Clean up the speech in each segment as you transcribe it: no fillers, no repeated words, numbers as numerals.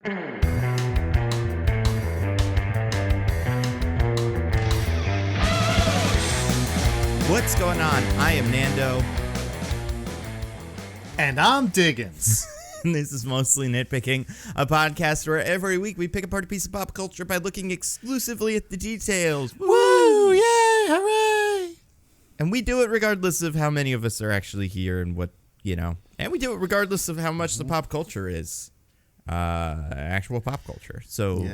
What's going on? I am Nando. And I'm Diggins. And this is Mostly Nitpicking, a podcast where every week we pick apart a piece of pop culture by looking exclusively at the details. Woo! Yay! Hooray! And we do it regardless of how many of us are actually here and what, and we do it regardless of how much the pop culture is. Actual pop culture. So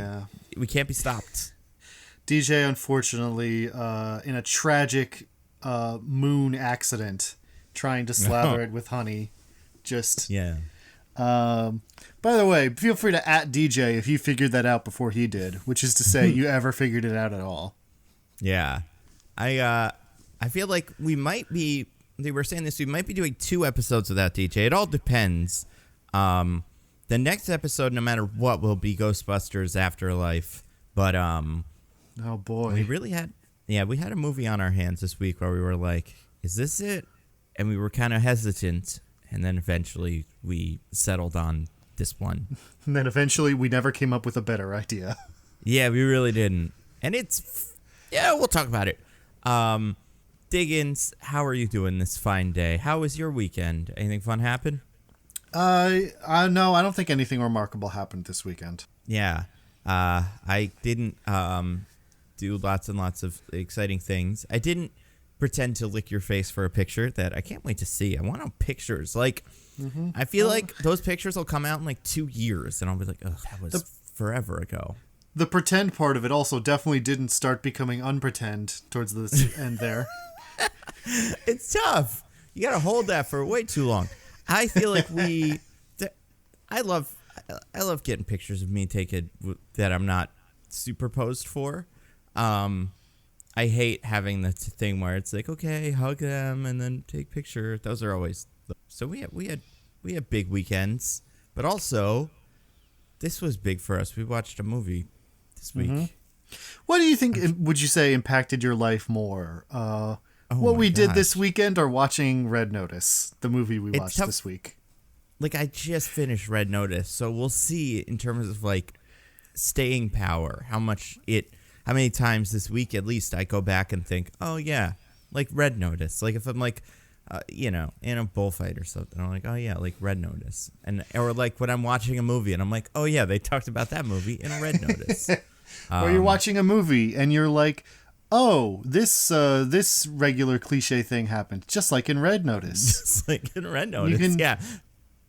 we can't be stopped. DJ, unfortunately, in a tragic moon accident, trying to slather it with honey. By the way, feel free to @DJ if you figured that out before he did, which is to say you ever figured it out at all. Yeah. I feel like we might be doing 2 episodes without DJ. It all depends. The next episode, no matter what, will be Ghostbusters Afterlife. But oh boy. We had a movie on our hands this week where we were like, is this it? And we were kind of hesitant. And then eventually we settled on this one. And then eventually we never came up with a better idea. Yeah, we really didn't. And we'll talk about it. Diggins, how are you doing this fine day? How was your weekend? Anything fun happen? No, I don't think anything remarkable happened this weekend. Yeah. I didn't do lots and lots of exciting things. I didn't pretend to lick your face for a picture that I can't wait to see. I want no pictures. I feel like those pictures will come out in 2 years, and I'll be like, oh, that was forever ago. The pretend part of it also definitely didn't start becoming unpretend towards the end there. It's tough. You got to hold that for way too long. I feel like I love getting pictures of me taken that I'm not superposed for. I hate having the thing where it's like, okay, hug them and then take picture. Those are always so. We had big weekends, but also this was big for us. We watched a movie this week. Mm-hmm. What do you think? Would you say impacted your life more? What we did this weekend, or watching Red Notice, the movie we watched this week? I just finished Red Notice, so we'll see in terms of staying power, how many times this week at least I go back and think, oh yeah, Red Notice. If I'm in a bullfight or something, I'm like, oh yeah, Red Notice. Or when I'm watching a movie and I'm like, oh yeah, they talked about that movie in Red Notice. Or you're watching a movie and you're like, oh, this regular cliche thing happened, just like in Red Notice. Just like in Red Notice, yeah.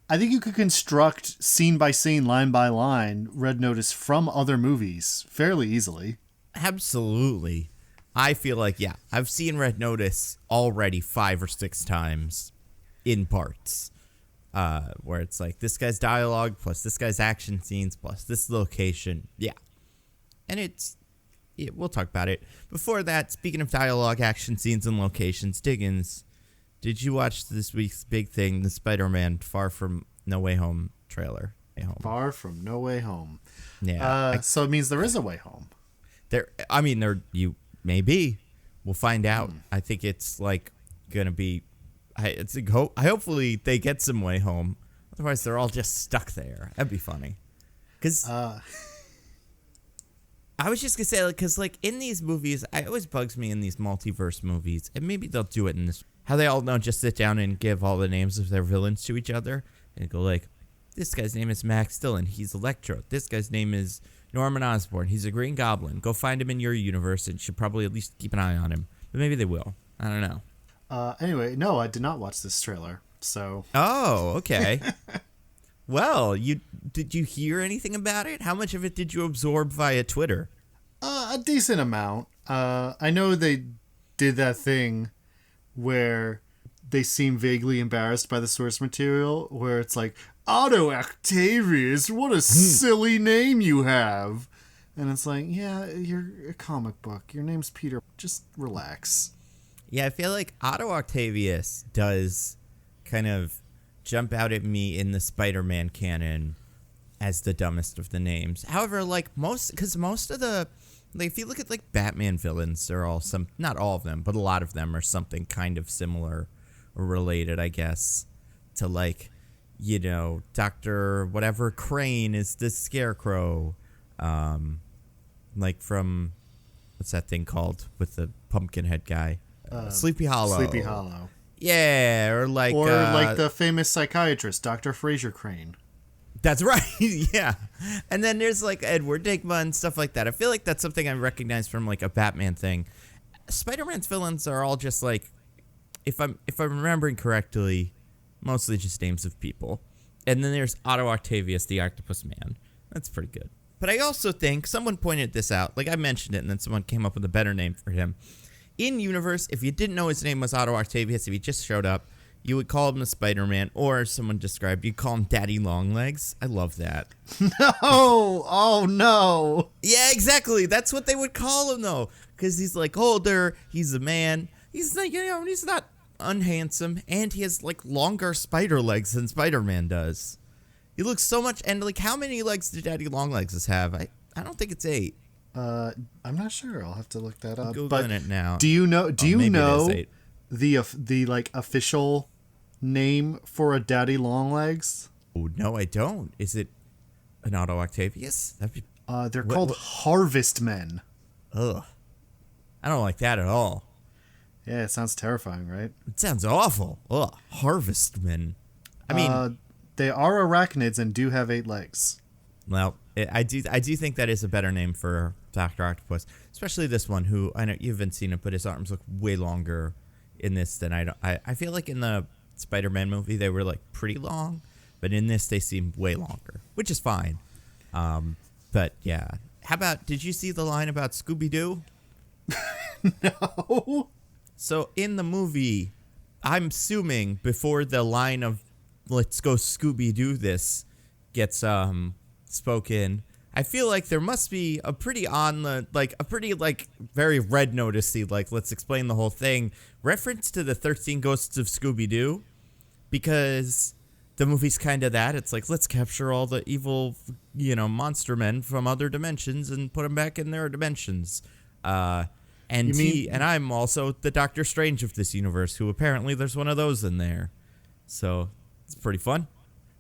I think you could construct scene by scene, line by line, Red Notice from other movies fairly easily. Absolutely. I feel like, I've seen Red Notice already 5 or 6 times in parts, where it's this guy's dialogue plus this guy's action scenes plus this location. Yeah. And we'll talk about it. Before that, speaking of dialogue, action scenes, and locations, Diggins, did you watch this week's big thing, the Spider-Man Far From No Way Home trailer? Far From No Way Home. Yeah. So it means there is a way home. There may be. We'll find out. I think it's gonna be. Hopefully they get some way home. Otherwise, they're all just stuck there. That'd be funny. Because I was just gonna say, because in these movies, it always bugs me in these multiverse movies, and maybe they'll do it in this. How they all don't just sit down and give all the names of their villains to each other and go this guy's name is Max Dillon. He's Electro. This guy's name is Norman Osborn. He's a Green Goblin. Go find him in your universe and should probably at least keep an eye on him. But maybe they will. I don't know. Anyway, no, I did not watch this trailer. So. Oh, okay. Well, did you hear anything about it? How much of it did you absorb via Twitter? A decent amount. I know they did that thing where they seem vaguely embarrassed by the source material, where it's Otto Octavius, what a silly name you have. And it's you're a comic book. Your name's Peter. Just relax. Yeah, I feel like Otto Octavius does kind of jump out at me in the Spider-Man canon as the dumbest of the names. However, most of the, if you look at Batman villains, they're all not all of them, but a lot of them are something kind of similar or related, I guess, to Dr. whatever Crane is the Scarecrow. Like from, what's that thing called with the pumpkin head guy? Sleepy Hollow. Sleepy Hollow. Yeah, or like the famous psychiatrist, Dr. Fraser Crane. That's right. Yeah. And then there's like Edward Nygma and stuff like that. I feel like that's something I recognize from like a Batman thing. Spider-Man's villains are all just like, if I'm remembering correctly, mostly just names of people. And then there's Otto Octavius, the Octopus Man. That's pretty good. But I also think someone pointed this out. Like I mentioned it, and then someone came up with a better name for him. In universe, if you didn't know his name was Otto Octavius, if he just showed up, you would call him the Spider-Man, or as someone described, you'd call him Daddy Longlegs. I love that. No! Oh, no! Yeah, exactly. That's what they would call him, though. Because he's, like, older. He's a man. He's, like, he's not unhandsome. And he has, like, longer spider legs than Spider-Man does. He looks so much... And, like, how many legs do Daddy Longlegs have? I don't think it's 8. I'm not sure. I'll have to look that up. I'm Googling it now. Do you know the like official name for a Daddy Longlegs? Oh, no, I don't. Is it an Otto Octavius? They're called Harvest Men. Ugh. I don't like that at all. Yeah, it sounds terrifying, right? It sounds awful. Ugh. Harvestmen. I mean... they are arachnids and do have 8 legs. Well, I do think that is a better name for Dr. Octopus, especially this one, who I know you haven't seen it, but his arms look way longer in this than I feel like in the Spider-Man movie they were like pretty long, but in this they seem way longer, which is fine. But yeah, how about, did you see the line about Scooby-Doo? No. So in the movie, I'm assuming before the line of "Let's go Scooby-Doo this" gets spoken, I feel like there must be a pretty very red noticey, like, let's explain the whole thing, reference to the 13 Ghosts of Scooby-Doo, because the movie's kind of that. It's like, let's capture all the evil, monster men from other dimensions and put them back in their dimensions. And I'm also the Doctor Strange of this universe, who apparently there's one of those in there. So it's pretty fun.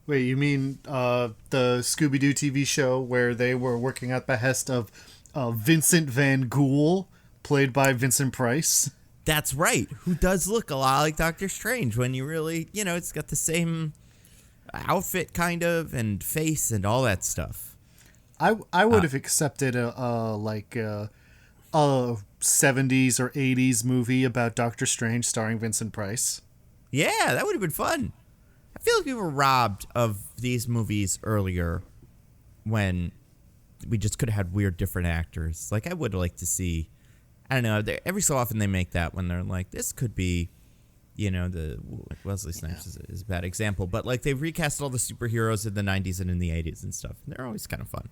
Wait, you mean the Scooby-Doo TV show where they were working at the behest of Vincent Van Ghoul, played by Vincent Price? That's right. Who does look a lot like Doctor Strange when you really, it's got the same outfit kind of and face and all that stuff. I would have accepted a 70s or 80s movie about Doctor Strange starring Vincent Price. Yeah, that would have been fun. I feel like we were robbed of these movies earlier when we just could have had weird different actors. Like, I would like to see, I don't know, every so often they make that when they're like, this could be, Wesley Snipes is a bad example, but like they've recast all the superheroes in the 90s and in the 80s and stuff. And they're always kind of fun.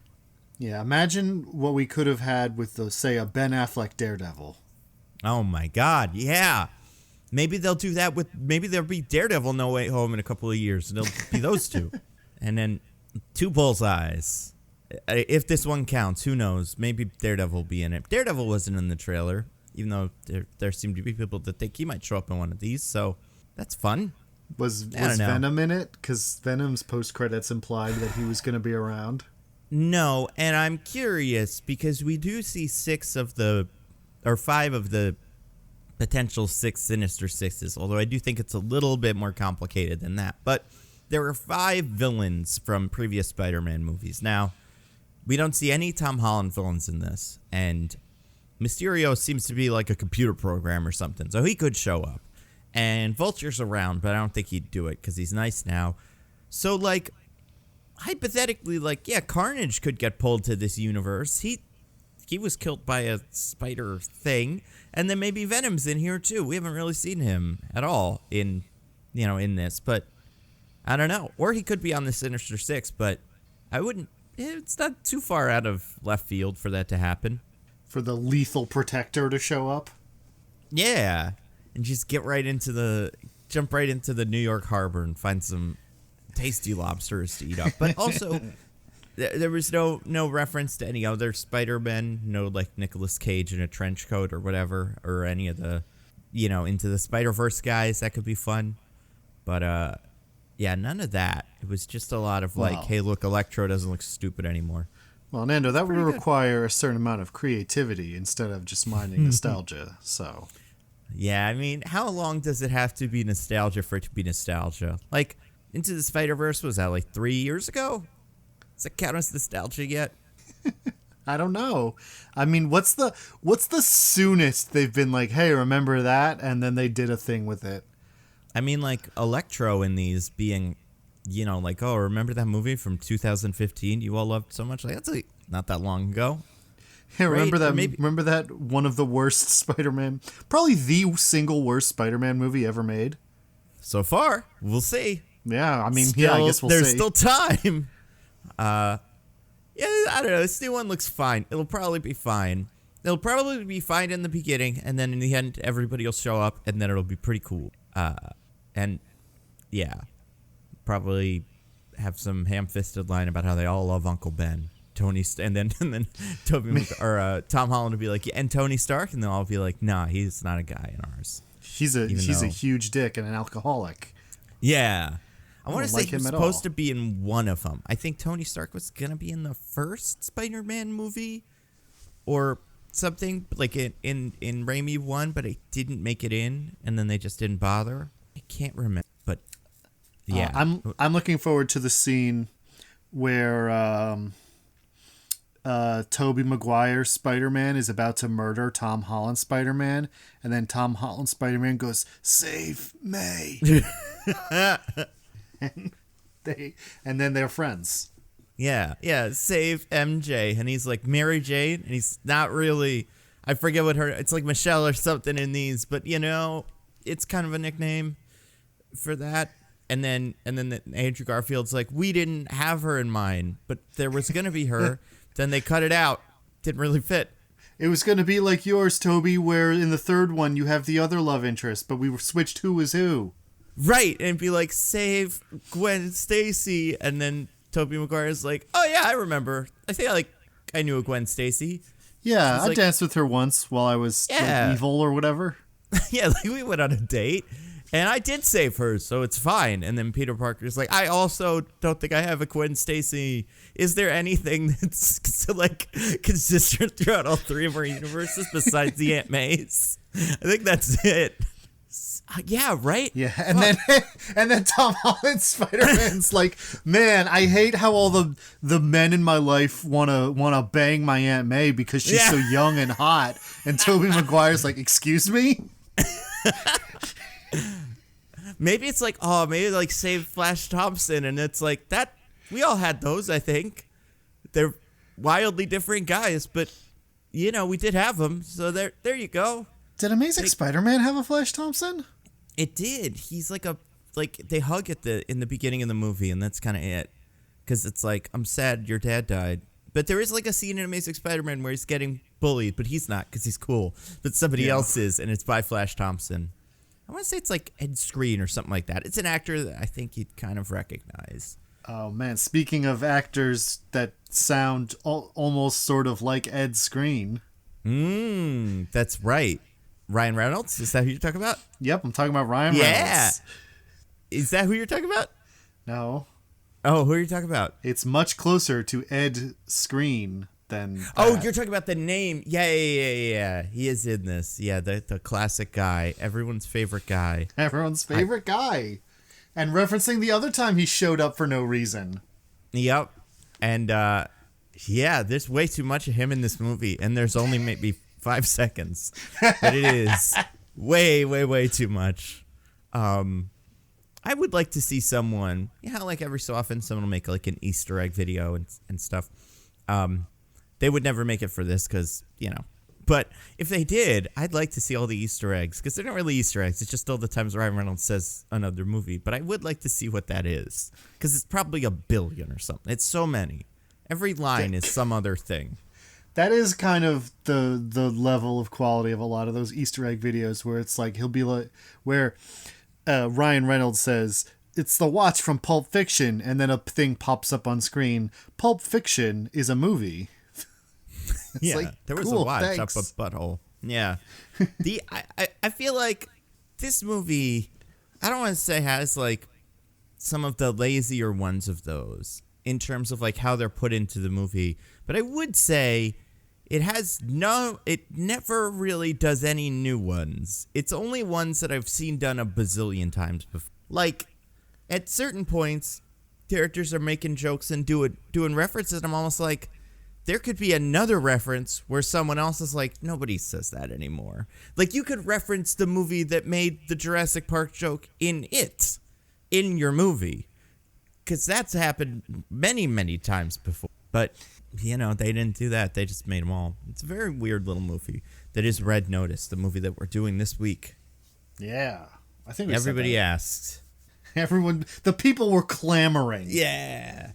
Yeah, imagine what we could have had with, say, a Ben Affleck Daredevil. Oh my God, yeah. Maybe they'll do that maybe there'll be Daredevil No Way Home in a couple of years, and it'll be those two. And then 2 Bullseyes. If this one counts, who knows? Maybe Daredevil will be in it. Daredevil wasn't in the trailer, even though there seem to be people that think he might show up in one of these, so that's fun. Was Venom in it? Because Venom's post-credits implied that he was going to be around. No, and I'm curious, because we do see 5 of the potential 6 Sinister Sixes, although I do think it's a little bit more complicated than that. But there are 5 villains from previous Spider-Man movies. Now, we don't see any Tom Holland villains in this, and Mysterio seems to be like a computer program or something, so he could show up. And Vulture's around, but I don't think he'd do it because he's nice now. So, like, hypothetically, like, yeah, Carnage could get pulled to this universe. He was killed by a spider thing, and then maybe Venom's in here too. We haven't really seen him at all in this, but I don't know. Or he could be on the Sinister Six, but I wouldn't. It's not too far out of left field for that to happen. For the Lethal Protector to show up? Yeah, and just jump right into the New York harbor and find some tasty lobsters to eat up. But also, there was no reference to any other Spider-Men, no like Nicolas Cage in a trench coat or whatever, or any of the, Into the Spider-Verse guys. That could be fun. But Yeah, none of that. It was just a lot of like, hey, look, Electro doesn't look stupid anymore. Well, Nando, that would require a certain amount of creativity instead of just minding nostalgia. So, yeah, I mean, how long does it have to be nostalgia for it to be nostalgia? Like, Into the Spider-Verse, was that like 3 years ago? Does that count as nostalgia yet? I don't know. I mean, what's the soonest they've been like, hey, remember that? And then they did a thing with it. I mean, like, Electro in these being, you know, like, oh, remember that movie from 2015 you all loved so much? Like, that's like not that long ago. Yeah, right? Remember that one of the worst Spider-Man, probably the single worst Spider-Man movie ever made? So far, we'll see. Yeah, I mean, I guess we'll see. There's still time. Yeah, I don't know. This new one looks fine. It'll probably be fine. It'll probably be fine in the beginning, and then in the end, everybody will show up, and then it'll be pretty cool. And yeah, probably have some ham-fisted line about how they all love Uncle Ben. And then Tom Holland will be like, yeah, and Tony Stark, and they'll all be like, nah, he's not a guy in ours. He's a huge dick and an alcoholic. Yeah. I want to say he was supposed to be in one of them. I think Tony Stark was going to be in the first Spider-Man movie or something, like in Raimi 1, but it didn't make it in, and then they just didn't bother. I can't remember, but yeah. I'm looking forward to the scene where Tobey Maguire Spider-Man is about to murder Tom Holland Spider-Man, and then Tom Holland Spider-Man goes, "Save May." and then they're friends. Yeah, save MJ. And he's like Mary Jane, and he's not really, I forget what it's like Michelle or something in these, but you know, it's kind of a nickname for that. And then Andrew Garfield's like, we didn't have her in mind, but there was going to be her. Then they cut it out. Didn't really fit. It was going to be like yours, Toby, where in the third one you have the other love interest, but we switched who was who. Right, and be like, save Gwen Stacy, and then Tobey Maguire's like, oh yeah, I remember. I think I knew a Gwen Stacy. Yeah, I danced with her once while I was evil or whatever. Yeah, like we went on a date, and I did save her, so it's fine. And then Peter Parker's like, I also don't think I have a Gwen Stacy. Is there anything that's like consistent throughout all three of our universes besides the Aunt Mays? I think that's it. Yeah, right? Yeah, and then Tom Holland Spider-Man's like, man, I hate how all the men in my life wanna bang my Aunt May because she's so young and hot. And Tobey Maguire's like, excuse me? Maybe it's like, maybe like save Flash Thompson, and it's like that. We all had those, I think. They're wildly different guys, but you know, we did have them. So there you go. Did Amazing Spider-Man have a Flash Thompson? It did. He's like they hug in the beginning of the movie, and that's kind of it. Because it's like, I'm sad your dad died. But there is like a scene in Amazing Spider-Man where he's getting bullied, but he's not because he's cool. But somebody else is, and it's by Flash Thompson. I want to say it's like Ed Skrein or something like that. It's an actor that I think you'd kind of recognize. Oh, man. Speaking of actors that sound almost sort of like Ed Skrein. That's right. Ryan Reynolds? Is that who you're talking about? Yep, I'm talking about Ryan Reynolds. Is that who you're talking about? No. Oh, who are you talking about? It's much closer to Ed Skrein than that. Oh, you're talking about the name. Yeah. He is in this. Yeah, the classic guy. Everyone's favorite guy. Everyone's favorite guy. And referencing the other time he showed up for no reason. Yep. And, there's way too much of him in this movie. And there's only maybe 5 seconds. But it is way, way, way too much. I would like to see someone, like every so often someone will make like an Easter egg video and stuff. They would never make it for this because, but if they did, I'd like to see all the Easter eggs because they're not really Easter eggs. It's just all the times Ryan Reynolds says another movie. But I would like to see what that is because it's probably 1 billion or something. It's so many. Every line is some other thing. That is kind of the level of quality of a lot of those Easter egg videos where it's like he'll be like where Ryan Reynolds says it's the watch from Pulp Fiction, and then a thing pops up on screen. Pulp Fiction is a movie. There was a watch up a butthole. Yeah, I feel like this movie, I don't want to say has like some of the lazier ones of those in terms of like how they're put into the movie. But I would say it never really does any new ones. It's only ones that I've seen done a bazillion times before. Like, at certain points, characters are making jokes and doing references, and I'm almost like, there could be another reference where someone else is like, nobody says that anymore. Like, you could reference the movie that made the Jurassic Park joke in your movie. Because that's happened many, many times before. But, they didn't do that. They just made them all. It's a very weird little movie that is Red Notice, the movie that we're doing this week. Yeah. I think everybody asked. The people were clamoring. Yeah.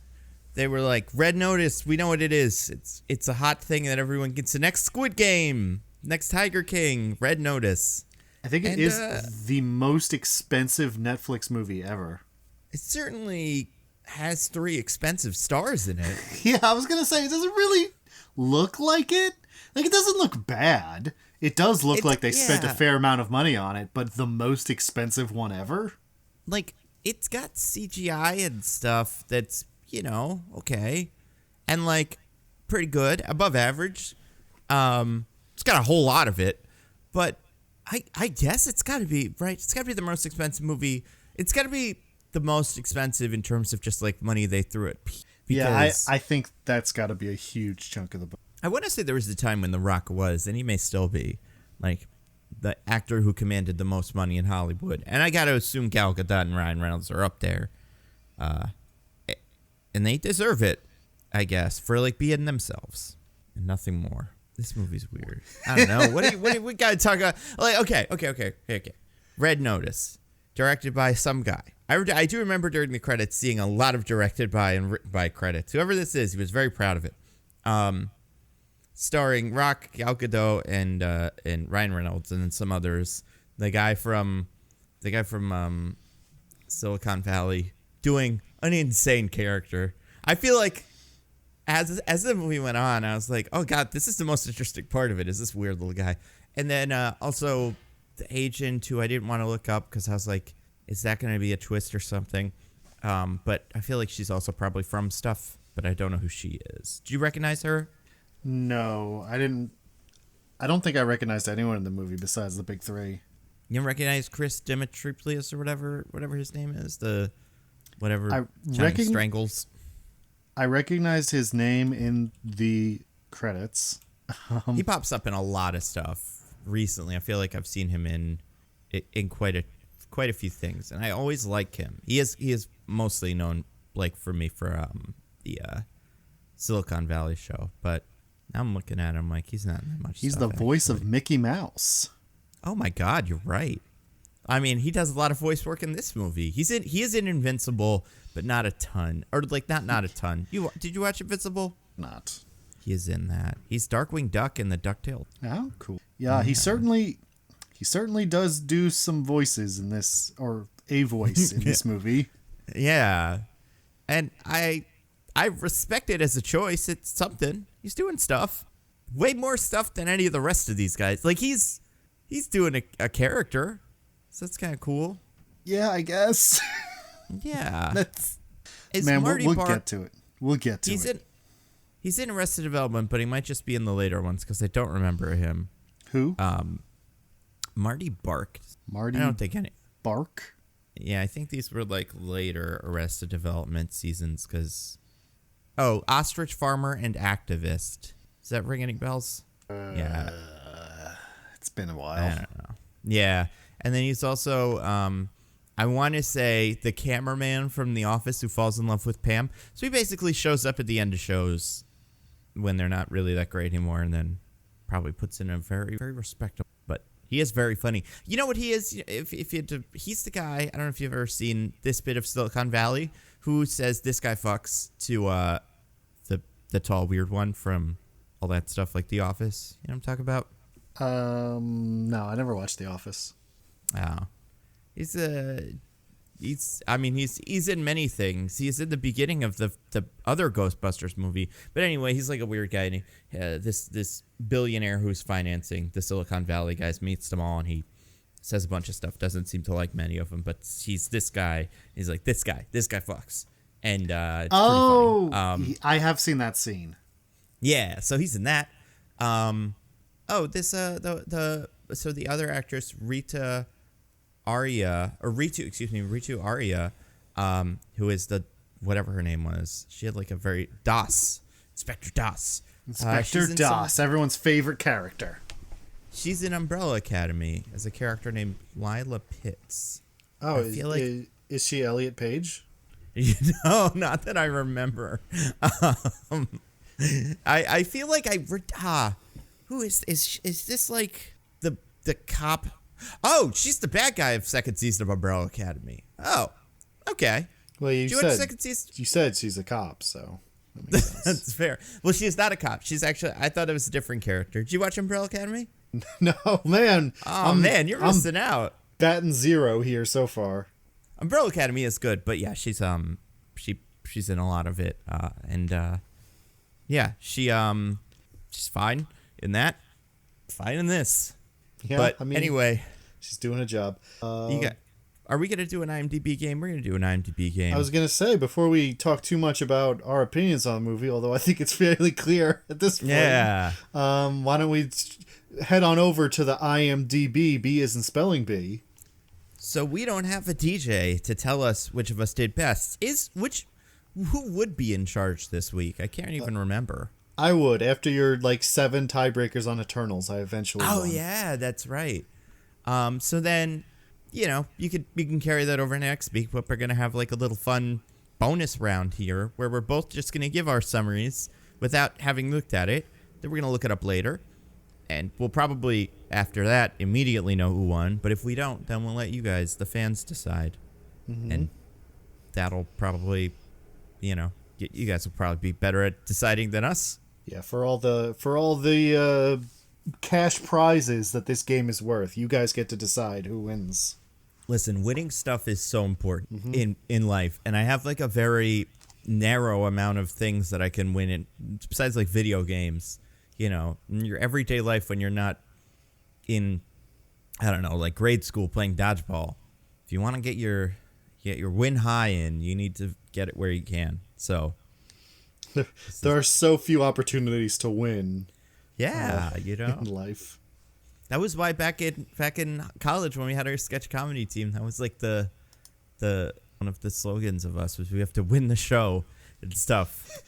They were like, Red Notice, we know what it is. It's a hot thing that everyone gets. The next Squid Game, next Tiger King, Red Notice. I think it is the most expensive Netflix movie ever. It certainly has 3 expensive stars in it. Yeah, I was going to say, it doesn't really look like it. Like, it doesn't look bad. It does look like they spent a fair amount of money on it, but the most expensive one ever? Like, it's got CGI and stuff that's, okay. And, like, pretty good, above average. It's got a whole lot of it. But I guess it's got to be, right? It's got to be the most expensive movie. It's got to be the most expensive in terms of just, like, money they threw at people. Yeah, I think that's got to be a huge chunk of the book. I want to say there was a time when The Rock was, and he may still be, like, the actor who commanded the most money in Hollywood. And I got to assume Gal Gadot and Ryan Reynolds are up there. And they deserve it, I guess, for, like, being themselves and nothing more. This movie's weird. I don't know. What do we got to talk about? Like, okay. Red Notice, directed by some guy. I do remember during the credits seeing a lot of directed by and written by credits. Whoever this is, he was very proud of it. Starring Rock, Gal Gadot, and Ryan Reynolds, and then some others. The guy from Silicon Valley doing an insane character. I feel like as the movie went on, I was like, oh god, this is the most interesting part of it, is this weird little guy. And then also the agent, who I didn't want to look up because I was like, is that going to be a twist or something? But I feel like she's also probably from stuff, but I don't know who she is. Do you recognize her? No, I didn't. I don't think I recognized anyone in the movie besides the big 3. You recognize Chris Dimitriopoulos or whatever his name is? The whatever Chinese strangles. I recognized his name in the credits. He pops up in a lot of stuff recently. I feel like I've seen him in quite a few things, and I always like him. He is mostly known, like, for me for the Silicon Valley show, but now I'm looking at him like he's not that much. He's the voice of Mickey Mouse. Oh my God, you're right. I mean, he does a lot of voice work in this movie. He is in Invincible, but not a ton, or like not a ton. Did you watch Invincible? Not. He is in that. He's Darkwing Duck in the DuckTales. Oh, cool. Yeah, he certainly does do some voices in this, or a voice in this movie. Yeah, and I respect it as a choice. It's something. He's doing stuff, way more stuff than any of the rest of these guys. Like he's doing a character, so that's kind of cool. Yeah, I guess. Yeah, we'll get to it. We'll get to it. He's in Arrested Development, but he might just be in the later ones because I don't remember him. Who? Marty Bark. Marty. I don't think any. Bark. Yeah, I think these were like later Arrested Development seasons because. Oh, Ostrich Farmer and Activist. Does that ring any bells? Yeah. It's been a while. I don't know. Yeah. And then he's also, I want to say, the cameraman from The Office who falls in love with Pam. So he basically shows up at the end of shows when they're not really that great anymore and then probably puts in a very, very respectable. But he is very funny. You know what he is? He's the guy, I don't know if you've ever seen this bit of Silicon Valley, who says this guy fucks to the tall weird one from all that stuff like The Office. You know what I'm talking about? No, I never watched The Office. Oh. He's in many things. He's in the beginning of the other Ghostbusters movie. But anyway, he's like a weird guy. And this billionaire who's financing the Silicon Valley guys meets them all, and he says a bunch of stuff. Doesn't seem to like many of them, but he's this guy. He's like, this guy fucks. And it's pretty funny. I have seen that scene. Yeah, so he's in that. The other actress, Ritu Arya, who is the whatever her name was. She had like a very Inspector Das. Inspector Das, everyone's favorite character. She's in Umbrella Academy as a character named Lila Pitts. Oh, is she Elliot Page? No, not that I remember. I feel like who is this like the cop? Oh, she's the bad guy of second season of Umbrella Academy. Oh, okay. Well, you watch second season? You said she's a cop, so that makes sense. That's fair. Well, she is not a cop. She's actually, I thought it was a different character. Did you watch Umbrella Academy? No, man. Oh, man, you're missing out. Batting 0 here so far. Umbrella Academy is good, but yeah, she's in a lot of it, she's fine in that, fine in this. Yeah, but anyway, she's doing a job. Are we gonna do an IMDb game? We're gonna do an IMDb game. I was gonna say, before we talk too much about our opinions on the movie, although I think it's fairly clear at this point. Yeah. Why don't we head on over to the IMDb? B as in spelling bee. So we don't have a DJ to tell us which of us did best. Who would be in charge this week? I can't even remember. I would. After your 7 tiebreakers on Eternals, I eventually won. Yeah, that's right. So then, you can carry that over next week, but we're going to have a little fun bonus round here where we're both just going to give our summaries without having looked at it. Then we're going to look it up later. And we'll probably, after that, immediately know who won. But if we don't, then we'll let you guys, the fans, decide. Mm-hmm. And that'll probably, you guys will probably be better at deciding than us. Yeah, for all the cash prizes that this game is worth, you guys get to decide who wins. Listen, winning stuff is so important in life. And I have a very narrow amount of things that I can win in, besides video games. In your everyday life when you're not in, I don't know, grade school playing dodgeball. If you want to get your win high in, you need to get it where you can. So there are so few opportunities to win. Yeah, in life. That was why back in college when we had our sketch comedy team, that was the one of the slogans of us was we have to win the show and stuff.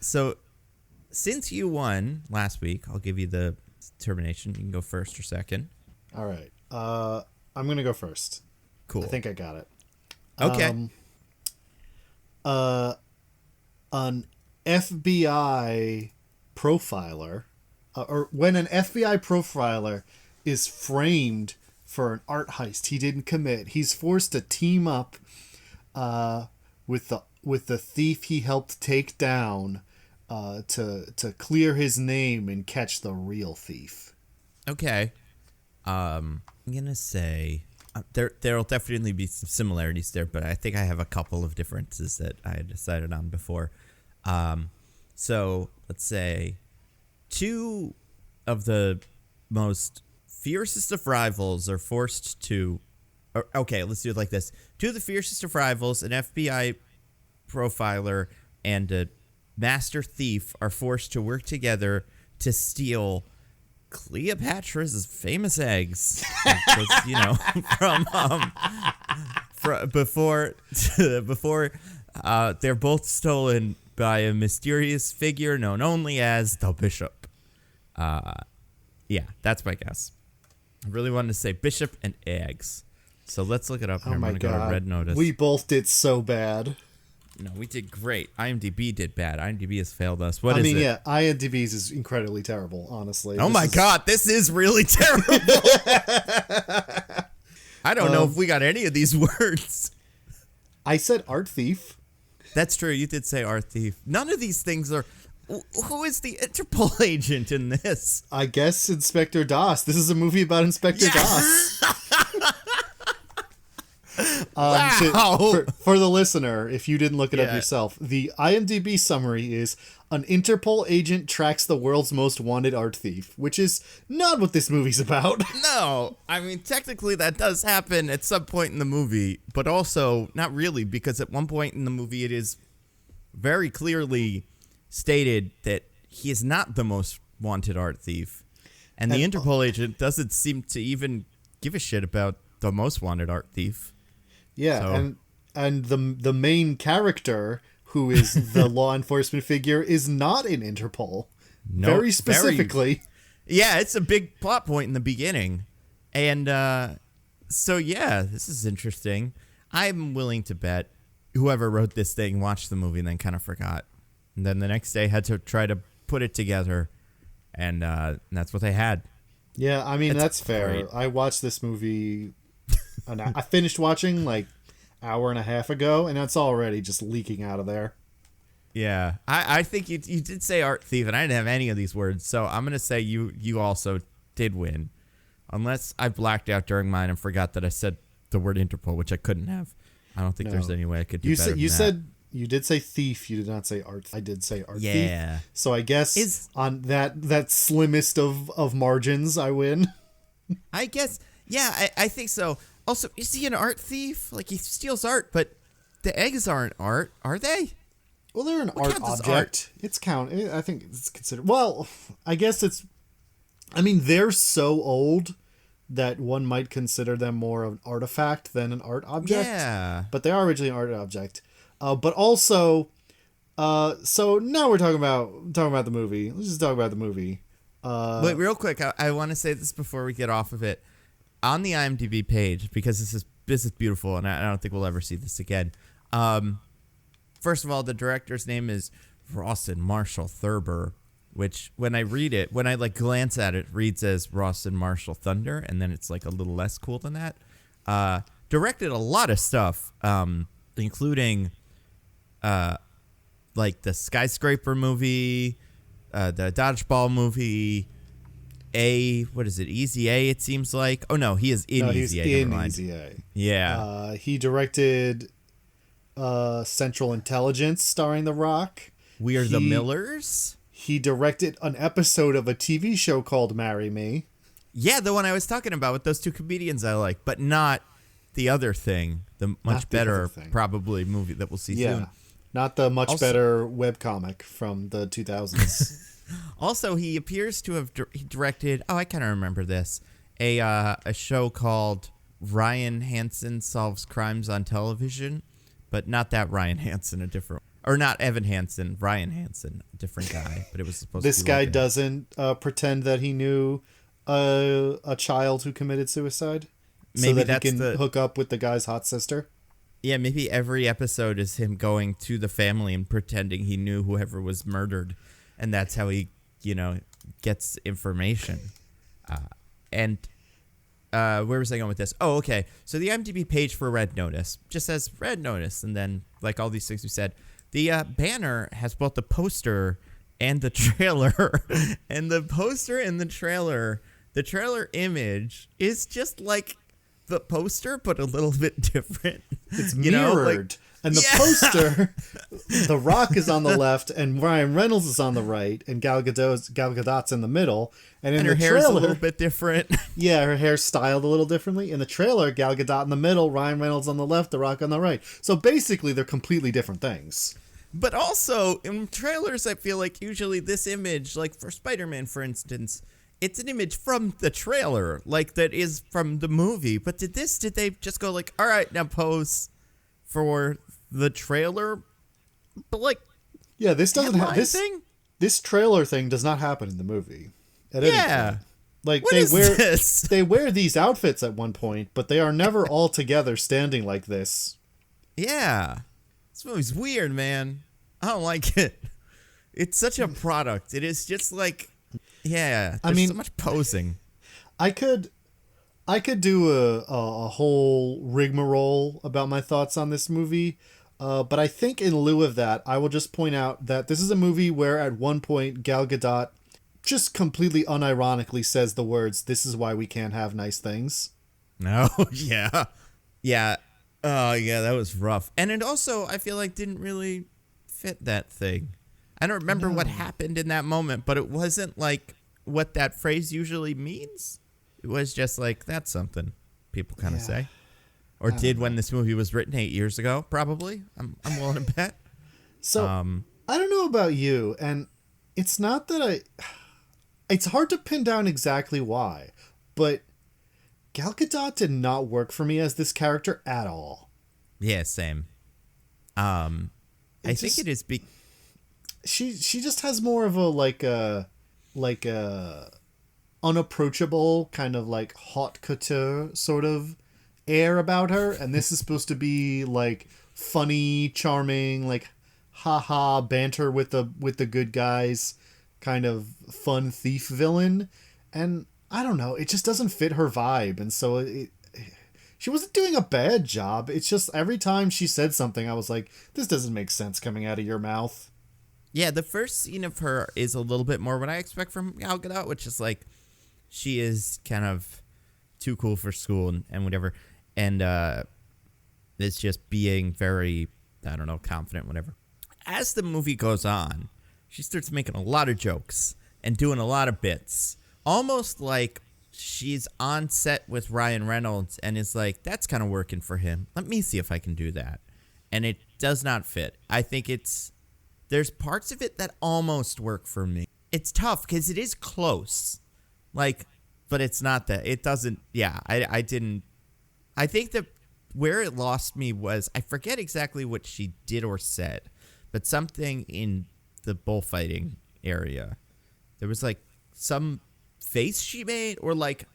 So since you won last week, I'll give you the determination. You can go first or second. All right. I'm going to go first. Cool. I think I got it. Okay. An FBI profiler, or when an FBI profiler is framed for an art heist he didn't commit, he's forced to team up with the thief he helped take down to clear his name and catch the real thief. Okay. I'm going to say there'll definitely be some similarities there, but I think I have a couple of differences that I had decided on before. So let's say 2 of the most fiercest of rivals are forced to... Okay, let's do it like this. 2 of the fiercest of rivals, an FBI profiler and a master thief, are forced to work together to steal Cleopatra's famous eggs. Because, before they're both stolen by a mysterious figure known only as the Bishop. Yeah, that's my guess. I really wanted to say Bishop and eggs. So let's look it up. Oh my God. Go to Red Notice. We both did so bad. No, we did great. IMDb did bad. IMDb has failed us. What is it? Yeah, IMDb's is incredibly terrible, honestly. Oh my God, this is really terrible. I don't know if we got any of these words. I said art thief. That's true. You did say art thief. None of these things are... Who is the Interpol agent in this? I guess Inspector Das. This is a movie about Inspector Das. Wow. For the listener, if you didn't look it up yourself, the IMDb summary is an Interpol agent tracks the world's most wanted art thief, which is not what this movie's about. No, I mean, technically that does happen at some point in the movie, but also not really, because at one point in the movie it is very clearly stated that he is not the most wanted art thief. And the Interpol agent doesn't seem to even give a shit about the most wanted art thief. Yeah, So. and the main character, who is the law enforcement figure, is not in Interpol. No, very specifically. Yeah, it's a big plot point in the beginning. And so, yeah, this is interesting. I'm willing to bet whoever wrote this thing watched the movie and then kind of forgot. And then the next day had to try to put it together. And that's what they had. Yeah, I mean, that's fair. Great. I watched this movie. I finished watching like hour and a half ago, and it's already just leaking out of there. Yeah, I think you did say art thief, and I didn't have any of these words, so I'm going to say you also did win. Unless I blacked out during mine and forgot that I said the word Interpol, which I couldn't have. I don't think there's any way I could do better than that. You did say thief. You did not say art. I did say art thief. Yeah. So I guess on that slimmest of margins, I win. I guess. Yeah, I think so. Also, is he an art thief? Like, he steals art, but the eggs aren't art, are they? Well, they're an art object. Art? It's I think it's considered. Well, I guess it's. I mean, they're so old that one might consider them more of an artifact than an art object. Yeah. But they are originally an art object. But also, so now we're talking about the movie. Let's just talk about the movie. Wait, real quick, I want to say this before we get off of it. On the IMDb page, because this is beautiful, and I don't think we'll ever see this again. First of all, the director's name is Rawson Marshall Thurber, which when I read it, when I like glance at it, reads as Rawson Marshall Thunder, and then it's like a little less cool than that. Directed a lot of stuff, including like the Skyscraper movie, the Dodgeball movie, what is it? Easy A, it seems like. Oh no, he is in Easy A. He's in Easy A. Yeah. He directed Central Intelligence, starring The Rock. We Are the Millers. He directed an episode of a TV show called Marry Me. Yeah, the one I was talking about with those two comedians I like, but not the other thing, the much better probably movie that we'll see soon. Not the much better webcomic from the 2000s. Also, he appears to have directed, I kind of remember this, a show called Ryan Hansen Solves Crimes on Television, but not that Ryan Hansen, a different, or not Evan Hansen, Ryan Hansen, a different guy, but it was supposed to be this guy doesn't pretend that he knew a child who committed suicide, maybe so that he can hook up with the guy's hot sister. Yeah, maybe every episode is him going to the family and pretending he knew whoever was murdered. And that's how he, gets information. Where was I going with this? Oh, okay. So the IMDb page for Red Notice just says Red Notice. And then, like all these things we said, the banner has both the poster and the trailer. And the poster and the trailer image is just like the poster, but a little bit different. It's mirrored. And the poster, The Rock is on the left, and Ryan Reynolds is on the right, and Gal Gadot's in the middle. And in the trailer, hair's a little bit different. Yeah, her hair's styled a little differently. In the trailer, Gal Gadot in the middle, Ryan Reynolds on the left, The Rock on the right. So basically, they're completely different things. But also, in trailers, I feel like usually this image, like for Spider-Man, for instance, it's an image from the trailer, like that is from the movie. But did they just go like, all right, now pose for the trailer? But like, yeah, this doesn't have this trailer thing does not happen in the movie at any point. Like they wear these outfits at one point, but they are never all together standing like this. Yeah, this movie's weird, man. I don't like it. It's such a product. It is just like, yeah, there's so much posing. I could do a whole rigmarole about my thoughts on this movie, but I think in lieu of that, I will just point out that this is a movie where at one point Gal Gadot just completely unironically says the words, "This is why we can't have nice things." No, yeah. Oh, yeah, that was rough. And it also, I feel like, didn't really fit that thing. I don't remember what happened in that moment, but it wasn't like what that phrase usually means. It was just like, that's something people kind of say. Or did when this movie was written 8 years ago, probably. I'm willing to bet. So, I don't know about you, and it's not that it's hard to pin down exactly why, but Gal Gadot did not work for me as this character at all. Yeah, same. I think it is she just has more of a like a unapproachable kind of like haute couture sort of air about her, and this is supposed to be like funny, charming, like haha banter with the good guys, kind of fun thief villain, and I don't know, it just doesn't fit her vibe, and so she wasn't doing a bad job. It's just every time she said something, I was like, this doesn't make sense coming out of your mouth. Yeah, the first scene of her is a little bit more what I expect from Gal Gadot, which is like she is kind of too cool for school and whatever, and it's just being very, I don't know, confident, whatever. As the movie goes on, she starts making a lot of jokes and doing a lot of bits, almost like she's on set with Ryan Reynolds and is like, that's kind of working for him. Let me see if I can do that. And it does not fit. I think there's parts of it that almost work for me. It's tough because it is close. Like, but it's not that. It doesn't, I think that where it lost me was, I forget exactly what she did or said, but something in the bullfighting area. There was like some face she made, or like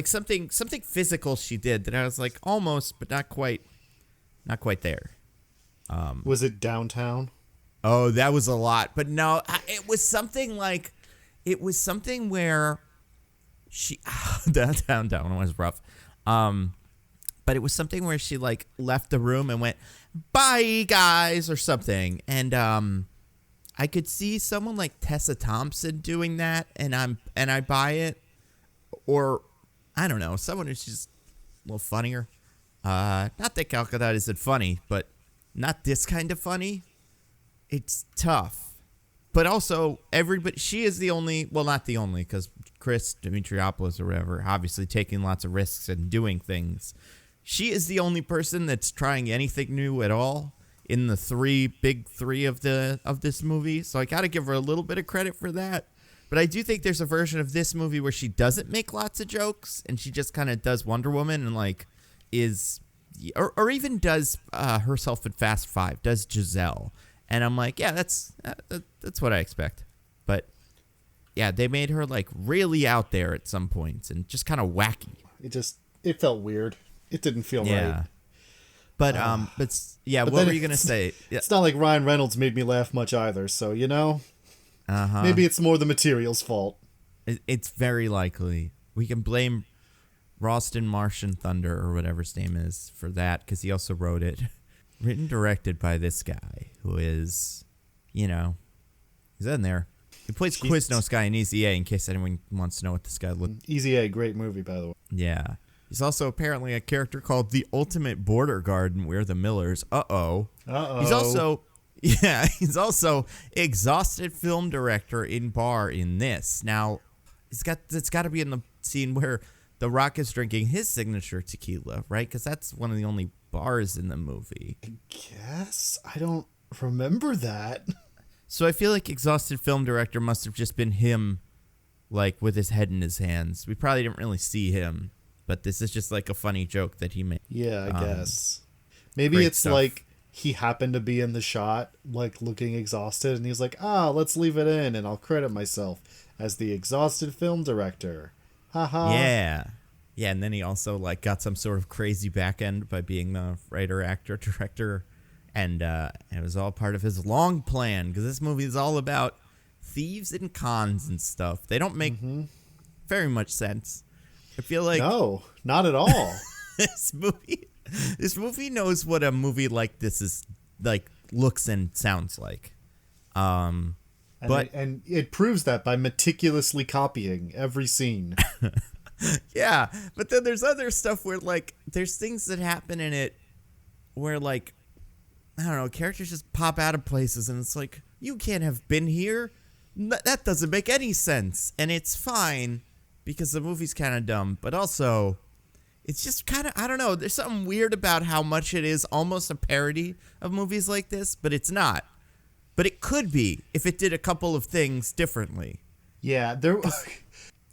something physical she did that I was like almost, but not quite there. Was it downtown? Oh, that was a lot, but no, it was something where she downtown was rough. But it was something where she like left the room and went, "Bye guys," or something, and I could see someone like Tessa Thompson doing that, and I buy it, or I don't know, someone who's just a little funnier. Not that Gal Gadot isn't funny, but not this kind of funny. It's tough, but also she is the only, well, not the only, because Chris Dimitriopoulos or whatever, obviously taking lots of risks and doing things. She is the only person that's trying anything new at all in the big three of this movie. So I got to give her a little bit of credit for that. But I do think there's a version of this movie where she doesn't make lots of jokes and she just kind of does Wonder Woman and like or even does herself in Fast Five, does Giselle. And I'm like, yeah, that's what I expect. But yeah, they made her like really out there at some points and just kind of wacky. It felt weird. It didn't feel right. But what were you gonna say? Yeah. It's not like Ryan Reynolds made me laugh much either. So maybe it's more the material's fault. It's very likely we can blame Ralston Martian Thunder or whatever his name is for that, because he also wrote it. Written, directed by this guy who is, he's in there. He plays Quiznos guy in Easy A, in case anyone wants to know what this guy looks like. Easy A, great movie, by the way. Yeah. He's also apparently a character called the Ultimate Border Guard in We're the Millers. Uh-oh. He's also exhausted film director in Bar in this. Now, it's got to be in the scene where The Rock is drinking his signature tequila, right? Because that's one of the only bars in the movie. I guess. I don't remember that. So I feel like exhausted film director must have just been him, like, with his head in his hands. We probably didn't really see him, but this is just like a funny joke that he made. Yeah, I guess. Maybe it's stuff. Like he happened to be in the shot, like looking exhausted, and he's like, let's leave it in, and I'll credit myself as the exhausted film director. Haha. Yeah. Yeah, and then he also like got some sort of crazy back end by being the writer, actor, director, and it was all part of his long plan, because this movie is all about thieves and cons and stuff. They don't make very much sense. I feel like no, not at all. This movie knows what a movie like this is like, looks and sounds like. And it proves that by meticulously copying every scene. Yeah, but then there's other stuff where like there's things that happen in it where like, I don't know, characters just pop out of places and it's like, you can't have been here. That doesn't make any sense. And it's fine because the movie's kind of dumb, but also it's just kind of, I don't know, there's something weird about how much it is almost a parody of movies like this, but it's not. But it could be if it did a couple of things differently. Yeah, there.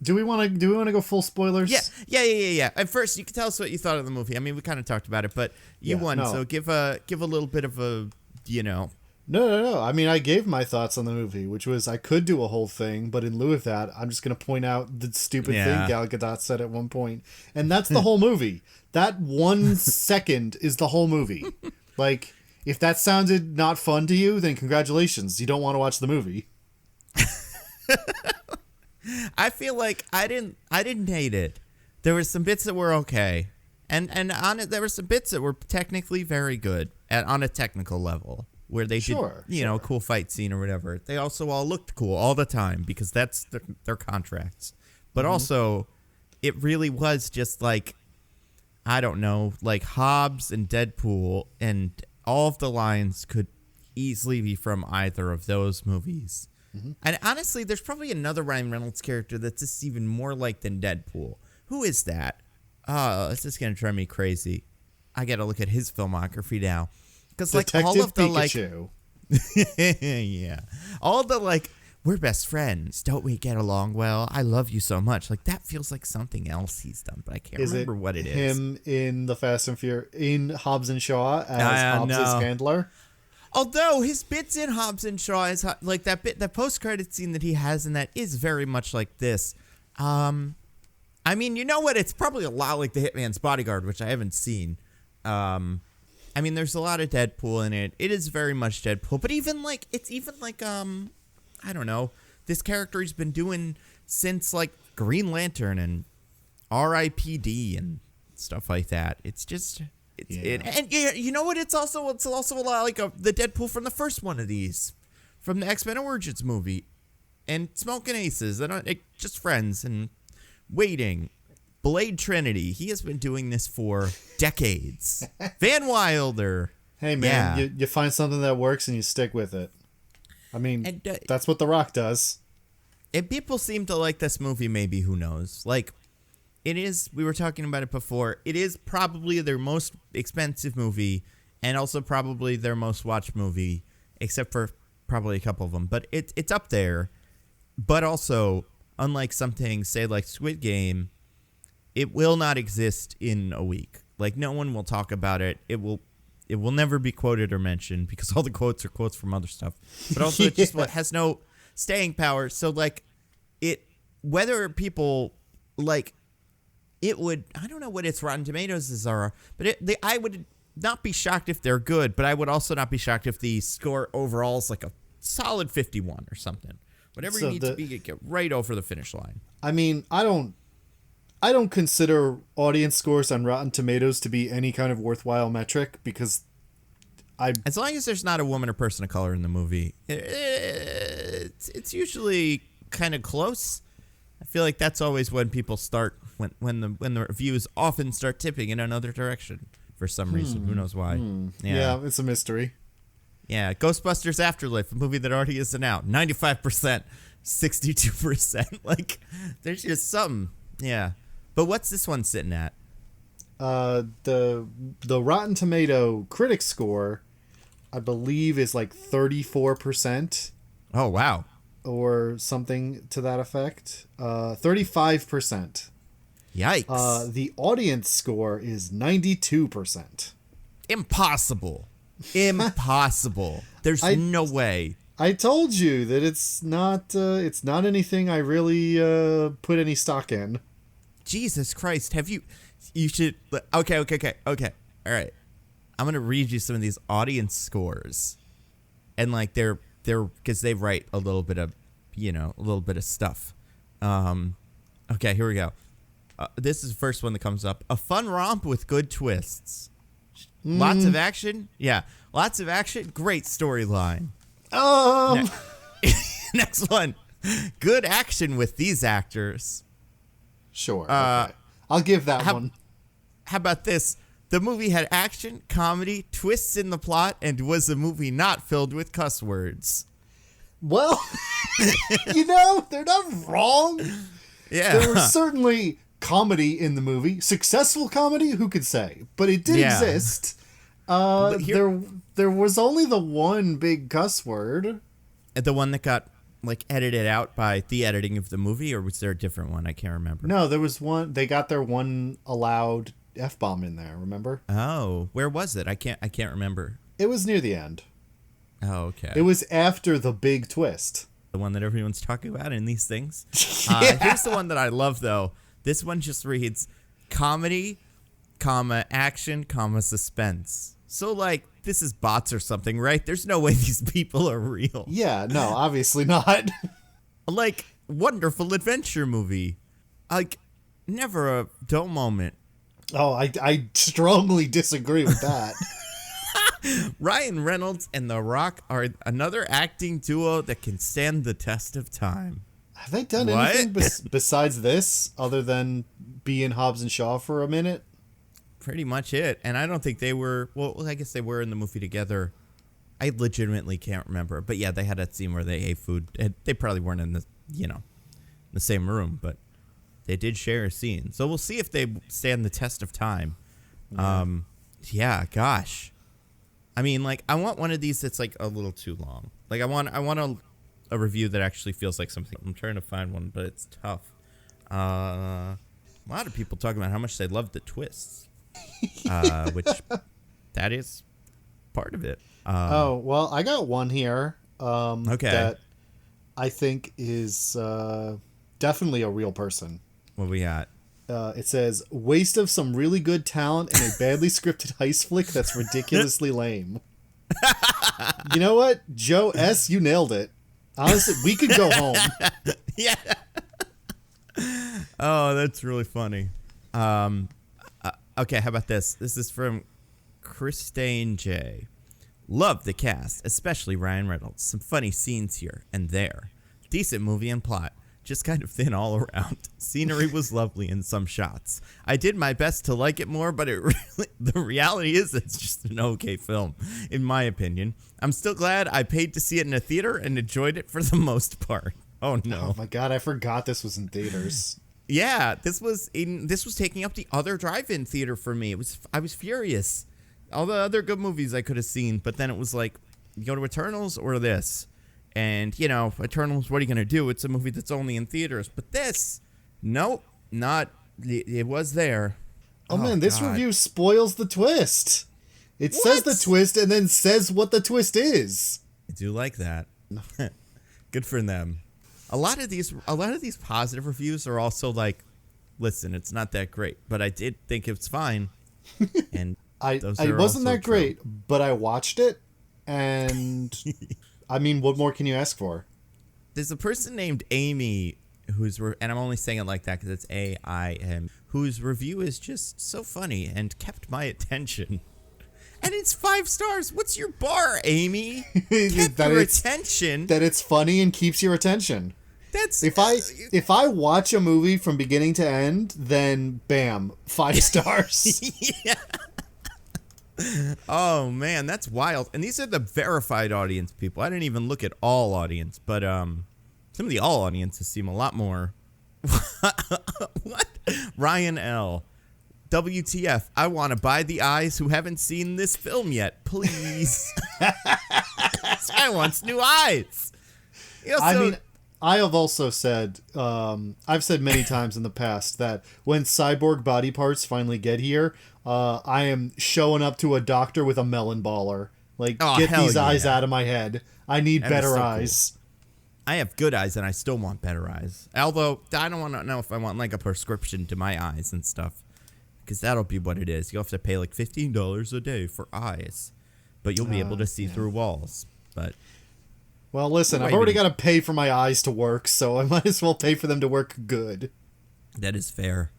Do we want to go full spoilers? Yeah. And first, you can tell us what you thought of the movie. I mean, we kind of talked about it, but you won, no. So give a little bit of a, you know. No. I mean, I gave my thoughts on the movie, which was I could do a whole thing, but in lieu of that, I'm just going to point out the stupid thing Gal Gadot said at one point, and that's the whole movie. That 1 second is the whole movie. Like, if that sounded not fun to you, then congratulations, you don't want to watch the movie. I feel like I didn't hate it. There were some bits that were okay, and on it there were some bits that were technically very good on a technical level, where they did a cool fight scene or whatever. They also all looked cool all the time because that's their contracts. But also, it really was just like, I don't know, like Hobbs and Deadpool, and all of the lines could easily be from either of those movies. And honestly, there's probably another Ryan Reynolds character that's just even more like than Deadpool. Who is that? Oh, it's just going to drive me crazy. I got to look at his filmography now. Because like all of the Pikachu. Yeah. All the like, we're best friends. Don't we get along well? I love you so much. Like that feels like something else he's done, but I can't remember what it is. Him in the Fast and Furious, in Hobbs and Shaw as Hobbs' handler? Although his bits in Hobbs and Shaw is like that post-credit scene that he has in that is very much like this. I mean, you know what? It's probably a lot like The Hitman's Bodyguard, which I haven't seen. I mean, there's a lot of Deadpool in it. It is very much Deadpool, but I don't know, this character he's been doing since like Green Lantern and R.I.P.D. and stuff like that. It's just. And you know what? It's also a lot like the Deadpool from the first one of these, from the X-Men Origins movie, and Smoking Aces, and just friends and waiting. Blade Trinity. He has been doing this for decades. Van Wilder. Hey man, you find something that works and you stick with it. I mean, that's what The Rock does. And people seem to like this movie. Maybe, who knows? Like. It is, we were talking about it before, it is probably their most expensive movie and also probably their most watched movie, except for probably a couple of them. But it's up there. But also, unlike something, say, like Squid Game, it will not exist in a week. Like, no one will talk about it. It will never be quoted or mentioned because all the quotes are quotes from other stuff. But also, it just has no staying power. So, like, whether people, like... It would, I don't know what its Rotten Tomatoes are, but I would not be shocked if they're good, but I would also not be shocked if the score overall is like a solid 51 or something. Whatever you need to be, get right over the finish line. I mean, I don't consider audience scores on Rotten Tomatoes to be any kind of worthwhile metric because as long as there's not a woman or person of color in the movie, it's usually kind of close. I feel like that's always when people start when the reviews often start tipping in another direction for some reason. Who knows why? Yeah, it's a mystery. Yeah, Ghostbusters Afterlife, a movie that already isn't out. 95%, 62%. Like, there's just something. Yeah. But what's this one sitting at? The Rotten Tomato critic score, I believe, is like 34%. Oh, wow. Or something to that effect. 35%. Yikes. The audience score is 92%. Impossible. There's no way. I told you that it's not anything I really put any stock in. Jesus Christ. You should, okay. All right. I'm going to read you some of these audience scores. And like they're because they write a little bit of stuff. Okay, here we go. This is the first one that comes up. A fun romp with good twists. Lots of action. Yeah, lots of action. Great storyline. Next one. Good action with these actors. Sure. Okay. I'll give that one. How about this? The movie had action, comedy, twists in the plot, and was a movie not filled with cuss words. Well, they're not wrong. Yeah. There was certainly comedy in the movie. Successful comedy, who could say? But it did exist. There was only the one big cuss word. The one that got edited out by the editing of the movie, or was there a different one? I can't remember. No, there was one. They got their one allowed F-bomb in there, remember? Oh, where was it? I can't remember. It was near the end. Oh, okay. It was after the big twist. The one that everyone's talking about in these things. Yeah. Here's the one that I love, though. This one just reads comedy, comma, action, comma, suspense. So, this is bots or something, right? There's no way these people are real. Yeah, no, obviously not. Wonderful adventure movie. Never a dull moment. Oh, I strongly disagree with that. Ryan Reynolds and The Rock are another acting duo that can stand the test of time. Have they done anything besides this other than be in Hobbs and Shaw for a minute? Pretty much it. And I don't think they were, well, I guess they were in the movie together. I legitimately can't remember. But yeah, they had that scene where they ate food. And they probably weren't in the same room, but they did share a scene. So we'll see if they stand the test of time. Yeah, gosh. I mean, I want one of these that's a little too long. I want a review that actually feels like something. I'm trying to find one, but it's tough. A lot of people talking about how much they love the twists, which that is part of it. Well, I got one here. Okay. That I think is definitely a real person. What we got? It says, waste of some really good talent in a badly scripted heist flick that's ridiculously lame. You know what? Joe S., you nailed it. Honestly, we could go home. Yeah. Oh, that's really funny. Okay, how about this? This is from Christine J. Love the cast, especially Ryan Reynolds. Some funny scenes here and there. Decent movie and plot. Just kind of thin all around. Scenery was lovely in some shots. I did my best to like it more, but the reality is it's just an okay film, in my opinion. I'm still glad I paid to see it in a theater and enjoyed it for the most part. Oh no! Oh my god, I forgot this was in theaters. Yeah, this was taking up the other drive-in theater for me. I was furious. All the other good movies I could have seen, but then it was you go to Eternals or this. And, Eternals, what are you going to do? It's a movie that's only in theaters. But this, nope, not, it was there. Oh man, this review spoils the twist. It says the twist and then says what the twist is. I do like that. Good for them. A lot of these positive reviews are also listen, it's not that great, but I did think it's fine. And it wasn't that great, but I watched it, and I mean, what more can you ask for? There's a person named Amy and I'm only saying it like that because it's AIM, whose review is just so funny and kept my attention. And it's 5 stars. What's your bar, Amy? Kept your attention. That it's funny and keeps your attention. That's if I watch a movie from beginning to end, then bam, 5 stars. Yeah. Oh man, that's wild. And these are the verified audience people. I didn't even look at all audience, but some of the all audiences seem a lot more. What? Ryan L. WTF, I want to buy the eyes who haven't seen this film yet. Please. This guy wants new eyes. I mean, I have also said, I've said many times in the past that when cyborg body parts finally get here, I am showing up to a doctor with a melon baller. Get these eyes out of my head. I need better eyes. Cool. I have good eyes and I still want better eyes. Although, I don't want to know if I want a prescription to my eyes and stuff. Because that'll be what it is. You'll have to pay $15 a day for eyes. But you'll be able to see through walls. But well, listen, I've already got to pay for my eyes to work, so I might as well pay for them to work good. That is fair.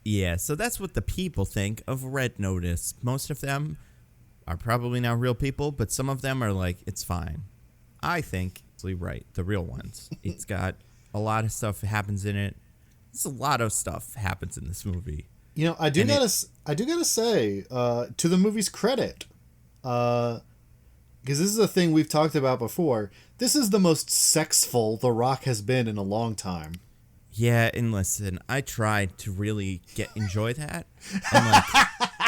Yeah, so that's what the people think of Red Notice. Most of them are probably now real people, but some of them are it's fine. I think, right, the real ones. It's got a lot of stuff that happens in it. There's a lot of stuff happens in this movie. I I do gotta say, to the movie's credit, because this is a thing we've talked about before, this is the most sexful The Rock has been in a long time. Yeah, and listen, I tried to really enjoy that and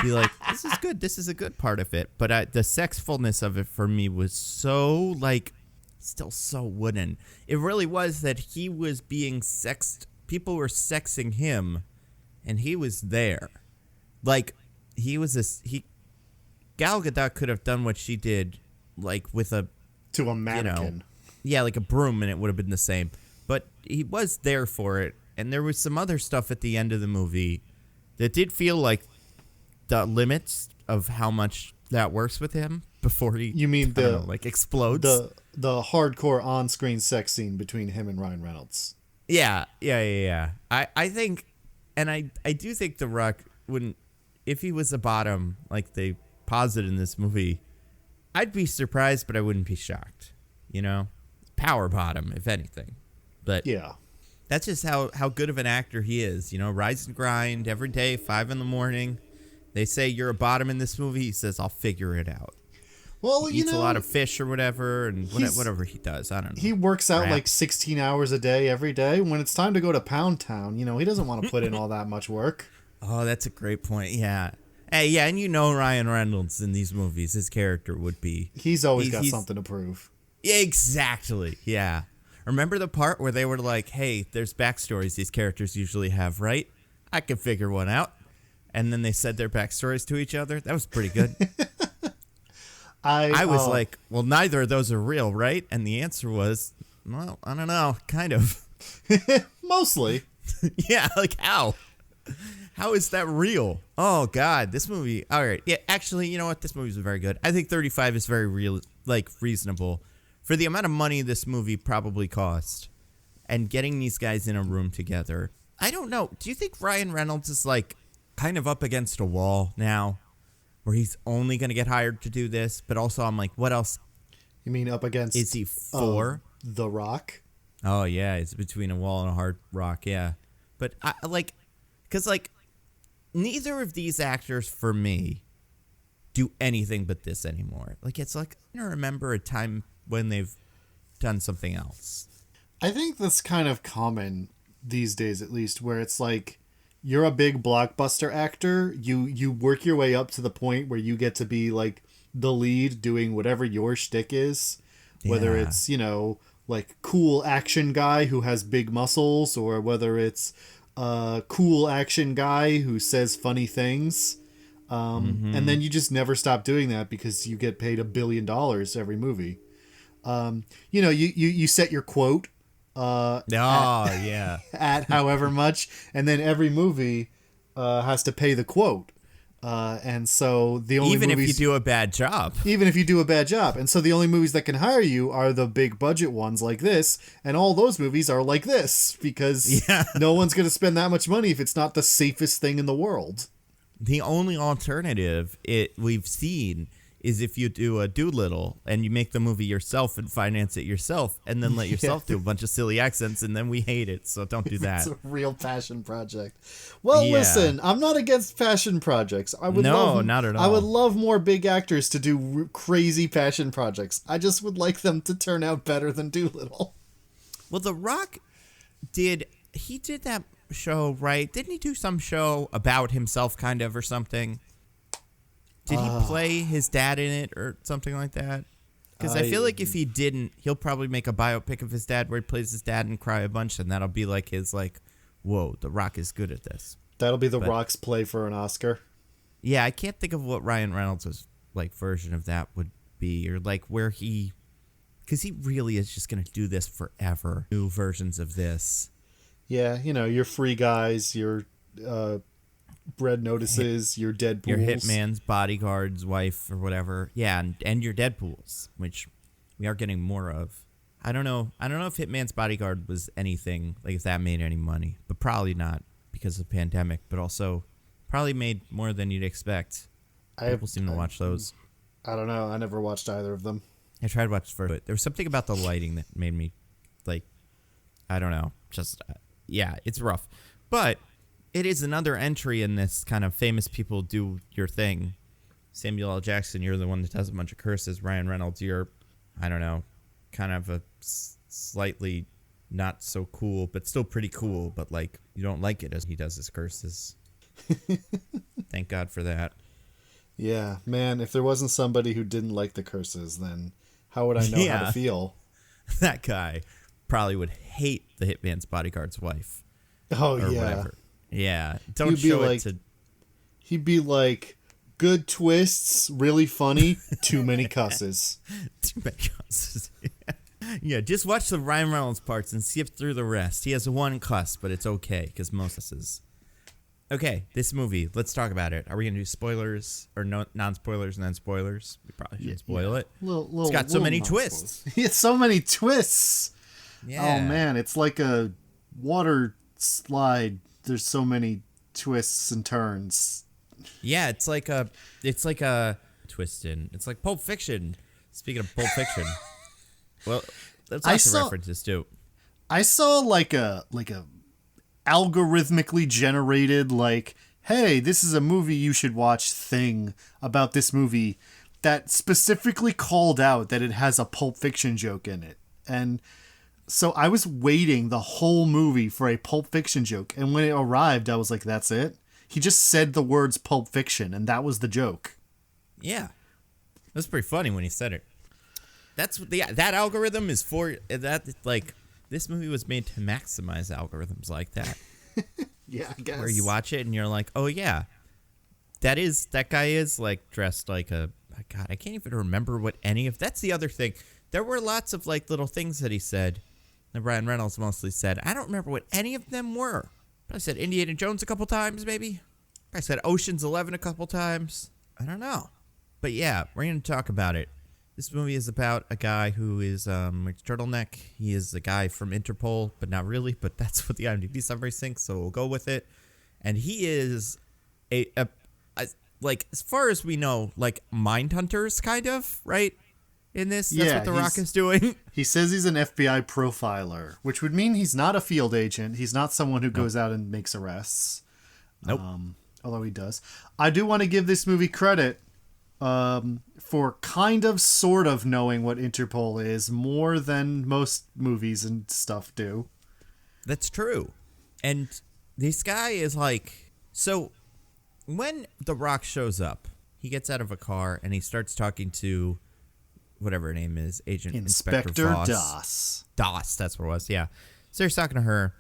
be like, this is good. This is a good part of it. But the sexfulness of it for me was so still so wooden. It really was that he was being sexed. People were sexing him, and he was there. Like Gal Gadot could have done what she did, with a mannequin. Like a broom, and it would have been the same. But he was there for it, and there was some other stuff at the end of the movie that did feel like the limits of how much that works with him before he explodes. The hardcore on-screen sex scene between him and Ryan Reynolds. Yeah. I think, and I do think The Rock wouldn't, if he was a bottom like they posit in this movie, I'd be surprised, but I wouldn't be shocked. Power bottom, if anything. But yeah, that's just how good of an actor he is. Rise and grind every day, 5 a.m. They say you're a bottom in this movie. He says, I'll figure it out. Well, he eats a lot of fish or whatever, and whatever he does. I don't know. He works out 16 hours a day every day. When it's time to go to Pound Town, he doesn't want to put in all that much work. Oh, that's a great point. Yeah. Hey, yeah, and Ryan Reynolds in these movies, his character would be. He's always got something to prove. Exactly. Yeah. Remember the part where they were like, hey, there's backstories these characters usually have, right? I can figure one out. And then they said their backstories to each other. That was pretty good. I was like, well, neither of those are real, right? And the answer was, well, I don't know, kind of. Mostly. Yeah, how? How is that real? Oh, God, this movie. All right. Yeah, actually, you know what? This movie's very good. I think 35 is very real, reasonable. For the amount of money this movie probably cost and getting these guys in a room together, I don't know. Do you think Ryan Reynolds is kind of up against a wall now where he's only going to get hired to do this? But also I'm like, what else? You mean up against? Is he for? The Rock? Oh, yeah. It's between a wall and a hard rock. Yeah. But because neither of these actors for me do anything but this anymore. It's I don't remember a time when they've done something else. I think that's kind of common these days, at least, where it's you're a big blockbuster actor. You work your way up to the point where you get to be the lead doing whatever your shtick is, whether it's, cool action guy who has big muscles, or whether it's a cool action guy who says funny things. And then you just never stop doing that because you get paid $1 billion every movie. You set your quote at however much, and then every movie has to pay the quote. And so the only even movies, if you do a bad job. And so the only movies that can hire you are the big budget ones like this, and all those movies are like this because no one's going to spend that much money if it's not the safest thing in the world. The only alternative we've seen is if you do a Doolittle and you make the movie yourself and finance it yourself and then let yourself do a bunch of silly accents, and then we hate it. So don't do that. It's a real passion project. Well, listen, I'm not against passion projects. Not at all. I would love more big actors to do crazy passion projects. I just would like them to turn out better than Doolittle. Well, The Rock did that show, right? Didn't he do some show about himself kind of or something? Did he play his dad in it or something like that? Because I feel like if he didn't, he'll probably make a biopic of his dad where he plays his dad and cry a bunch, and that'll be his whoa, The Rock is good at this. That'll be The Rock's play for an Oscar. Yeah, I can't think of what Ryan Reynolds' version of that would be, or where he, because he really is just going to do this forever. New versions of this. Yeah, your Free Guys, your Red Notices, your Deadpools. Your Hitman's bodyguard's wife or whatever. Yeah, and your Deadpools, which we are getting more of. I don't know if Hitman's Bodyguard was anything, if that made any money, but probably not because of the pandemic, but also probably made more than you'd expect. People seem to watch those. I don't know. I never watched either of them. I tried to watch first, but there was something about the lighting that made me I don't know, just, yeah, it's rough. But it is another entry in this kind of famous people do your thing. Samuel L. Jackson, you're the one that does a bunch of curses. Ryan Reynolds, you're, I don't know, kind of a slightly not so cool, but still pretty cool, but like you don't like it as he does his curses. Thank God for that. Yeah, man, if there wasn't somebody who didn't like the curses, then how would I know how to feel? That guy probably would hate the hitman's bodyguard's wife. Oh, or yeah. Whatever. Yeah. Don't show it to... He'd be like, good twists, really funny, too many cusses. Too many cusses. Yeah, just watch the Ryan Reynolds parts and skip through the rest. He has one cuss, but it's okay, because most cusses. Okay, this movie, let's talk about it. Are we going to do spoilers or non-spoilers and then spoilers? We probably shouldn't spoil it. It's got so many twists. It's so many twists. Yeah. Oh, man, it's like a water slide. There's so many twists and turns. Yeah, it's like a twist in. It's like Pulp Fiction. Speaking of Pulp Fiction. Well, let's talk the references too. I saw like a algorithmically generated like, hey, this is a movie you should watch thing about this movie that specifically called out that it has a Pulp Fiction joke in it. And so I was waiting the whole movie for a Pulp Fiction joke. And when it arrived, I was like, that's it. He just said the words Pulp Fiction and that was the joke. Yeah. It was pretty funny when he said it. That algorithm is for that. Like, this movie was made to maximize algorithms like that. Yeah, I guess. Where you watch it and you're like, oh yeah, that guy is like dressed like a God. I can't even remember what any of. That's the other thing. There were lots of like little things that he said, that Ryan Reynolds mostly said. I don't remember what any of them were. I said Indiana Jones a couple times, maybe. I said Ocean's 11 a couple times. I don't know, but yeah, we're gonna talk about it. This movie is about a guy who is a turtleneck. He is a guy from Interpol, but not really. But that's what the IMDb summary thinks, so we'll go with it. And he is a like, as far as we know, like Mindhunters, kind of, right? In this, that's what The Rock is doing. He says he's an FBI profiler, which would mean he's not a field agent. He's not someone who goes out and makes arrests. Nope. Although he does. I do want to give this movie credit. For kind of sort of knowing what Interpol is more than most movies and stuff do. That's true. And this guy is like, so when The Rock shows up, he gets out of a car and he starts talking to whatever her name is, Inspector Doss. Doss, that's what it was, yeah. So he's talking to her,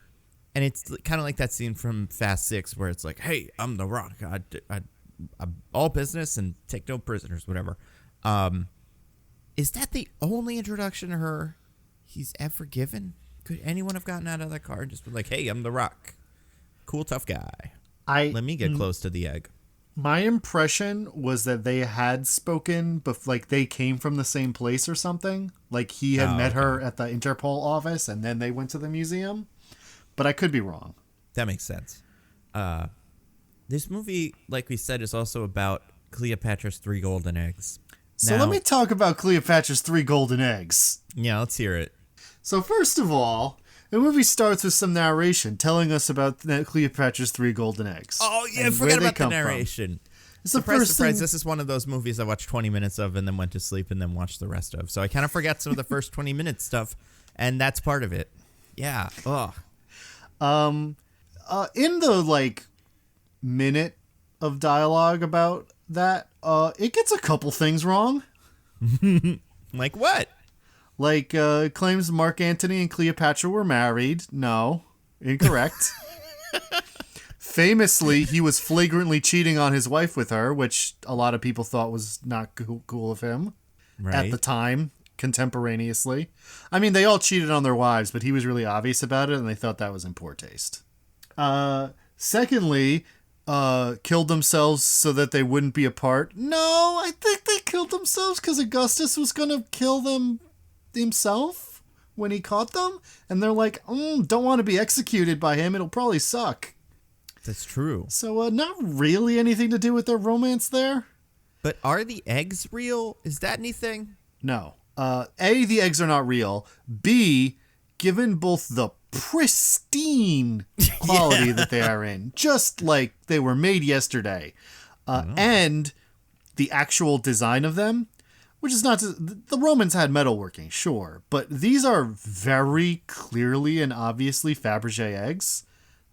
and it's kind of like that scene from Fast 6 where it's like, hey, I'm The Rock. I'm all business and take no prisoners, whatever. Is that the only introduction to her he's ever given? Could anyone have gotten out of that car and just been like, hey, I'm The Rock. Cool, tough guy. Let me get close to the egg. My impression was that they had spoken, but like they came from the same place or something. Like he had met her at the Interpol office and then they went to the museum. But I could be wrong. That makes sense. This movie, like we said, is also about Cleopatra's 3 golden eggs. So let me talk about Cleopatra's 3 golden eggs. Yeah, let's hear it. So first of all, the movie starts with some narration telling us about Cleopatra's 3 golden eggs. Oh, yeah, I forgot about the narration. It's the first thing. This is one of those movies I watched 20 minutes of and then went to sleep and then watched the rest of. So I kind of forgot some of the first 20 minutes stuff, and that's part of it. Yeah. Ugh. In the, like, minute of dialogue about that, it gets a couple things wrong. Like what? Like, claims Mark Antony and Cleopatra were married. No. Incorrect. Famously, he was flagrantly cheating on his wife with her, which a lot of people thought was not cool of him at the time, contemporaneously. I mean, they all cheated on their wives, but he was really obvious about it, and they thought that was in poor taste. Secondly, killed themselves so that they wouldn't be apart. No, I think they killed themselves because Augustus was going to kill them himself when he caught them. And they're like, don't want to be executed by him. It'll probably suck. That's true. So not really anything to do with their romance there. But are the eggs real? Is that anything? No. A, the eggs are not real. B, given both the pristine quality that they are in, just like they were made yesterday, and the actual design of them, which is not to, the Romans had metalworking, sure, but these are very clearly and obviously Fabergé eggs.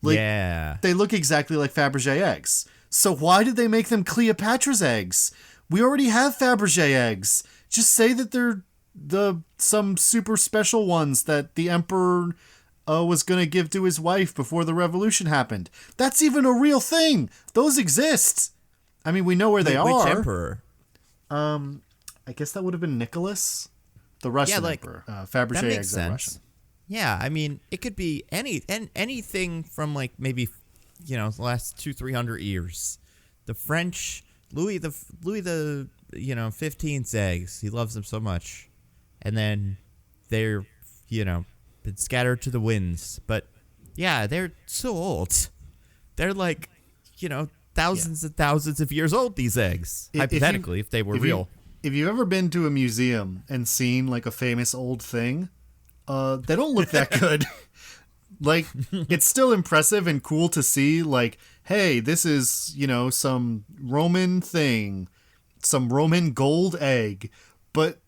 They look exactly like Fabergé eggs. So why did they make them Cleopatra's eggs? We already have Fabergé eggs. Just say that they're some super special ones that the emperor was going to give to his wife before the revolution happened. That's even a real thing. Those exist. I mean, we know where they are. Which emperor? I guess that would have been Nicholas, the Russian emperor. Fabergé eggs are Russian. Yeah, I mean, it could be anything from like maybe, the last 200-300 years. The French, Louis the 15th's eggs. He loves them so much, and then they're been scattered to the winds. But yeah, they're so old. They're like thousands and thousands of years old. These eggs, hypothetically, if they were real. If you've ever been to a museum and seen like a famous old thing, they don't look that good. Like, it's still impressive and cool to see, like, hey, this is, some Roman thing, some Roman gold egg, but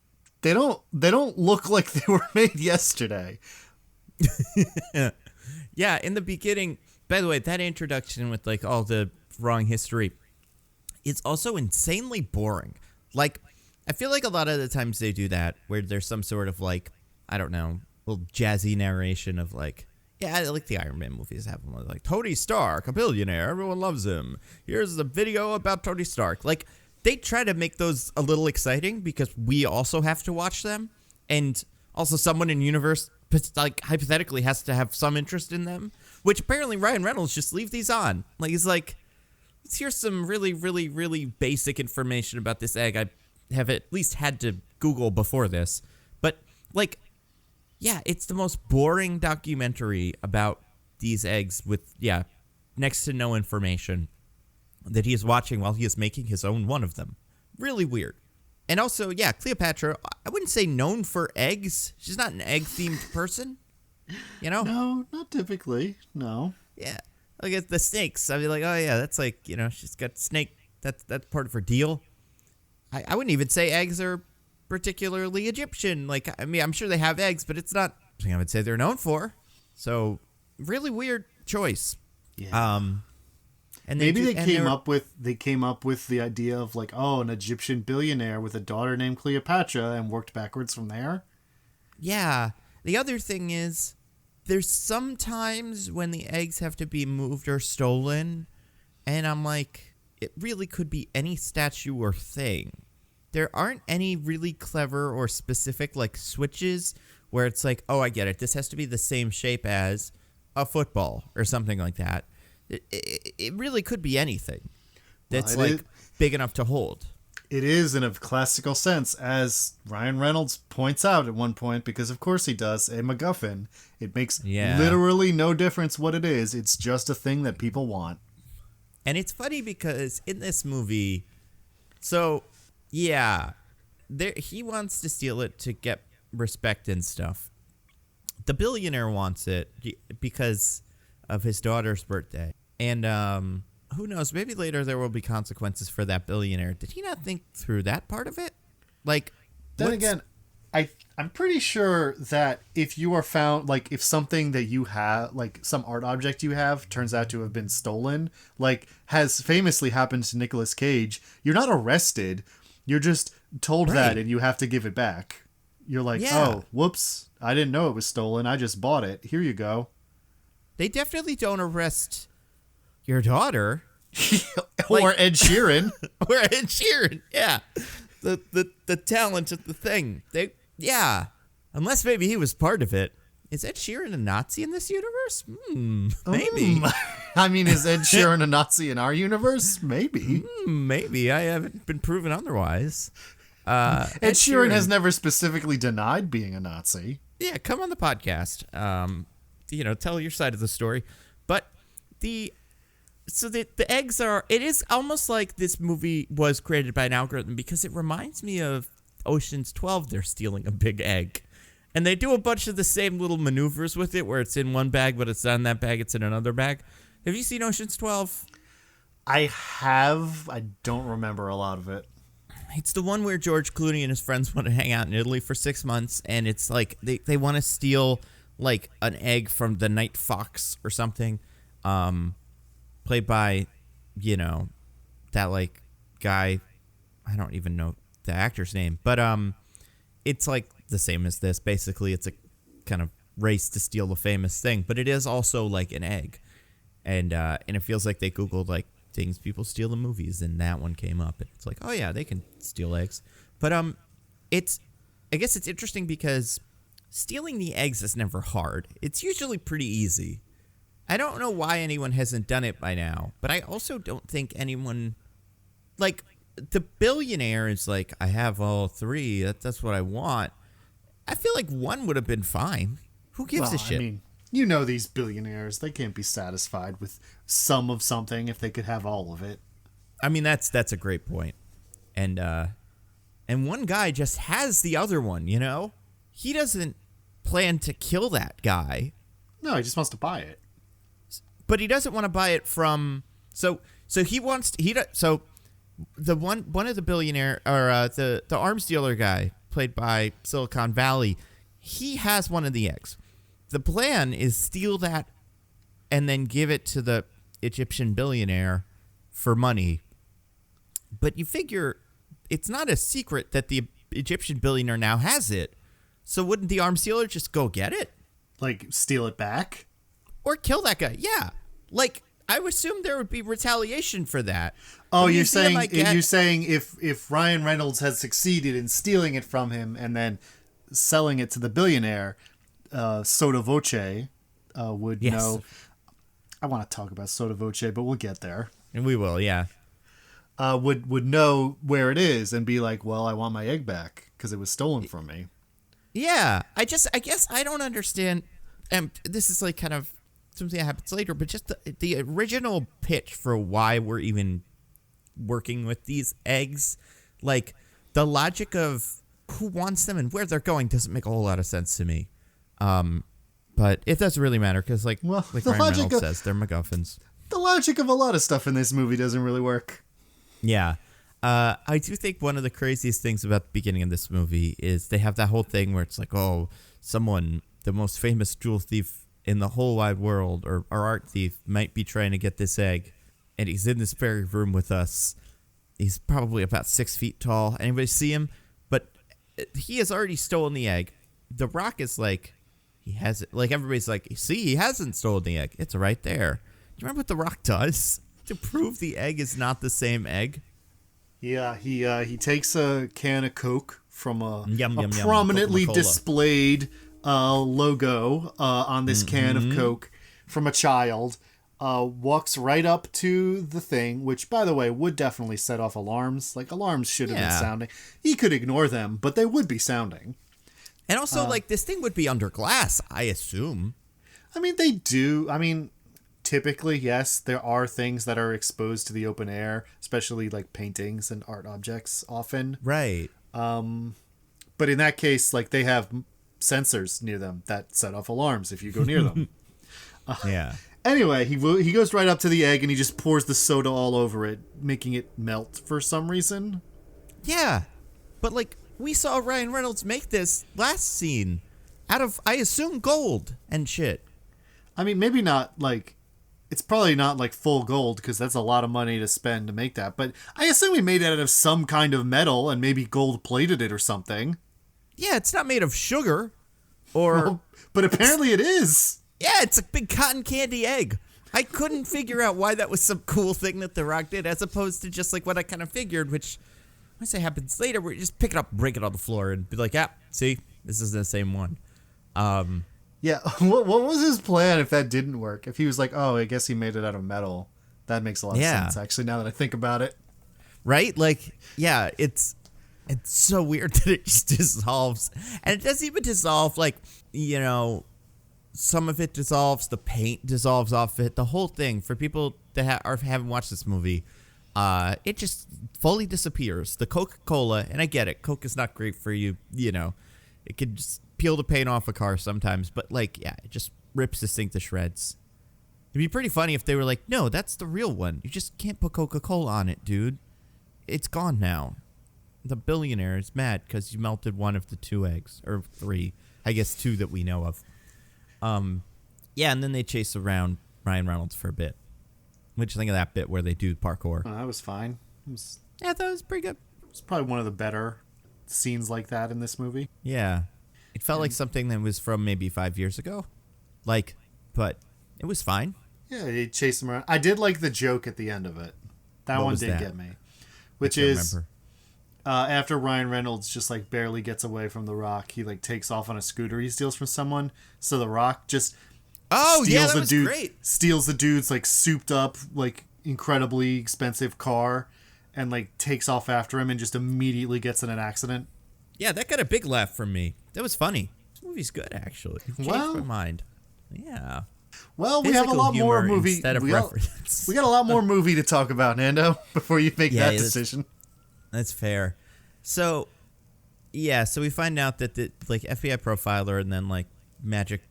they don't look like they were made yesterday. Yeah, in the beginning, by the way, that introduction with like all the wrong history, it's also insanely boring. Like, I feel like a lot of the times they do that where there's some sort of like, I don't know, little jazzy narration of like, yeah, I like the Iron Man movies have them like Tony Stark, a billionaire, everyone loves him. Here's the video about Tony Stark. Like, they try to make those a little exciting because we also have to watch them, and also someone in universe like hypothetically has to have some interest in them, which apparently Ryan Reynolds just leave these on. Like, he's like, here's some really, really, really basic information about this egg I have at least had to Google before this. But like, yeah, it's the most boring documentary about these eggs with, next to no information that he is watching while he is making his own one of them. Really weird. And also, Cleopatra, I wouldn't say known for eggs. She's not an egg-themed person, No, not typically, no. Yeah, like at the snakes. I'd be like, oh yeah, that's like, she's got snake. That's part of her deal. I wouldn't even say eggs are particularly Egyptian. Like, I mean, I'm sure they have eggs, but it's not something I would say they're known for. So, really weird choice. Yeah. And maybe they came up with the idea of like, oh, an Egyptian billionaire with a daughter named Cleopatra, and worked backwards from there. Yeah. The other thing is, there's sometimes when the eggs have to be moved or stolen, and I'm like, it really could be any statue or thing. There aren't any really clever or specific like switches where it's like, oh, I get it. This has to be the same shape as a football or something like that. It really could be anything that's big enough to hold. It is in a classical sense, as Ryan Reynolds points out at one point, because of course he does, a MacGuffin. It makes literally no difference what it is. It's just a thing that people want. And it's funny because in this movie, so, yeah, he wants to steal it to get respect and stuff. The billionaire wants it because of his daughter's birthday. And who knows, maybe later there will be consequences for that billionaire. Did he not think through that part of it? Like, then again, I'm pretty sure that if you are found, like, if something that you have, like some art object you have turns out to have been stolen, like has famously happened to Nicolas Cage, you're not arrested. You're just told that and you have to give it back. You're like, oh, whoops, I didn't know it was stolen. I just bought it. Here you go. They definitely don't arrest your daughter. Or Ed Sheeran. Or Ed Sheeran, yeah. The talent of the thing. Unless maybe he was part of it. Is Ed Sheeran a Nazi in this universe? Maybe. I mean, is Ed Sheeran a Nazi in our universe? Maybe. Maybe. I haven't been proven otherwise. Ed Sheeran has never specifically denied being a Nazi. Yeah, come on the podcast. Tell your side of the story. But the eggs are, it is almost like this movie was created by an algorithm because it reminds me of Ocean's 12. They're stealing a big egg. And they do a bunch of the same little maneuvers with it where it's in one bag, but it's not in that bag, it's in another bag. Have you seen Ocean's 12? I have. I don't remember a lot of it. It's the one where George Clooney and his friends want to hang out in Italy for 6 months, and it's like they want to steal like an egg from the night fox or something, played by, that like guy. I don't even know the actor's name, but it's like the same as this. Basically, it's a kind of race to steal the famous thing, but it is also like an egg, and it feels like they Googled like things people steal in movies, and that one came up, and it's like, oh yeah, they can steal eggs. But I guess it's interesting because stealing the eggs is never hard. It's usually pretty easy. I don't know why anyone hasn't done it by now, but I also don't think anyone, like, the billionaire is like, I have all three, that's what I want. I feel like one would have been fine. Who gives a shit? I mean, these billionaires, they can't be satisfied with some of something if they could have all of it. I mean, that's a great point. And one guy just has the other one, He doesn't plan to kill that guy. No, he just wants to buy it. But he doesn't want to buy it from so the one of the billionaire or the arms dealer guy played by Silicon Valley, he has one of the eggs. The plan is steal that and then give it to the Egyptian billionaire for money. But you figure it's not a secret that the Egyptian billionaire now has it. So wouldn't the arms dealer just go get it? Like, steal it back? Or kill that guy? Yeah. Like, I would assume there would be retaliation for that. Oh, you're saying if Ryan Reynolds has succeeded in stealing it from him and then selling it to the billionaire, Sotto Voce would know. I want to talk about Sotto Voce, but we'll get there. And we will, yeah. Would know where it is and be like, well, I want my egg back because it was stolen from me. Yeah, I guess I don't understand. And this is like kind of something that happens later, but just the original pitch for why we're even working with these eggs, like the logic of who wants them and where they're going doesn't make a whole lot of sense to me. But it doesn't really matter because, like Ryan Reynolds says, they're MacGuffins. The logic of a lot of stuff in this movie doesn't really work. Yeah. I do think one of the craziest things about the beginning of this movie is they have that whole thing where it's like, oh, someone, the most famous jewel thief in the whole wide world or art thief might be trying to get this egg. And he's in this very room with us. He's probably about 6 feet tall. Anybody see him? But he has already stolen the egg. The Rock is like, he has it. Like, everybody's like, see, he hasn't stolen the egg. It's right there. Do you remember what The Rock does to prove the egg is not the same egg? Yeah, he takes a can of Coke from a Coca-Cola. Prominently displayed logo on this can of Coke from a child, walks right up to the thing, which, by the way, would definitely set off alarms. Like, alarms should have been sounding. He could ignore them, but they would be sounding. And also, like, this thing would be under glass, I assume. I mean, they do. I mean, typically, yes, there are things that are exposed to the open air, especially like paintings and art objects often. Right. But in that case, like, they have sensors near them that set off alarms if you go near them. Yeah. Anyway, he goes right up to the egg and he just pours the soda all over it, making it melt for some reason. Yeah. But, like, we saw Ryan Reynolds make this last scene out of, I assume, gold and shit. I mean, maybe not, like, it's probably not, like, full gold because that's a lot of money to spend to make that. But I assume he made it out of some kind of metal and maybe gold-plated it or something. Yeah, it's not made of sugar or... Well, but apparently it is. Yeah, it's a big cotton candy egg. I couldn't figure out why that was some cool thing that The Rock did, as opposed to just like what I kind of figured, which I say happens later, where you just pick it up, break it on the floor, and be like, yeah, see, this is the same one. Yeah, what was his plan if that didn't work? If he was like, oh, I guess he made it out of metal. That makes a lot of sense, actually, now that I think about it. Right? Like, yeah, it's so weird that it just dissolves. And it doesn't even dissolve, like, you know... Some of it dissolves, the paint dissolves off it, the whole thing. For people that haven't watched this movie, it just fully disappears. The Coca-Cola, and I get it, Coke is not great for you, you know. It could just peel the paint off a car sometimes, but like, yeah, it just rips this thing to shreds. It'd be pretty funny if they were like, no, that's the real one. You just can't put Coca-Cola on it, dude. It's gone now. The billionaire is mad because you melted one of the 2 eggs, or 3. I guess 2 that we know of. Yeah, and then they chase around Ryan Reynolds for a bit. What'd you think of that bit where they do parkour? That was fine. Yeah, I thought it was pretty good. It's probably one of the better scenes like that in this movie. Yeah. It felt like something that was from maybe 5 years ago. But it was fine. Yeah, they chased him around. I did like the joke at the end of it. That one did get me. Which is, after Ryan Reynolds just like barely gets away from The Rock, he like takes off on a scooter he steals from someone. So The Rock just steals the dude's like souped up, like incredibly expensive car and like takes off after him and just immediately gets in an accident. Yeah, that got a big laugh from me. That was funny. This movie's good, actually. It changed my mind. Yeah. Well, we have a lot more movie. Instead of reference. We got a lot more movie to talk about, Nando, before you make that decision. That's fair. So, yeah, so we find out that the like FBI profiler and then like magic,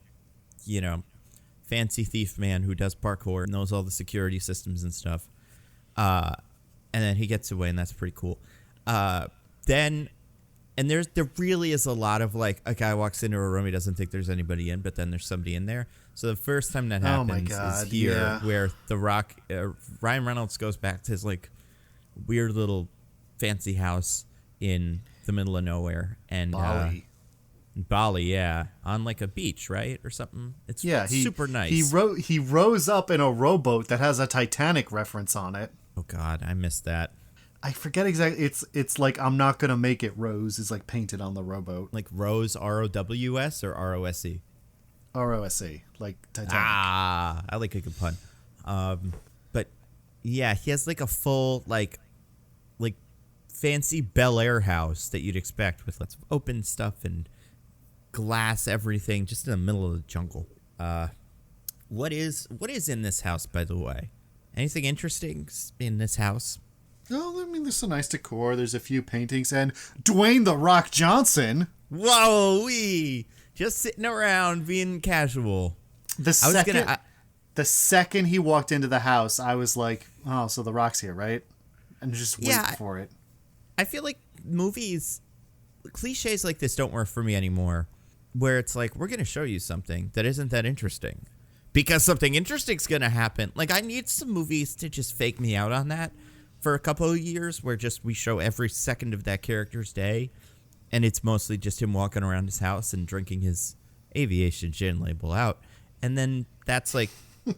fancy thief man who does parkour, knows all the security systems and stuff. And then he gets away, and that's pretty cool. And there really is a lot of like a guy walks into a room, he doesn't think there's anybody in, but then there's somebody in there. So the first time that happens is here, where The Rock, Ryan Reynolds goes back to his like weird little fancy house in the middle of nowhere, and Bali, yeah, on like a beach, right, or something. It's super nice. He rose up in a rowboat that has a Titanic reference on it. Oh God, I missed that. I forget exactly. It's like I'm not gonna make it. Rose is like painted on the rowboat. Like Rose, ROWS or ROSE? ROSE, like Titanic. Ah, I like a good pun. But yeah, he has like a full like fancy Bel Air house that you'd expect with lots of open stuff and glass, everything, just in the middle of the jungle. What is in this house, by the way? Anything interesting in this house? Oh, I mean, there's some nice decor. There's a few paintings, and Dwayne "The Rock" Johnson. Whoa, just sitting around being casual. The second he walked into the house, I was like, "Oh, so The Rock's here, right?" And just wait for it. I feel like movies, cliches like this don't work for me anymore. Where it's like, we're going to show you something that isn't that interesting, because something interesting's going to happen. Like, I need some movies to just fake me out on that for a couple of years, where just we show every second of that character's day, and it's mostly just him walking around his house and drinking his aviation gin label out, and then that's like,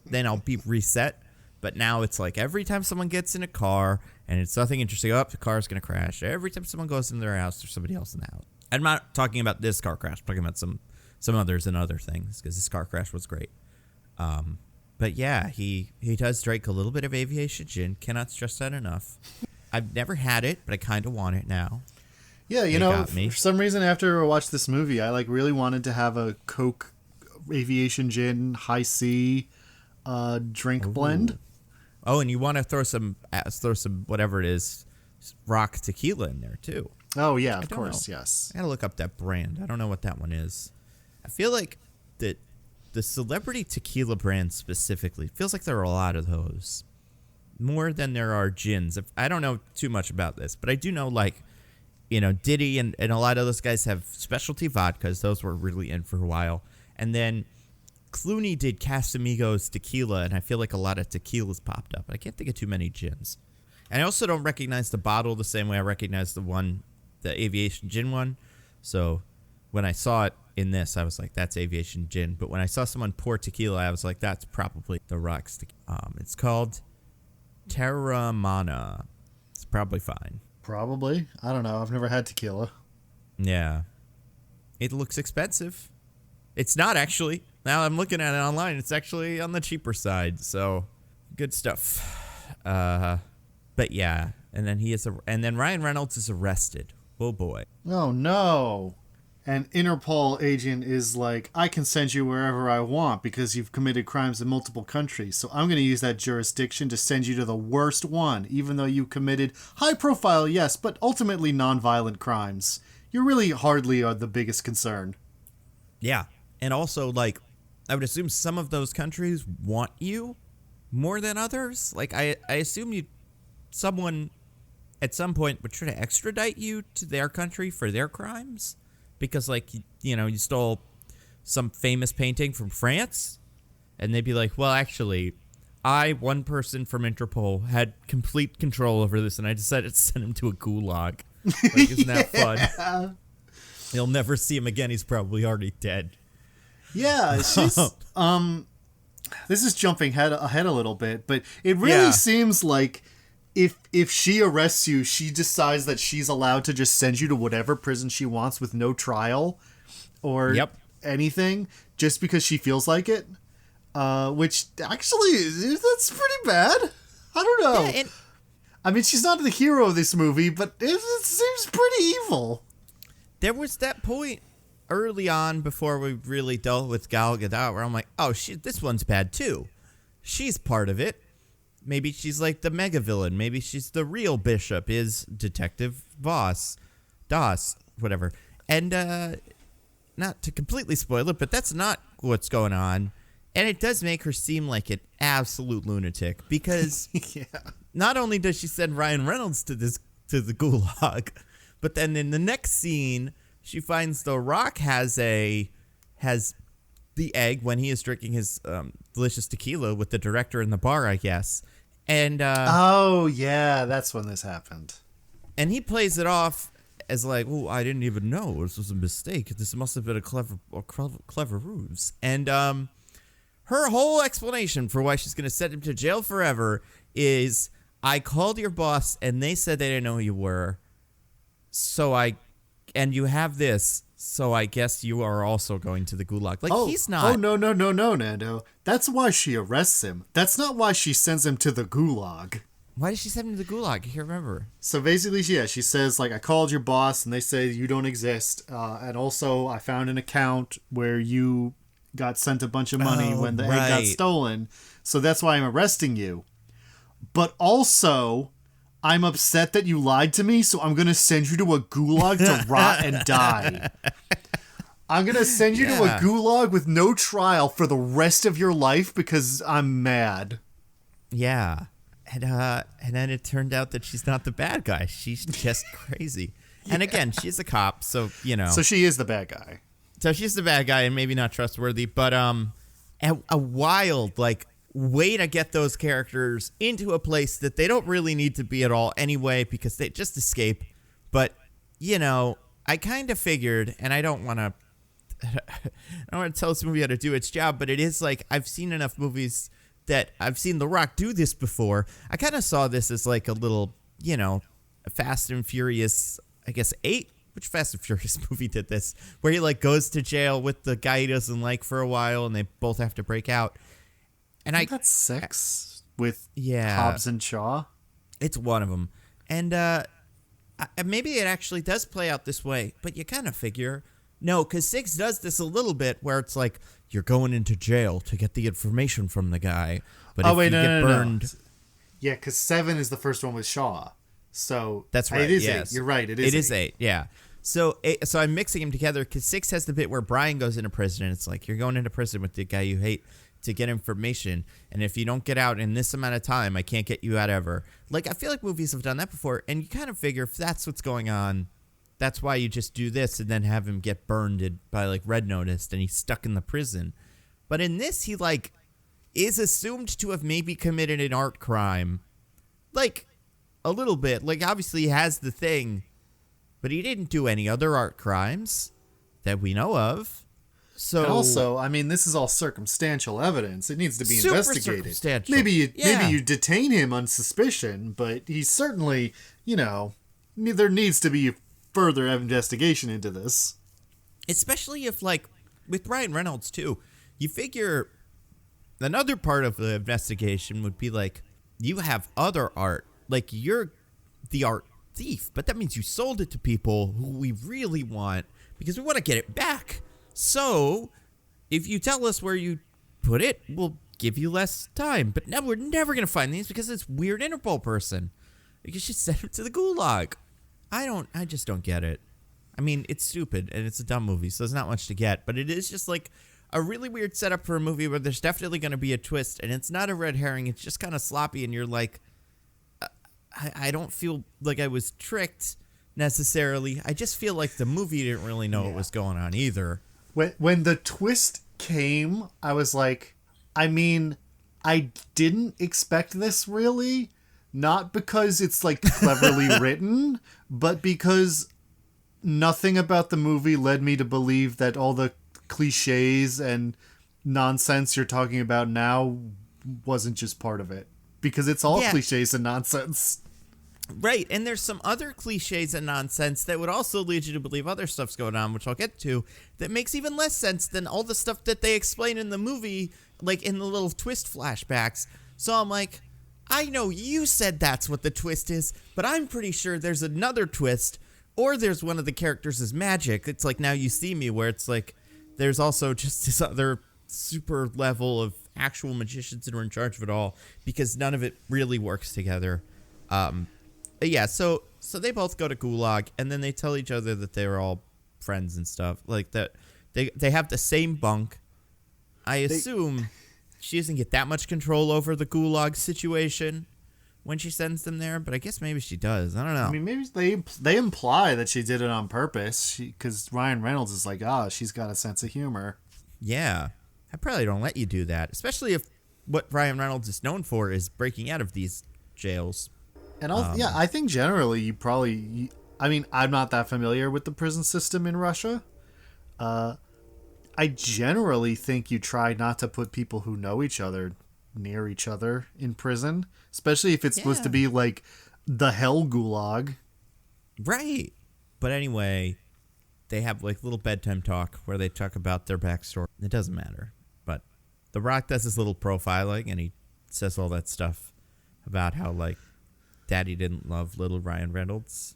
then I'll be reset. But now it's like every time someone gets in a car and it's nothing interesting, the car's gonna crash. Every time someone goes into their house, there's somebody else in the house. I'm not talking about this car crash. I'm talking about some others and other things, because this car crash was great. But yeah, he does drink a little bit of aviation gin. Cannot stress that enough. I've never had it, but I kind of want it now. Yeah, for some reason after I watched this movie, I like really wanted to have a Coke aviation gin high C drink blend. Oh, and you want to throw some whatever it is, rock tequila in there too. Oh yeah, of course, yes. I gotta look up that brand. I don't know what that one is. I feel like that the celebrity tequila brand specifically feels like there are a lot of those, more than there are gins. I don't know too much about this, but I do know Diddy and a lot of those guys have specialty vodkas. Those were really in for a while, and then Clooney did Casamigos tequila, and I feel like a lot of tequilas popped up. I can't think of too many gins. And I also don't recognize the bottle the same way I recognize the aviation gin one. So when I saw it in this, I was like, that's aviation gin. But when I saw someone pour tequila, I was like, that's probably The Rock's tequila. It's called Terramana. It's probably fine. Probably. I don't know. I've never had tequila. Yeah. It looks expensive. It's not actually. Now I'm looking at it online. It's actually on the cheaper side. So good stuff. But yeah. And then Ryan Reynolds is arrested. Oh boy. Oh no. An Interpol agent is like, I can send you wherever I want because you've committed crimes in multiple countries. So I'm going to use that jurisdiction to send you to the worst one, even though you committed high profile, yes, but ultimately non-violent crimes. You really hardly are the biggest concern. Yeah. And also, like, I would assume some of those countries want you more than others. Like, I assume someone at some point would try to extradite you to their country for their crimes. Because, like, you stole some famous painting from France. And they'd be like, well, actually, one person from Interpol, had complete control over this, and I decided to send him to a gulag. Like, isn't that fun? You'll never see him again. He's probably already dead. Yeah, she's this is jumping ahead a little bit, but it really seems like if she arrests you, she decides that she's allowed to just send you to whatever prison she wants with no trial or anything, just because she feels like it. Which actually, that's pretty bad. I don't know. Yeah, I mean, she's not the hero of this movie, but it seems pretty evil. There was that point early on before we really dealt with Gal Gadot where I'm like, oh, this one's bad too. She's part of it. Maybe she's like the mega villain. Maybe she's the real Bishop, is Detective Das, whatever. And not to completely spoil it, but that's not what's going on. And it does make her seem like an absolute lunatic because not only does she send Ryan Reynolds to the gulag, but then in the next scene, she finds The Rock has the egg when he is drinking his delicious tequila with the director in the bar, I guess. And oh yeah, that's when this happened. And he plays it off as like, "Oh, I didn't even know this was a mistake. This must have been a clever ruse." And her whole explanation for why she's going to send him to jail forever is, I called your boss and they said they didn't know who you were. And you have this, so I guess you are also going to the gulag. Like, he's not. Oh, no, Nando. That's why she arrests him. That's not why she sends him to the gulag. Why did she send him to the gulag? I can't remember. So basically, she says, like, I called your boss and they say you don't exist. And also, I found an account where you got sent a bunch of money when the egg got stolen. So that's why I'm arresting you. But also, I'm upset that you lied to me, so I'm going to send you to a gulag to rot and die. I'm going to send you to a gulag with no trial for the rest of your life because I'm mad. Yeah. And then it turned out that she's not the bad guy. She's just crazy. And again, she's a cop, so, So she is the bad guy. So she's the bad guy and maybe not trustworthy, but a wild, like, way to get those characters into a place that they don't really need to be at all anyway because they just escape. But, I kind of figured, and I don't want to tell this movie how to do its job, but it is like I've seen enough movies that I've seen The Rock do this before. I kind of saw this as like a little, Fast and Furious, I guess 8. Which Fast and Furious movie did this? Where he like goes to jail with the guy he doesn't like for a while, and they both have to break out. And that's 6 with Hobbs and Shaw. It's one of them, and maybe it actually does play out this way. But you kind of figure no, because 6 does this a little bit where it's like you're going into jail to get the information from the guy. But if you get burned, yeah, because 7 is the first one with Shaw. So that's right. It is 8. You're right. It is 8. Yeah. So I'm mixing them together because 6 has the bit where Brian goes into prison. And it's like you're going into prison with the guy you hate to get information, and if you don't get out in this amount of time, I can't get you out ever. Like, I feel like movies have done that before, and you kind of figure if that's what's going on, that's why you just do this and then have him get burned by like Red Notice, and he's stuck in the prison. But in this, he like is assumed to have maybe committed an art crime, like a little bit. Like, obviously he has the thing, but he didn't do any other art crimes that we know of. So, and also, I mean, this is all circumstantial evidence. It needs to be super investigated. Circumstantial. Maybe you detain him on suspicion, but he's certainly, there needs to be further investigation into this. Especially if, like, with Ryan Reynolds, too, you figure another part of the investigation would be, like, you have other art. Like, you're the art thief, but that means you sold it to people who we really want because we want to get it back. So, if you tell us where you put it, we'll give you less time. But now we're never going to find these because it's weird Interpol person. You should send him to the gulag. I just don't get it. I mean, it's stupid and it's a dumb movie, so there's not much to get. But it is just like a really weird setup for a movie where there's definitely going to be a twist, and it's not a red herring. It's just kind of sloppy, and you're like, I don't feel like I was tricked necessarily. I just feel like the movie didn't really know what was going on either. When the twist came, I was like, I mean, I didn't expect this really. Not because it's like cleverly written, but because nothing about the movie led me to believe that all the cliches and nonsense you're talking about now wasn't just part of it. Because it's all cliches and nonsense. Right, and there's some other cliches and nonsense that would also lead you to believe other stuff's going on, which I'll get to, that makes even less sense than all the stuff that they explain in the movie, like in the little twist flashbacks. So I'm like, I know you said that's what the twist is, but I'm pretty sure there's another twist, or there's one of the characters is magic. It's like Now You See Me, where it's like there's also just this other super level of actual magicians that are in charge of it all, because none of it really works together. Yeah, so they both go to Gulag, and then they tell each other that they're all friends and stuff. Like that, they have the same bunk. I assume she doesn't get that much control over the Gulag situation when she sends them there, but I guess maybe she does. I don't know. I mean, maybe they imply that she did it on purpose, because Ryan Reynolds is like, she's got a sense of humor. Yeah, I probably don't let you do that, especially if what Ryan Reynolds is known for is breaking out of these jails. And I think generally I mean, I'm not that familiar with the prison system in Russia. I generally think you try not to put people who know each other near each other in prison, especially if it's supposed to be like the hell gulag. Right. But anyway, they have like little bedtime talk where they talk about their backstory. It doesn't matter. But The Rock does his little profiling, and he says all that stuff about how like Daddy didn't love little Ryan Reynolds.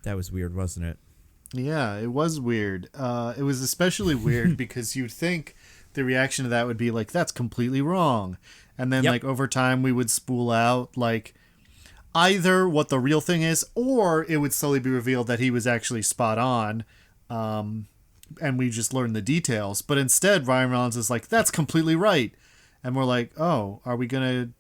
That was weird, wasn't it? Yeah, it was weird. It was especially weird because you'd think the reaction to that would be like, that's completely wrong. And then like over time we would spool out like either what the real thing is, or it would slowly be revealed that he was actually spot on. And we just learned the details. But instead Ryan Reynolds is like, that's completely right. And we're like, oh, are we gonna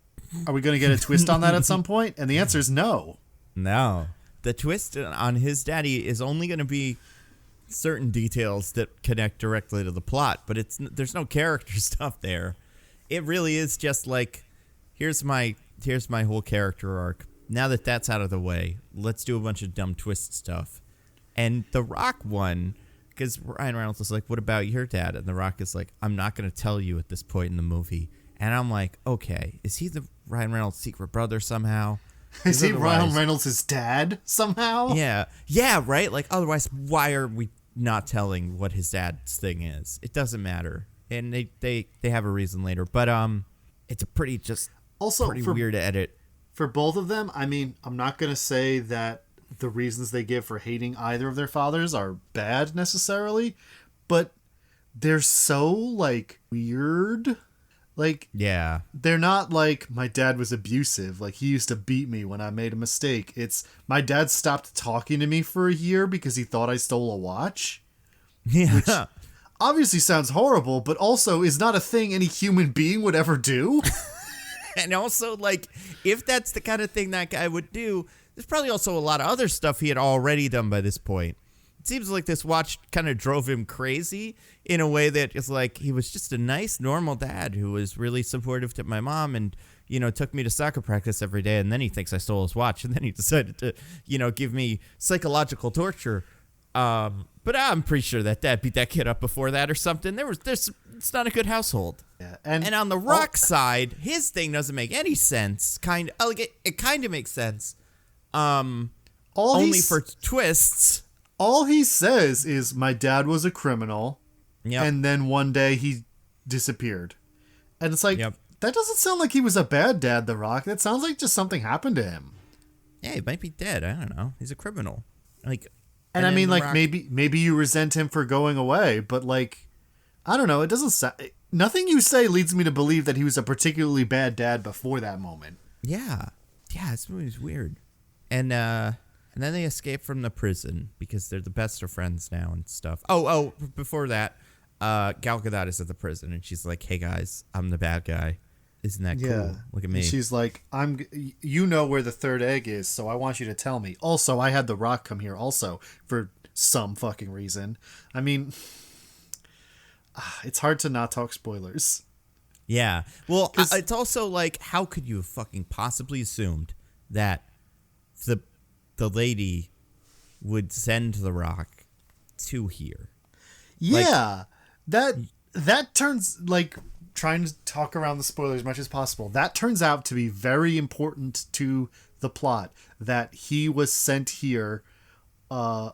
get a twist on that at some point? And the answer is no. No. The twist on his daddy is only going to be certain details that connect directly to the plot, but there's no character stuff there. It really is just like, here's my whole character arc. Now that that's out of the way, let's do a bunch of dumb twist stuff. And The Rock one, because Ryan Reynolds was like, what about your dad? And The Rock is like, I'm not going to tell you at this point in the movie. And I'm like, okay, is he the Ryan Reynolds' secret brother somehow? Is he Ryan Reynolds' dad somehow? Yeah, right? Like, otherwise, why are we not telling what his dad's thing is? It doesn't matter. And they have a reason later. But it's a pretty weird edit. For both of them, I mean, I'm not going to say that the reasons they give for hating either of their fathers are bad necessarily, but they're so, like, weird. Like, yeah, they're not like, my dad was abusive. Like, he used to beat me when I made a mistake. It's, my dad stopped talking to me for a year because he thought I stole a watch. Yeah. Which obviously sounds horrible, but also is not a thing any human being would ever do. And also, like, if that's the kind of thing that guy would do, there's probably also a lot of other stuff he had already done by this point. It seems like this watch kind of drove him crazy in a way that is like, he was just a nice, normal dad who was really supportive to my mom and, you know, took me to soccer practice every day. And then he thinks I stole his watch. And then he decided to, you know, give me psychological torture. But I'm pretty sure that dad beat that kid up before that or something. It's not a good household. Yeah, and on the Rock side, his thing doesn't make any sense. It kind of makes sense. Only for twists. All he says is, my dad was a criminal, and then one day he disappeared. And it's like, that doesn't sound like he was a bad dad, The Rock. That sounds like just something happened to him. Yeah, he might be dead. I don't know. He's a criminal. And I mean, like, maybe you resent him for going away, but, like, I don't know. It doesn't sound... Nothing you say leads me to believe that he was a particularly bad dad before that moment. Yeah. Yeah, this movie's weird. And then And then they escape from the prison because they're the best of friends now and stuff. Oh, before that, Gal Gadot is at the prison and she's like, "Hey guys, I'm the bad guy. Isn't that cool? Look at me." And she's like, you know where the third egg is, so I want you to tell me. Also, I had The Rock come here also for some fucking reason. I mean, it's hard to not talk spoilers. Yeah. Well, it's also like, how could you have fucking possibly assumed that the lady would send The Rock to here? Yeah. That turns, like, trying to talk around the spoiler as much as possible, that turns out to be very important to the plot, that he was sent here, or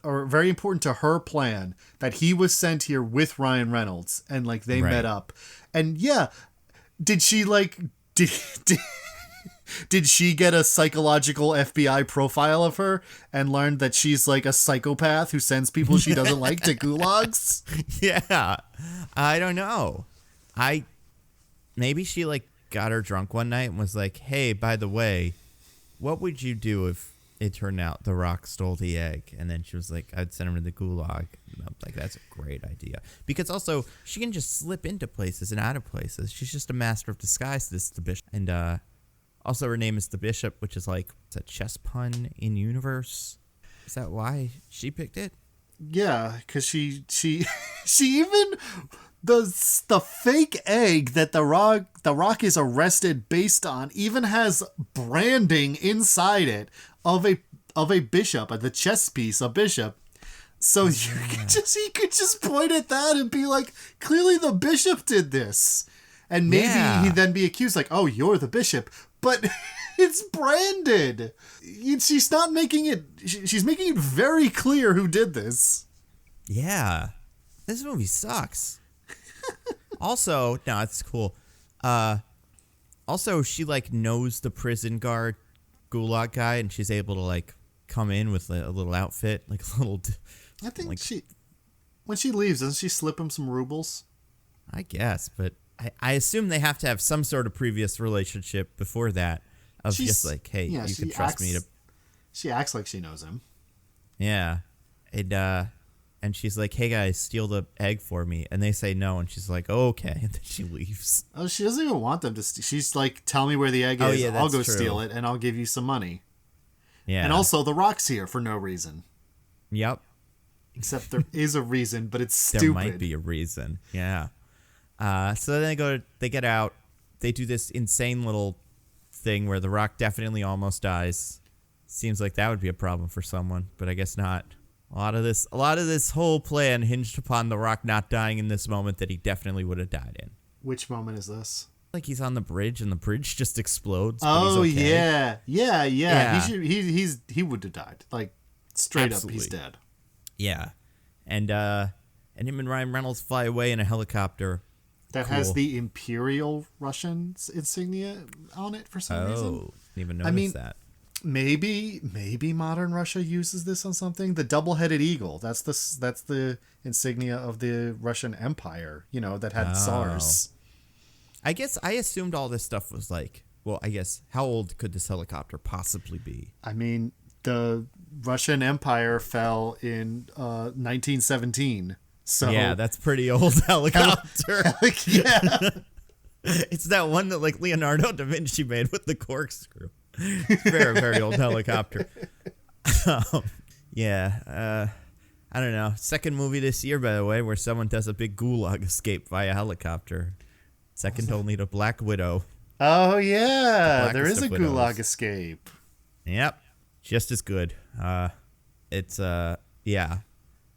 very important to her plan, that he was sent here with Ryan Reynolds and like they met up. And yeah, did she like did she get a psychological FBI profile of her and learn that she's like a psychopath who sends people she doesn't like to gulags? Yeah. I don't know. Maybe she like got her drunk one night and was like, "Hey, by the way, what would you do if it turned out The Rock stole the egg?" And then she was like, "I'd send him to the gulag." And I'm like, that's a great idea. Because also, she can just slip into places and out of places. She's just a master of disguise, this the Bishop. And also her name is the Bishop, which is like, it's a chess pun in universe. Is that why she picked it? Yeah, because she even... The fake egg that the Rock is arrested based on even has branding inside it of a bishop, the chess piece, a bishop. So he could just point at that and be like, clearly the bishop did this. And maybe he'd then be accused like, "Oh, you're the bishop." But it's branded. She's not making it, she's making it very clear who did this. Yeah. This movie sucks. Also, no, it's cool. Also, she like knows the prison guard gulag guy, and she's able to like come in with a little outfit, like a little. I think like, when she leaves, doesn't she slip him some rubles? I guess, but I assume they have to have some sort of previous relationship before that of just like, hey, you can trust me to. She acts like she knows him. Yeah, and she's like, "Hey guys, steal the egg for me," and they say no, and she's like, "Oh, okay," and then she leaves. Oh, she doesn't even want them to. She's like, "Tell me where the egg is. I'll go steal it, and I'll give you some money." Yeah, and also The Rock's here for no reason. Yep. Except there is a reason, but it's stupid. There might be a reason. Yeah. So then they get out. They do this insane little thing where The Rock definitely almost dies. Seems like that would be a problem for someone, but I guess not. A lot of this whole plan hinged upon The Rock not dying in this moment that he definitely would have died in. Which moment is this? Like he's on the bridge and the bridge just explodes. Oh, but he's okay. Yeah. He would have died. Like straight up, he's dead. Yeah, and him and Ryan Reynolds fly away in a helicopter. That has the Imperial Russian insignia on it for some reason. Oh, didn't even notice that. Maybe modern Russia uses this on something. The double-headed eagle. That's the insignia of the Russian Empire. You know, that had SARS. I guess I assumed all this stuff was like. Well, I guess how old could this helicopter possibly be? I mean, the Russian Empire fell in 1917. So yeah, that's pretty old helicopter. Yeah. It's that one that like Leonardo da Vinci made with the corkscrew. Very, very old helicopter. Yeah. I don't know. Second movie this year, by the way, where someone does a big gulag escape via helicopter. Second only to Black Widow. Oh, yeah. There is a gulag escape. Yep. Just as good. Yeah.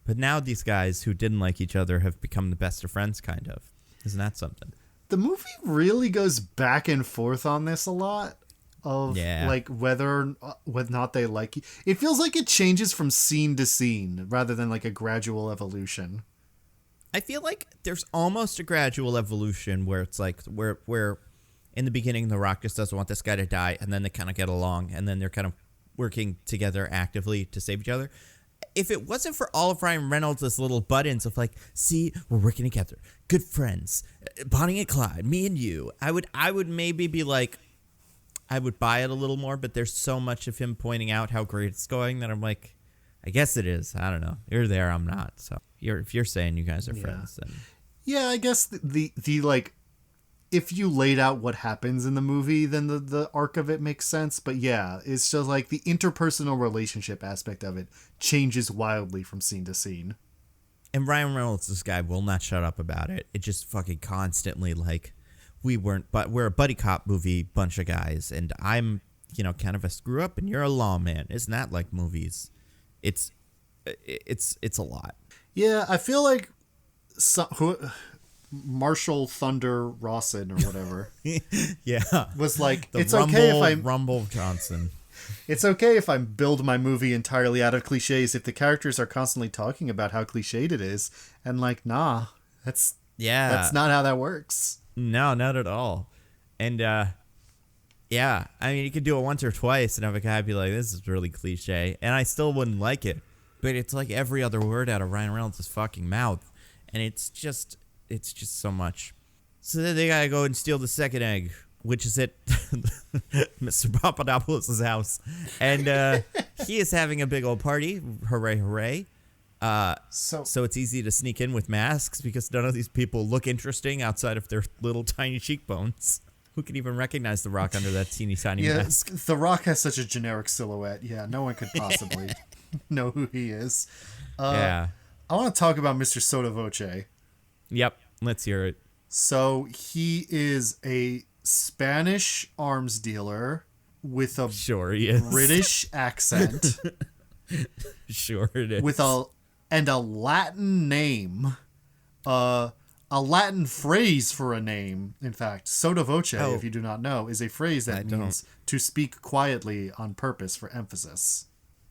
But now these guys who didn't like each other have become the best of friends, kind of. Isn't that something? The movie really goes back and forth on this a lot. Of like whether or not they like it. It feels like it changes from scene to scene rather than like a gradual evolution. I feel like there's almost a gradual evolution where it's like where in the beginning The Rock just doesn't want this guy to die, and then they kind of get along, and then they're kind of working together actively to save each other. If it wasn't for all of Ryan Reynolds' little buttons of like, see, we're working together, good friends, Bonnie and Clyde, me and you, I would maybe be like, I would buy it a little more, but there's so much of him pointing out how great it's going that I'm like, I guess it is. I don't know. You're there, I'm not. So if you're saying you guys are friends, then yeah, I guess the like, if you laid out what happens in the movie, then the arc of it makes sense. But yeah, it's just like the interpersonal relationship aspect of it changes wildly from scene to scene. And Ryan Reynolds, this guy, will not shut up about it. It just fucking constantly like, we're a buddy cop movie bunch of guys, and I'm, kind of a screw up, and you're a lawman. Isn't that like movies? It's a lot. Yeah, I feel like Marshall Thunder Rawson or whatever. Yeah, was like, it's okay if I Rumble Johnson. It's okay if I build my movie entirely out of cliches if the characters are constantly talking about how cliched it is, and like, nah, that's not how that works. No, not at all. And yeah, I mean, you could do it once or twice and have a guy be like, this is really cliche, and I still wouldn't like it. But it's like every other word out of Ryan Reynolds' fucking mouth, and it's just so much. So then they gotta go and steal the second egg, which is at Mr. Papadopoulos' house, and he is having a big old party. Hooray, hooray! So it's easy to sneak in with masks because none of these people look interesting outside of their little tiny cheekbones. Who can even recognize The Rock under that teeny tiny mask? The Rock has such a generic silhouette. Yeah, no one could possibly know who he is. Yeah. I want to talk about Mr. Sotto Voce. Yep, let's hear it. So he is a Spanish arms dealer with a British accent. Sure it is. With a Latin name. A Latin phrase for a name, in fact. Sotto voce, if you do not know, is a phrase that means to speak quietly on purpose for emphasis.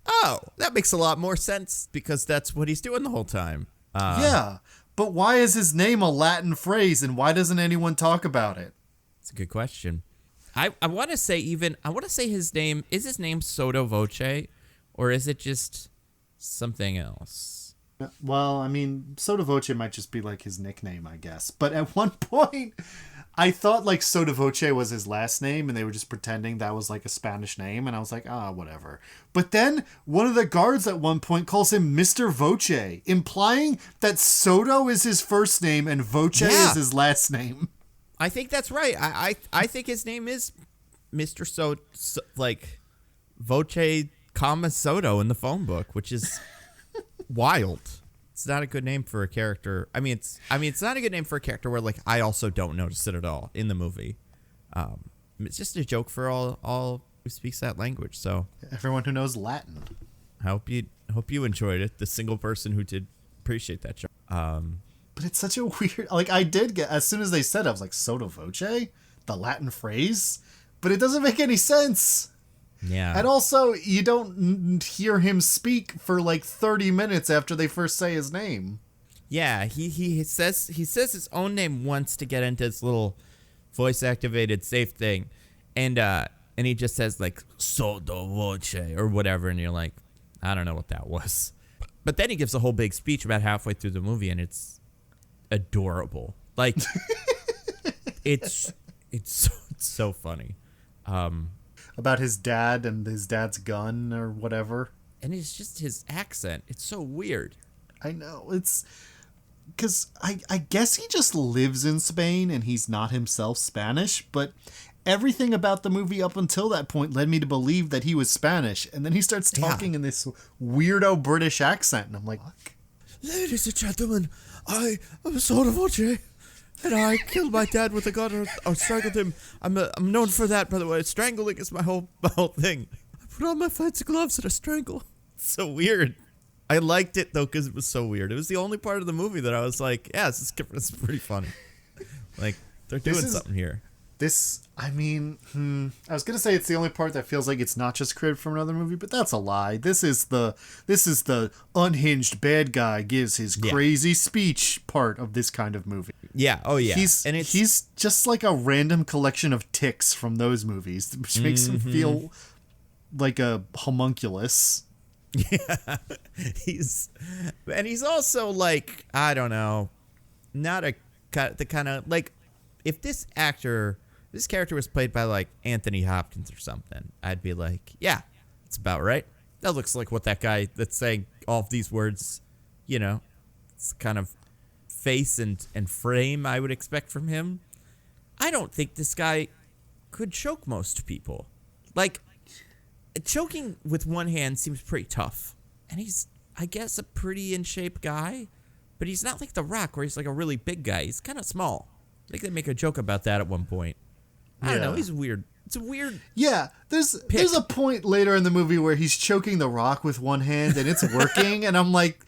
Oh, that makes a lot more sense because that's what he's doing the whole time. Yeah, but why is his name a Latin phrase and why doesn't anyone talk about it? It's a good question. I want to say his name Sotto Voce, or is it just something else? Well, I mean, Sotto Voce might just be like his nickname, I guess. But at one point, I thought like Sotto Voce was his last name and they were just pretending that was like a Spanish name. And I was like, whatever. But then one of the guards at one point calls him Mr. Voce, implying that Soto is his first name and Voce is his last name. I think that's right. I think his name is Mr. like Voce, Soto in the phone book, which is wild. It's not a good name for a character. I mean, it's not a good name for a character where like I also don't notice it at all in the movie. It's just a joke for all who speaks that language. So everyone who knows Latin. I hope you enjoyed it. The single person who did appreciate that joke. But it's such a weird. Like I did get as soon as they said it, I was like Sotto Voce, the Latin phrase, but it doesn't make any sense. Yeah. And also, you don't hear him speak for like 30 minutes after they first say his name. Yeah, he says his own name once to get into this little voice activated safe thing. And he just says like Sotto Voce or whatever, and you're like, I don't know what that was. But then he gives a whole big speech about halfway through the movie, and it's adorable. Like it's so funny. About his dad and his dad's gun or whatever. And it's just his accent. It's so weird. I know. It's because I guess he just lives in Spain and he's not himself Spanish, but everything about the movie up until that point led me to believe that he was Spanish. And then he starts talking in this weirdo British accent. And I'm like, ladies and gentlemen, I am Sotto Voce. And I killed my dad with a gun or strangled him. I'm known for that, by the way. Strangling is my whole thing. I put on my fancy gloves and I strangle. It's so weird. I liked it, though, because it was so weird. It was the only part of the movie that I was like, yeah, this is pretty funny. Like, they're doing something here. I was gonna say it's the only part that feels like it's not just cribbed from another movie, but that's a lie. This is the unhinged bad guy gives his crazy speech part of this kind of movie. Yeah, oh yeah. He's just like a random collection of ticks from those movies, which makes him feel like a homunculus. Yeah, he's also like, I don't know, not the kind of like, if this actor this character was played by like Anthony Hopkins or something, I'd be like, yeah, it's about right. That looks like what that guy that's saying all of these words, it's kind of face and frame I would expect from him. I don't think this guy could choke most people. Like, choking with one hand seems pretty tough. And he's, I guess, a pretty in shape guy, but he's not like The Rock where he's like a really big guy. He's kind of small. I think they make a joke about that at one point. I don't know. He's weird. It's a weird. Yeah, there's a point later in the movie where he's choking The Rock with one hand and it's working, and I'm like,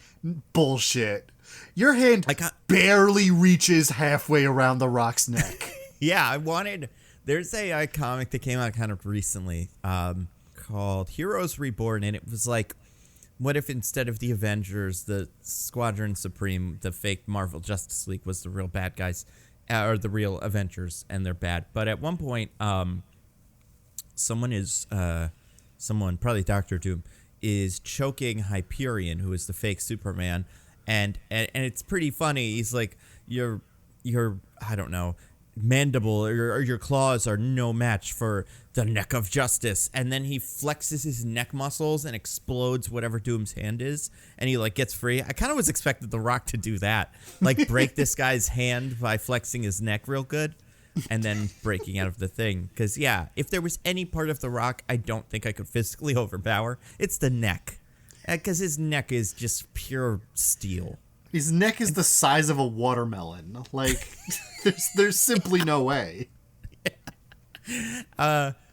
bullshit. Your hand barely reaches halfway around The Rock's neck. Yeah, there's a comic that came out kind of recently called Heroes Reborn, and it was like, what if instead of the Avengers, the Squadron Supreme, the fake Marvel Justice League was the real bad guys, or the real Avengers, and they're bad. But at one point, someone, probably Doctor Doom, is choking Hyperion, who is the fake Superman, and it's pretty funny. He's like, your I don't know, mandible or your claws are no match for the neck of justice, and then he flexes his neck muscles and explodes whatever Doom's hand is, and he like gets free. I kind of was expecting The Rock to do that, like break this guy's hand by flexing his neck real good and then breaking out of the thing. Because yeah, if there was any part of The Rock I don't think I could physically overpower, it's the neck, because his neck is just pure steel. His neck is the size of a watermelon. Like, there's simply no way.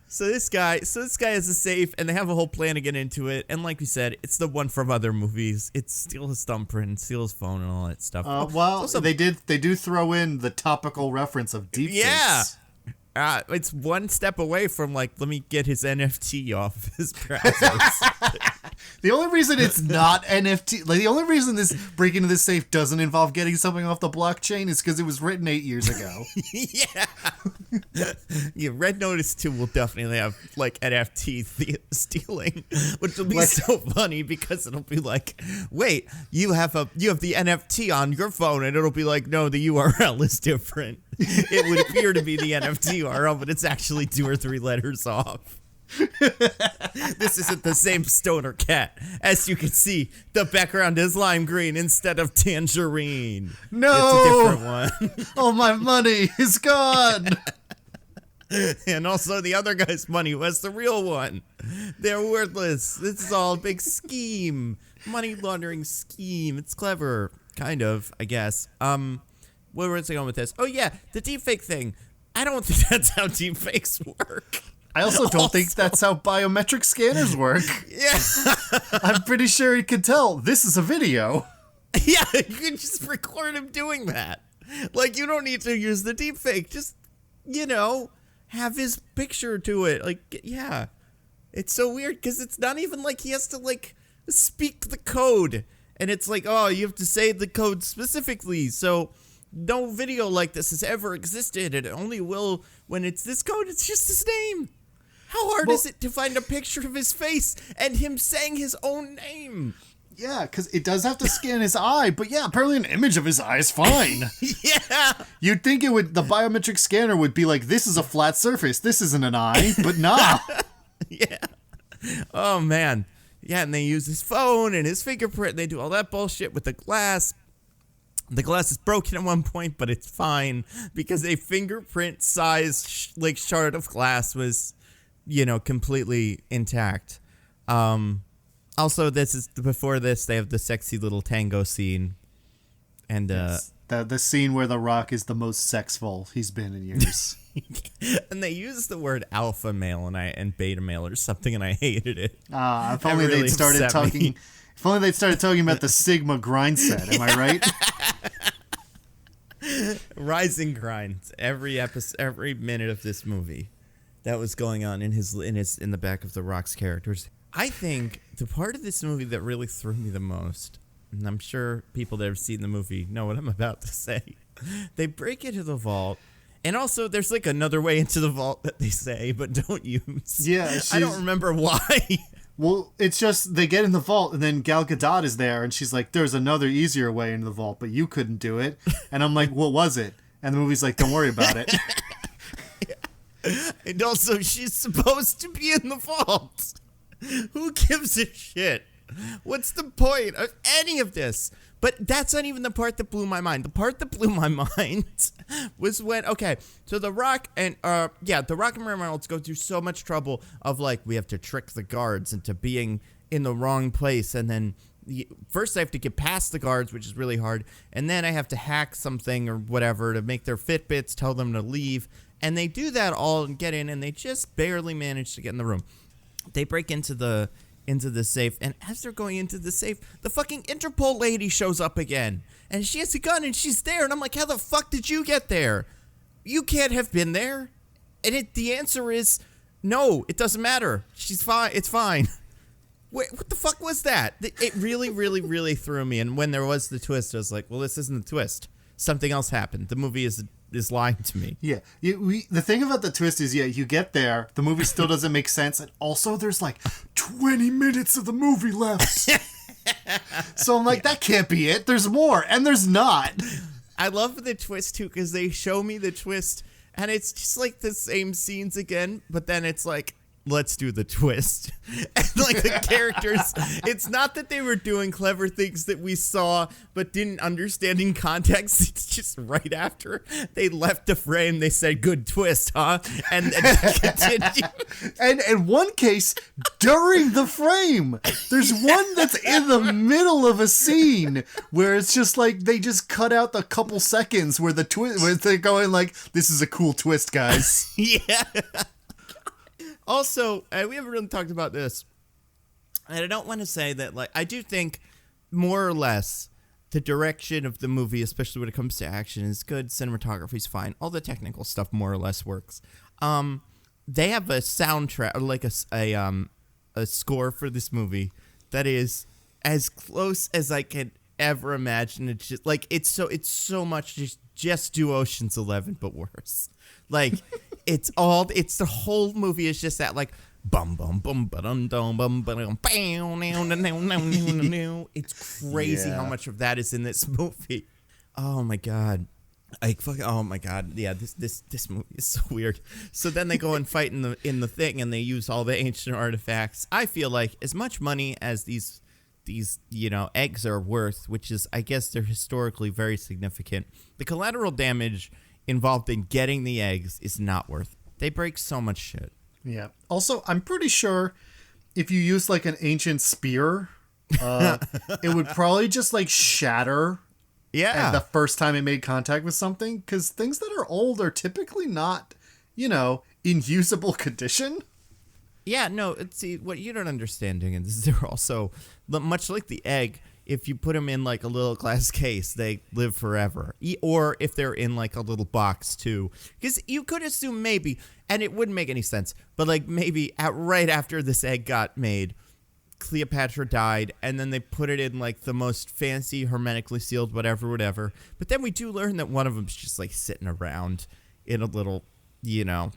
So this guy has a safe, and they have a whole plan to get into it. And like we said, it's the one from other movies. It's steal his thumbprint, steal his phone, and all that stuff. They do throw in the topical reference of deepfakes. Yeah. It's one step away from like, let me get his NFT off his browsers. The only reason it's not NFT, like the only reason this break into this safe doesn't involve getting something off the blockchain is because it was written 8 years ago. Yeah, Red Notice 2 will definitely have like NFT stealing, which will be so funny because it'll be like, wait, you have the NFT on your phone, and it'll be like, no, the URL is different. It would appear to be the NFT URL, but it's actually 2 or 3 letters off. This isn't the same stoner cat. As you can see, the background is lime green instead of tangerine. No, it's a different one. All my money is gone. And also the other guy's money was the real one. They're worthless. This is all a big scheme, money laundering scheme. It's clever, kind of, I guess. Where was I going with this? Oh yeah, the deepfake thing. I don't think that's how deepfakes work. I also don't think that's how biometric scanners work. Yeah. I'm pretty sure he could tell this is a video. Yeah, you can just record him doing that. Like, you don't need to use the deepfake. Just, have his picture to it. Like, yeah. It's so weird because it's not even like he has to, like, speak the code. And it's like, oh, you have to say the code specifically. So no video like this has ever existed. It only will when it's this code. It's just his name. How hard is it to find a picture of his face and him saying his own name? Yeah, because it does have to scan his eye, but yeah, apparently an image of his eye is fine. Yeah. You'd think the biometric scanner would be like, this is a flat surface, this isn't an eye, but nah. Yeah. Oh, man. Yeah, and they use his phone and his fingerprint, and they do all that bullshit with the glass. The glass is broken at one point, but it's fine because a fingerprint-sized shard of glass was, completely intact. Also, before this, they have the sexy little tango scene, and the scene where The Rock is the most sexful he's been in years. And they use the word alpha male and beta male or something, and I hated it. If only they'd started talking. If only they'd started talking about the Sigma grind set. Am I right? Rising grind. Every episode, every minute of this movie, that was going on in the back of The Rock's characters. I think the part of this movie that really threw me the most, and I'm sure people that have seen the movie know what I'm about to say, they break into the vault, and also there's like another way into the vault that they say but don't use. Yeah, I don't remember why. Well, it's just they get in the vault, and then Gal Gadot is there, and she's like, there's another easier way into the vault, but you couldn't do it. And I'm like, what was it? And the movie's like, don't worry about it. And also, she's supposed to be in the vault. Who gives a shit? What's the point of any of this? But that's not even the part that blew my mind. The part that blew my mind was when, so The Rock and The Rock and Ryan Reynolds go through so much trouble of like, we have to trick the guards into being in the wrong place, and then first I have to get past the guards, which is really hard, and then I have to hack something or whatever to make their Fitbits tell them to leave, and they do that all and get in, and they just barely manage to get in the room. They break into the safe, and as they're going into the safe, the fucking Interpol lady shows up again, and she has a gun, and she's there, and I'm like, how the fuck did you get there? You can't have been there. And the answer is, no, it doesn't matter. She's fine. It's fine. Wait, what the fuck was that? It really, really, really threw me, and when there was the twist, I was like, well, this isn't the twist. Something else happened. The movie is lying to me. Yeah. The thing about the twist is, you get there, the movie still doesn't make sense, and also there's like 20 minutes of the movie left. So I'm like, that can't be it. There's more, and there's not. I love the twist, too, because they show me the twist, and it's just like the same scenes again, but then it's like, let's do the twist. And like the characters, it's not that they were doing clever things that we saw but didn't understand in context. It's just right after they left the frame, they said, good twist, huh? And continue. And in one case, during the frame, there's one that's in the middle of a scene where it's just like they just cut out the couple seconds where the twist, where they're going like, this is a cool twist, guys. Yeah. Also, we haven't really talked about this, and I don't want to say that, like, I do think more or less the direction of the movie, especially when it comes to action, is good. Cinematography's fine. All the technical stuff more or less works. They have a soundtrack, or like a score for this movie that is as close as I can ever imagine. It's just like it's so much just do Ocean's 11 but worse. Like it's the whole movie is just that like bum bum bum ba-dum dum bum ba-dum bam now now. It's crazy how much of that is in this movie. Oh my god. Oh my god. Yeah, this movie is so weird. So then they go and fight in the thing, and they use all the ancient artifacts. I feel like as much money as these eggs are worth, which is, I guess, they're historically very significant, the collateral damage involved in getting the eggs is not worth it. They break so much shit. Yeah. Also, I'm pretty sure if you use like an ancient spear, it would probably just like shatter. Yeah. The first time it made contact with something, because things that are old are typically not, in usable condition. Yeah, no, see, what you don't understand, Diggins, is they're also, much like the egg, if you put them in like a little glass case, they live forever. Or if they're in like a little box too. Because you could assume maybe, and it wouldn't make any sense, but like maybe right after this egg got made, Cleopatra died, and then they put it in like the most fancy, hermetically sealed whatever. But then we do learn that one of them's just like sitting around in a little, in a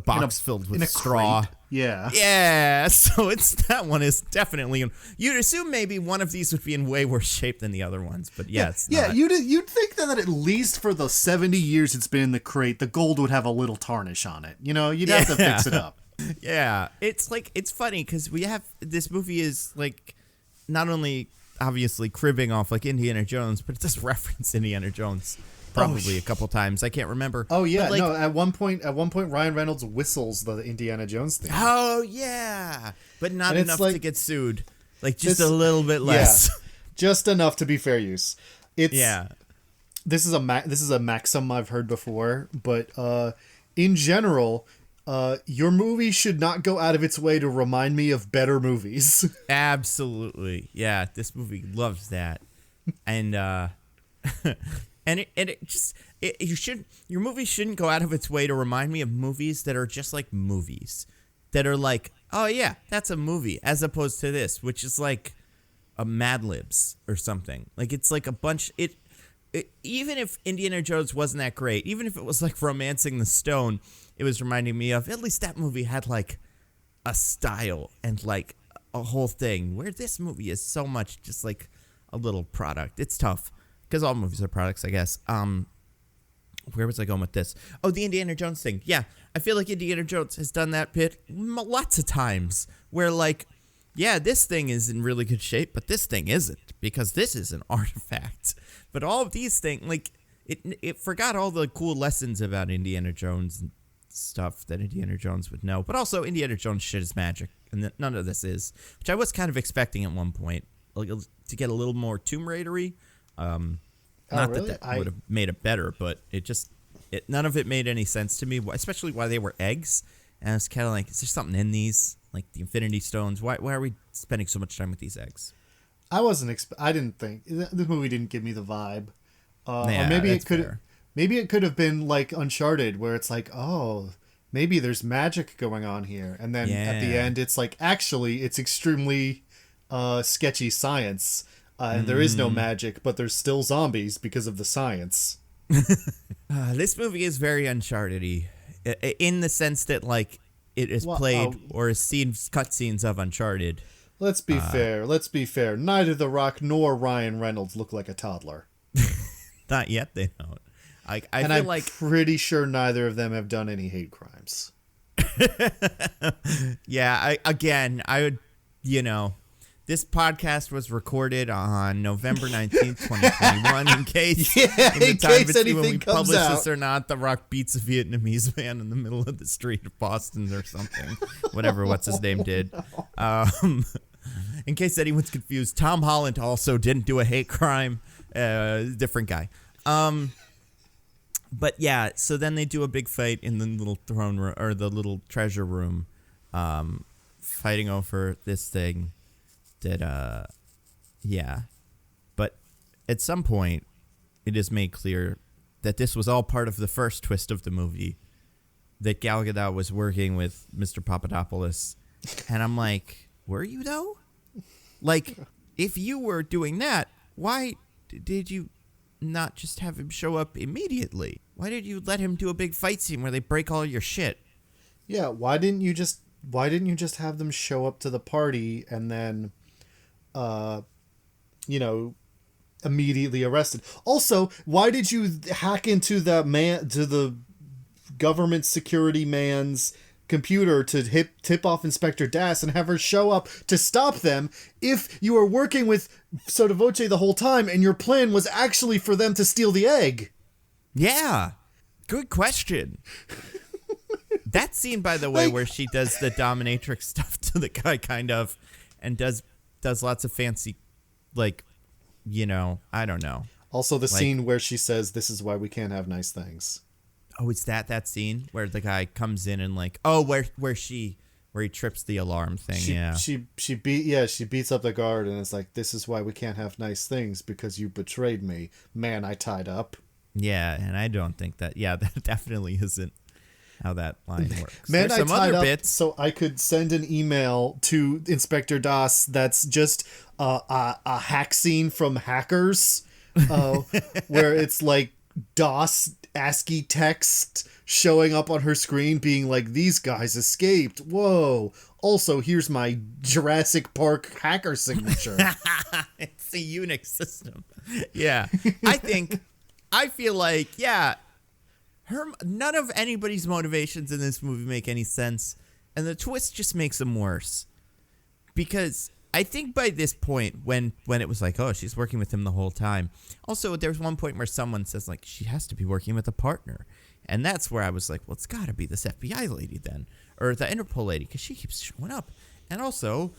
box filled with straw. Crate. Yeah. Yeah. So that one is definitely you'd assume maybe one of these would be in way worse shape than the other ones, but yes. Yeah, you'd think that at least for the 70 years it's been in the crate, the gold would have a little tarnish on it. You'd have to fix it up. Yeah. It's like, it's funny because this movie is like not only obviously cribbing off like Indiana Jones, but it does reference Indiana Jones. Probably a couple times. I can't remember. Oh yeah, like, no. At one point, Ryan Reynolds whistles the Indiana Jones theme. Oh yeah, but not enough to get sued. Like just a little bit less. Yeah, just enough to be fair use. This is a maxim I've heard before, but in general, your movie should not go out of its way to remind me of better movies. Absolutely, yeah. This movie loves that, and. Your movie shouldn't go out of its way to remind me of movies that are just like movies, that are like, oh yeah, that's a movie, as opposed to this, which is like a Mad Libs or something. Like it's like a bunch. Even if Indiana Jones wasn't that great, even if it was like Romancing the Stone, it was reminding me of, at least that movie had like a style and like a whole thing, where this movie is so much just like a little product. It's tough. Because all movies are products, I guess. where was I going with this? Oh, the Indiana Jones thing. Yeah, I feel like Indiana Jones has done that bit lots of times where, like, yeah, this thing is in really good shape, but this thing isn't because this is an artifact. But all of these things, like, it forgot all the cool lessons about Indiana Jones and stuff that Indiana Jones would know. But also, Indiana Jones shit is magic, and none of this is, which I was kind of expecting at one point, like, to get a little more Tomb Raider-y. Not really? that would have made it better, but none of it made any sense to me, especially why they were eggs. And I was kind of like, is there something in these? Like the Infinity Stones? Why are we spending so much time with these eggs? I didn't think the movie didn't give me the vibe. Yeah, or maybe it could have been like Uncharted, where it's like, oh, maybe there's magic going on here, and then at the end it's like, actually it's extremely sketchy science, and there is no magic, but there's still zombies because of the science. This movie is very Uncharted-y in the sense that, like, it is played or has seen cutscenes of Uncharted. Let's be fair. Neither The Rock nor Ryan Reynolds look like a toddler. Not yet, they don't. I'm pretty sure neither of them have done any hate crimes. Yeah, I would, this podcast was recorded on November 19th, 2021, in case anything when we comes publish out. this or not, The Rock beats a Vietnamese man in the middle of the street of Boston or something. Whatever, what's his name did. In case anyone's confused, Tom Holland also didn't do a hate crime. Different guy. But yeah, so then they do a big fight in the little throne room, or the little treasure room, fighting over this thing that, yeah. But at some point, it is made clear that this was all part of the first twist of the movie, that Gal Gadot was working with Mr. Papadopoulos. And I'm like, were you though? Like, if you were doing that, why did you not just have him show up immediately? Why did you let him do a big fight scene where they break all your shit? Yeah, why didn't you just have them show up to the party and then immediately arrested? Also, why did you hack into the government security man's computer to tip off Inspector Das and have her show up to stop them if you were working with Sotto Voce the whole time and your plan was actually for them to steal the egg? Yeah. Good question. That scene, by the way, where she does the dominatrix stuff to the guy, kind of, and does lots of fancy, like, I don't know. Also the scene where she says, "This is why we can't have nice things." Oh, it's that scene where the guy comes in and like, where he trips the alarm thing. She beats up the guard and it's like, "This is why we can't have nice things, because you betrayed me, man I tied up." Yeah, and I don't think that. Yeah, that definitely isn't how that line works. Man, There's some I tied other up bits. so I could send an email to Inspector Das that's just a hack scene from Hackers, where it's like DOS ASCII text showing up on her screen being like, "These guys escaped. Whoa. Also, here's my Jurassic Park hacker signature." It's a Unix system. Yeah. I feel like, yeah, none of anybody's motivations in this movie make any sense, and the twist just makes them worse. Because I think by this point, when it was like, oh, she's working with him the whole time. Also, there's one point where someone says, like, she has to be working with a partner. And that's where I was like, well, it's got to be this FBI lady then, or the Interpol lady, because she keeps showing up. And also,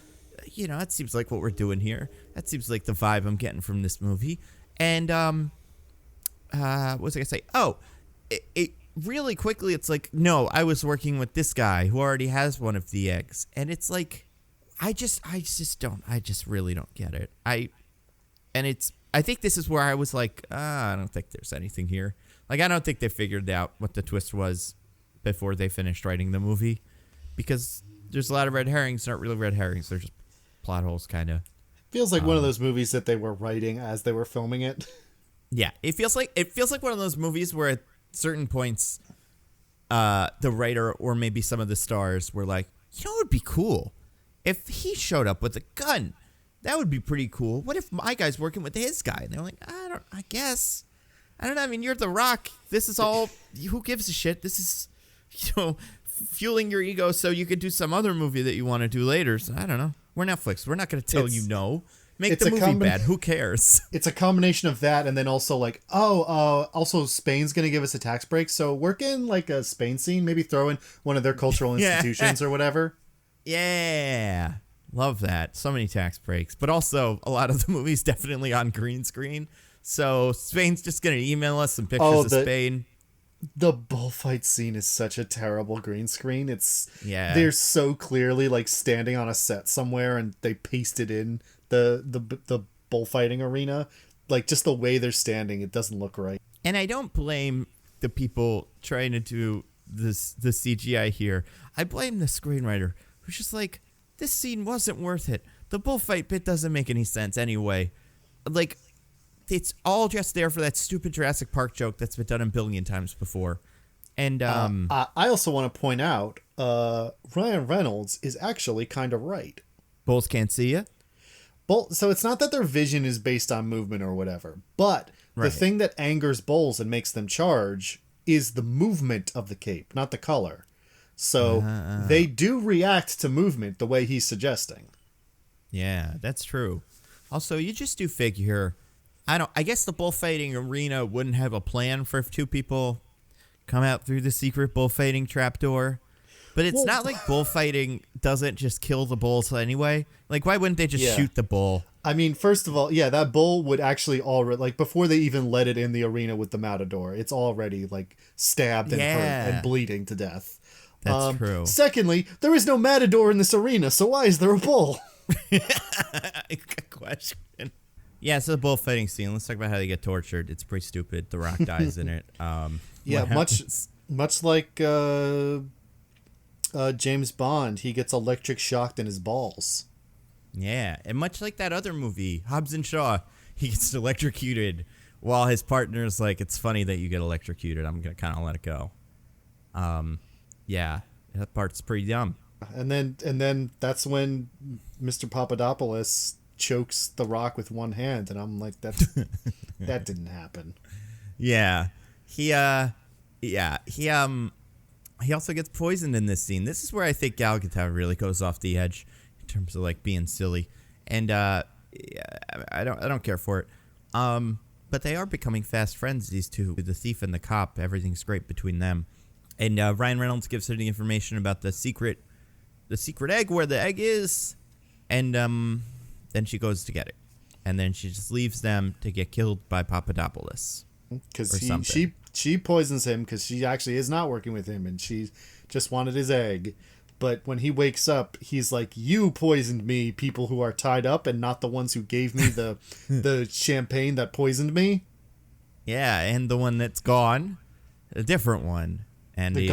that seems like what we're doing here. That seems like the vibe I'm getting from this movie. And, what was I going to say? Oh, it really quickly, it's like, no, I was working with this guy who already has one of the eggs. And it's like, I just really don't get it. I think this is where I was like, I don't think there's anything here. Like, I don't think they figured out what the twist was before they finished writing the movie, because there's a lot of red herrings. Not really red herrings. They're just plot holes, kind of. Feels like one of those movies that they were writing as they were filming it. Yeah, it feels like one of those movies where at certain points, the writer or maybe some of the stars were like, it would be cool if he showed up with a gun. That would be pretty cool. What if my guy's working with his guy? And they're like, I guess. I don't know. I mean, you're The Rock. This is all. Who gives a shit? This is, fueling your ego so you could do some other movie that you want to do later. So I don't know. We're Netflix. We're not going to tell you no. Make the movie bad. Who cares? It's a combination of that, and then also like, also Spain's going to give us a tax break, so work in like a Spain scene. Maybe throw in one of their cultural institutions or whatever. Yeah. Love that. So many tax breaks. But also, a lot of the movies definitely on green screen. So Spain's just going to email us some pictures of Spain. The bullfight scene is such a terrible green screen. They're so clearly like standing on a set somewhere and they pasted in the bullfighting arena. Like just the way they're standing, it doesn't look right. And I don't blame the people trying to do the CGI here. I blame the screenwriter who's just like, this scene wasn't worth it. The bullfight bit doesn't make any sense anyway. Like, it's all just there for that stupid Jurassic Park joke that's been done a billion times before. And I also want to point out, Ryan Reynolds is actually kind of right. Bulls can't see you? So it's not that their vision is based on movement or whatever, but the thing that angers bulls and makes them charge is the movement of the cape, not the color. So they do react to movement the way he's suggesting. Yeah, that's true. Also, you just do figure, I guess the bullfighting arena wouldn't have a plan for if two people come out through the secret bullfighting trapdoor. But it's not like bullfighting doesn't just kill the bulls anyway. Like, why wouldn't they just shoot the bull? I mean, first of all, that bull would actually already, like, before they even let it in the arena with the matador, it's already, like, stabbed and hurt and bleeding to death. That's true. Secondly, there is no matador in this arena, so why is there a bull? Good question. Yeah, so the bullfighting scene. Let's talk about how they get tortured. It's pretty stupid. The Rock dies in it. Much like James Bond, he gets electric shocked in his balls. Yeah, and much like that other movie, Hobbs and Shaw, he gets electrocuted while his partner's like, it's funny that you get electrocuted. I'm going to kind of let it go. Yeah, that part's pretty dumb. And then that's when Mr. Papadopoulos chokes The Rock with one hand, and I'm like, that didn't happen. Yeah. He also gets poisoned in this scene. This is where I think Gal Gadot really goes off the edge in terms of like being silly. And I don't care for it. But they are becoming fast friends, these two, the thief and the cop. Everything's great between them. And Ryan Reynolds gives her the information about the secret egg, where the egg is, and then she goes to get it, and then she just leaves them to get killed by Papadopoulos. Because she poisons him because she actually is not working with him, and she just wanted his egg. But when he wakes up, he's like, "You poisoned me, people who are tied up, and not the ones who gave me the champagne that poisoned me." Yeah, and the one that's gone, a different one. And the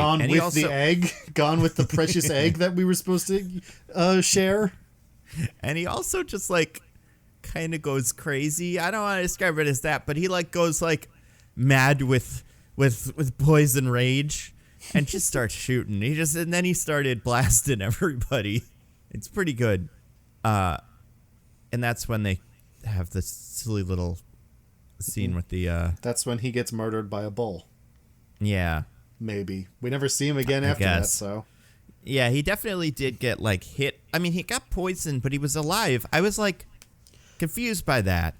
egg, gone with the precious egg that we were supposed to share. And he also just like kind of goes crazy. I don't want to describe it as that, but he like goes like mad with poison rage and just starts shooting. And then he started blasting everybody. It's pretty good. And that's when they have this silly little scene with the that's when he gets murdered by a bull. Yeah. Maybe. We never see him again after that, so. Yeah, he definitely did get, like, hit. I mean, he got poisoned, but he was alive. I was, like, confused by that.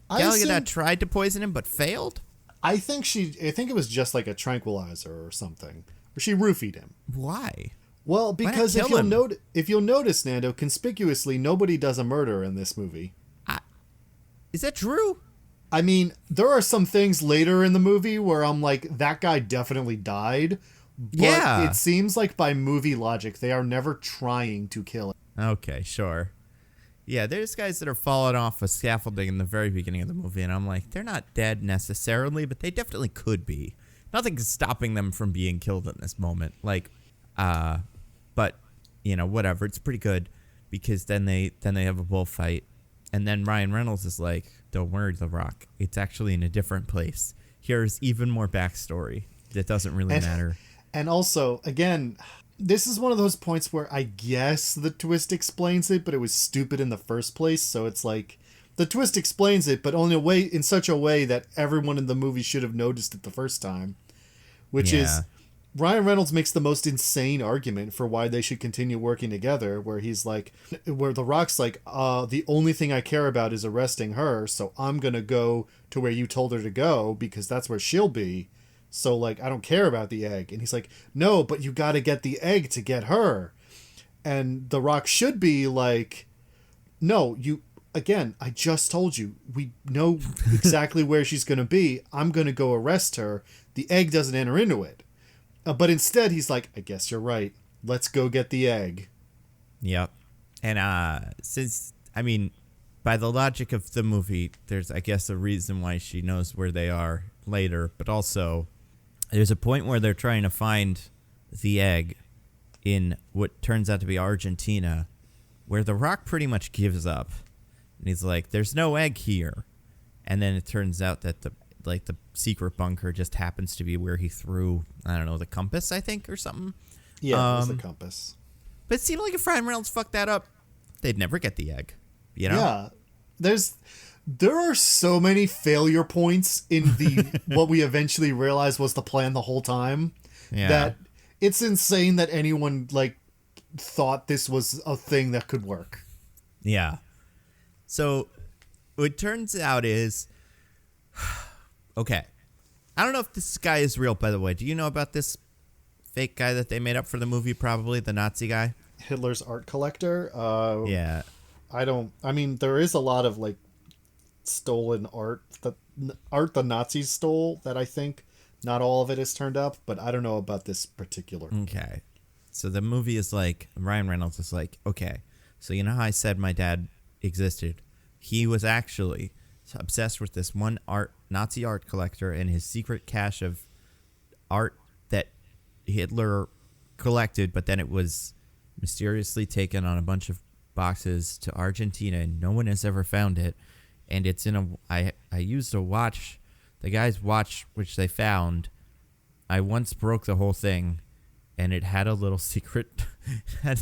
Gal Gadot tried to poison him, but failed? I think it was just, like, a tranquilizer or something. Or she roofied him. Why? Well, because if you'll notice, Nando, conspicuously, nobody does a murder in this movie. Is that true? I mean, there are some things later in the movie where I'm like, that guy definitely died. But it seems like by movie logic, they are never trying to kill him. Okay, sure. Yeah, there's guys that are falling off of scaffolding in the very beginning of the movie, and I'm like, they're not dead necessarily, but they definitely could be. Nothing's stopping them from being killed in this moment. Like, but, whatever. It's pretty good because then they have a bullfight, and then Ryan Reynolds is like, don't worry, The Rock. It's actually in a different place. Here's even more backstory that doesn't really matter. And also, again, this is one of those points where I guess the twist explains it, but it was stupid in the first place. So it's like, the twist explains it, but only in such a way that everyone in the movie should have noticed it the first time, which is Ryan Reynolds makes the most insane argument for why they should continue working together, where The Rock's like, the only thing I care about is arresting her, so I'm gonna go to where you told her to go because that's where she'll be. So, like, I don't care about the egg. And he's like, no, but you gotta get the egg to get her. And The Rock should be like, no, again, I just told you, we know exactly where she's gonna be. I'm gonna go arrest her. The egg doesn't enter into it. But instead, he's like, I guess you're right. Let's go get the egg. Yep. And by the logic of the movie, there's, I guess, a reason why she knows where they are later. But also, there's a point where they're trying to find the egg in what turns out to be Argentina, where The Rock pretty much gives up. And he's like, there's no egg here. And then it turns out that the secret bunker just happens to be where he threw, I don't know, the compass, I think, or something. Yeah, it was the compass. But it seemed like if Ryan Reynolds fucked that up, they'd never get the egg. You know? Yeah. There are so many failure points in what we eventually realized was the plan the whole time. Yeah. That it's insane that anyone thought this was a thing that could work. Yeah. So what it turns out is, okay, I don't know if this guy is real, by the way. Do you know about this fake guy that they made up for the movie, probably, the Nazi guy? Hitler's art collector? Yeah. There is a lot of, stolen art, the Nazis stole that I think not all of it has turned up, but I don't know about this particular. Okay. So the movie is Ryan Reynolds is like, okay, so you know how I said my dad existed? He was actually obsessed with this one Nazi art collector and his secret cache of art that Hitler collected, but then it was mysteriously taken on a bunch of boxes to Argentina, and no one has ever found it. And it's I used a watch, the guy's watch, which they found. I once broke the whole thing, and it had a little secret, had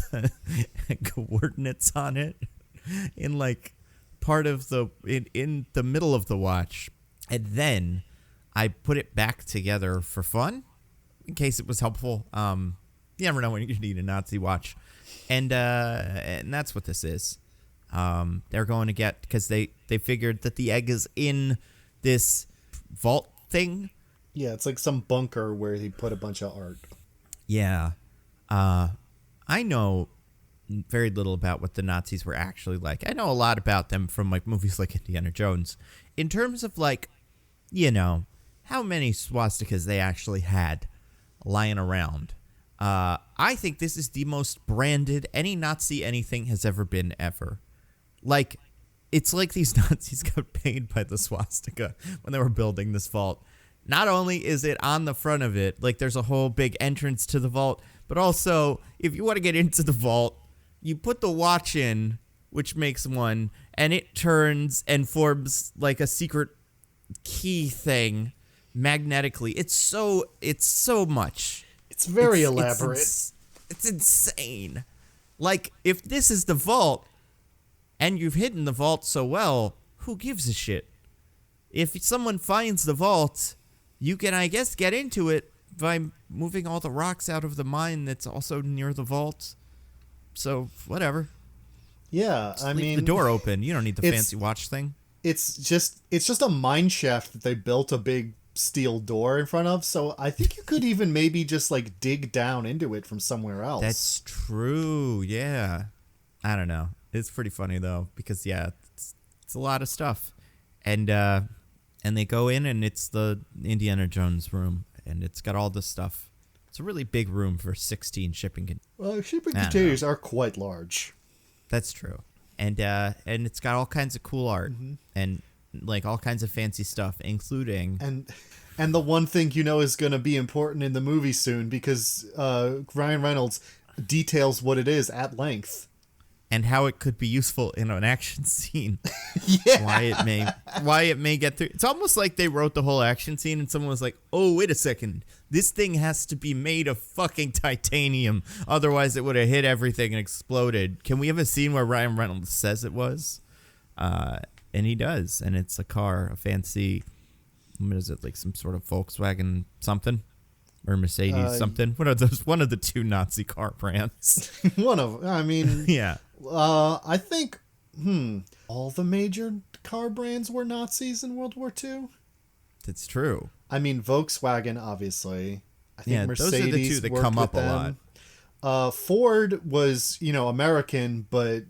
coordinates on it in part of in the middle of the watch. And then I put it back together for fun, in case it was helpful. You never know when you need a Nazi watch. And that's what this is. They're going to get, because they figured that the egg is in this vault thing. Yeah, it's like some bunker where he put a bunch of art. Yeah. I know very little about what the Nazis were actually like. I know a lot about them from movies like Indiana Jones. In terms of how many swastikas they actually had lying around. I think this is the most branded any Nazi anything has ever been ever. It's like these Nazis got paid by the swastika when they were building this vault. Not only is it on the front of it, there's a whole big entrance to the vault, but also, if you want to get into the vault, you put the watch in, which makes one, and it turns and forms a secret key thing magnetically. It's so much. It's very elaborate. It's insane. If this is the vault, and you've hidden the vault so well, who gives a shit? If someone finds the vault, you can, I guess, get into it by moving all the rocks out of the mine that's also near the vault. So, whatever. Yeah, just leave the door open. You don't need the fancy watch thing. It's just a mine shaft that they built a big steel door in front of, so I think you could even maybe just dig down into it from somewhere else. That's true, yeah. I don't know. It's pretty funny though, because it's a lot of stuff. And they go in, and it's the Indiana Jones room, and it's got all this stuff. It's a really big room for 16 shipping containers. Well, shipping containers are quite large. That's true. And it's got all kinds of cool art, and all kinds of fancy stuff, including and the one thing is going to be important in the movie soon, because Ryan Reynolds details what it is at length. And how it could be useful in an action scene. Yeah. Why it may get through. It's almost like they wrote the whole action scene and someone was like, oh, wait a second. This thing has to be made of fucking titanium. Otherwise it would have hit everything and exploded. Can we have a scene where Ryan Reynolds says it was? And he does. And it's a car, a fancy, what is it, like some sort of Volkswagen something? Or Mercedes something? One of the two Nazi car brands. Yeah. I think, all the major car brands were Nazis in World War II. That's true. I mean, Volkswagen, obviously. I think Mercedes those are the two that come up a lot. Ford was, American, but,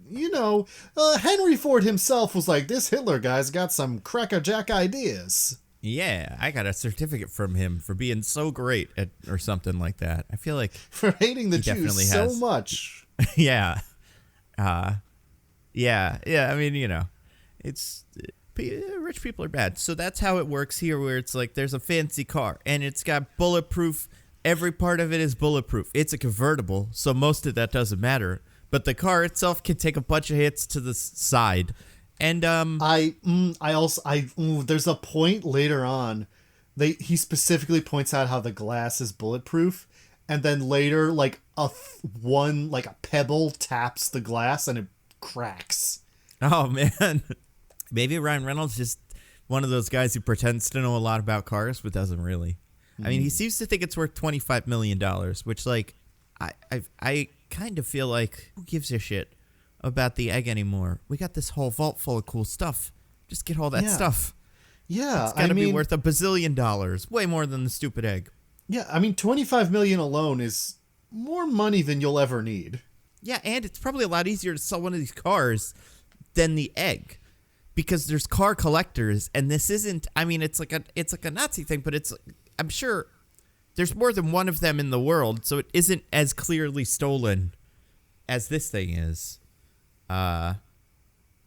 Henry Ford himself was like, this Hitler guy's got some crackerjack ideas. Yeah, I got a certificate from him for being so great or something like that. I feel like for hating the Jews so much. Yeah. Yeah. I mean, it's rich people are bad. So that's how it works here, where it's like there's a fancy car and it's got bulletproof. Every part of it is bulletproof. It's a convertible, so most of that doesn't matter. But the car itself can take a bunch of hits to the side. And there's a point later on, he specifically points out how the glass is bulletproof, and then later like a pebble taps the glass and it cracks. Oh man, maybe Ryan Reynolds just one of those guys who pretends to know a lot about cars but doesn't really. I mean, he seems to think it's worth $25 million, which like I kind of feel like who gives a shit about the egg anymore? We got this whole vault full of cool stuff. Just get all that stuff. Yeah, it's gotta be worth $1 billion, way more than the stupid egg. Yeah, I mean, $25 million alone is more money than you'll ever need. Yeah, and it's probably a lot easier to sell one of these cars than the egg, because there's car collectors, and this isn't. I mean, it's like a Nazi thing, but it's. I'm sure there's more than one of them in the world, so it isn't as clearly stolen as this thing is. Yeah,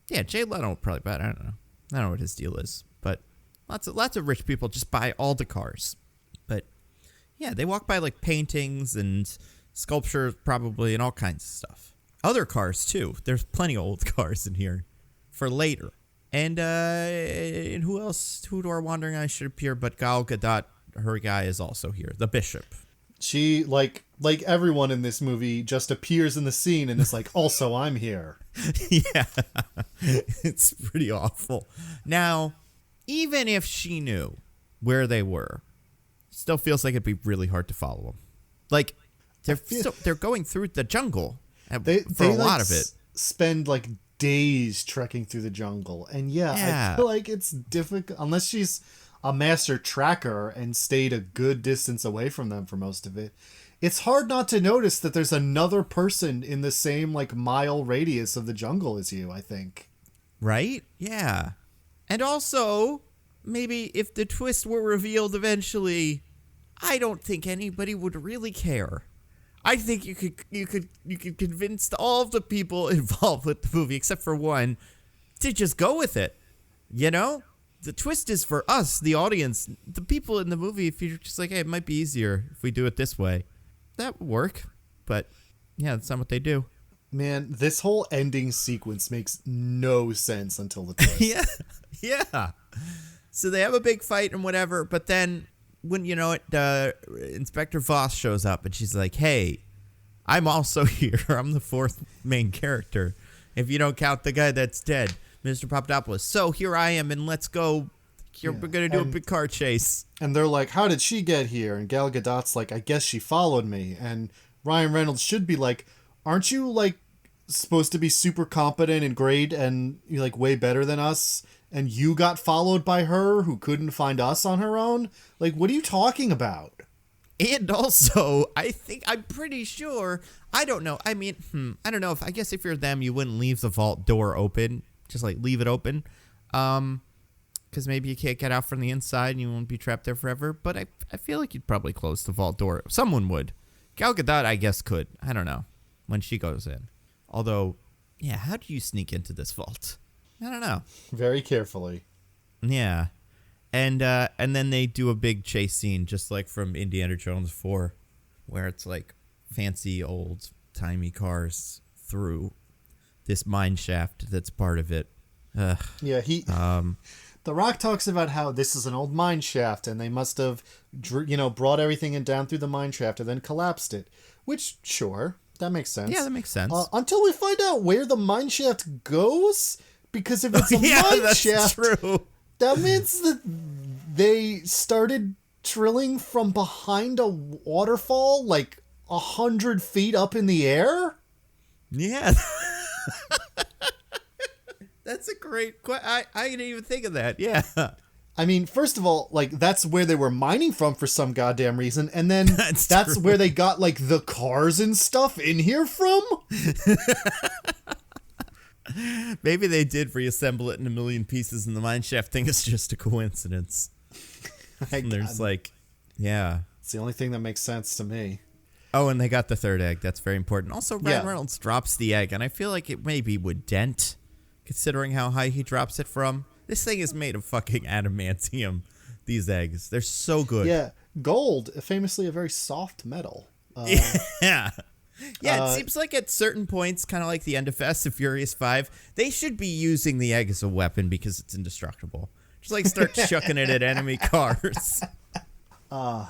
Jay Leno probably, but I don't know what his deal is, but lots of rich people just buy all the cars. But yeah, they walk by like paintings and sculpture probably and all kinds of stuff. Other cars too. There's plenty of old cars in here for later. And who else? Who do our wandering eyes should appear? But Gal Gadot, her guy, is also here. The Bishop. She like everyone in this movie just appears in the scene and is like, also I'm here. Yeah, it's pretty awful. Now, even if she knew where they were, still feels like it'd be really hard to follow them. Like they're going through the jungle for a lot of it. Spend like days trekking through the jungle, and I feel like it's difficult unless she's a master tracker and stayed a good distance away from them for most of it. It's hard not to notice that there's another person in the same like mile radius of the jungle as you, I think. Right? Yeah. And also, maybe if the twist were revealed eventually, I don't think anybody would really care. I think you could convince all of the people involved with the movie, except for one, to just go with it. You know? The twist is for us, the audience, the people in the movie. If you're just like, hey, it might be easier if we do it this way, that would work. But yeah, that's not what they do. Man, this whole ending sequence makes no sense until the twist. Yeah. So they have a big fight and whatever, but then when Inspector Voss shows up and she's like, hey, I'm also here. I'm the fourth main character, if you don't count the guy that's dead, Mr. Papadopoulos. So here I am, and let's go. We're going to do a big car chase. And they're like, how did she get here? And Gal Gadot's like, I guess she followed me. And Ryan Reynolds should be like, aren't you like supposed to be super competent and great and you're like way better than us? And you got followed by her who couldn't find us on her own? Like, what are you talking about? And also, I'm pretty sure, I don't know. I mean, I don't know. I guess if you're them, you wouldn't leave the vault door open. Just like leave it open. Because maybe you can't get out from the inside and you won't be trapped there forever. But I feel like you'd probably close the vault door. Someone would. Gal Gadot, I guess, could. I don't know. When she goes in. Although, yeah, how do you sneak into this vault? I don't know. Very carefully. Yeah. And then they do a big chase scene, just like from Indiana Jones 4, where it's like fancy old-timey cars through this mine shaft that's part of it. Yeah, The Rock talks about how this is an old mine shaft, and they must have, brought everything in down through the mine shaft and then collapsed it. Which, sure, that makes sense. Yeah, that makes sense. Until we find out where the mine shaft goes, because if it's a yeah, mine that's shaft, true. that means that they started drilling from behind a waterfall, like 100 feet up in the air. Yeah. That's a great question. I didn't even think of that. Yeah. I mean, first of all, like, that's where they were mining from for some goddamn reason, and then that's where they got, like, the cars and stuff in here from? Maybe they did reassemble it in a million pieces, and the mine shaft thing is just a coincidence. And there's, like, yeah. It's the only thing that makes sense to me. Oh, and they got the third egg. That's very important. Also, Ryan Yeah. Reynolds drops the egg, and I feel like it maybe would dent, considering how high he drops it from. This thing is made of fucking adamantium, these eggs. They're so good. Yeah, gold, famously a very soft metal. Yeah. Yeah, it seems like at certain points, kind of like the end of Fast and Furious 5, they should be using the egg as a weapon because it's indestructible. Just like start chucking it at enemy cars. But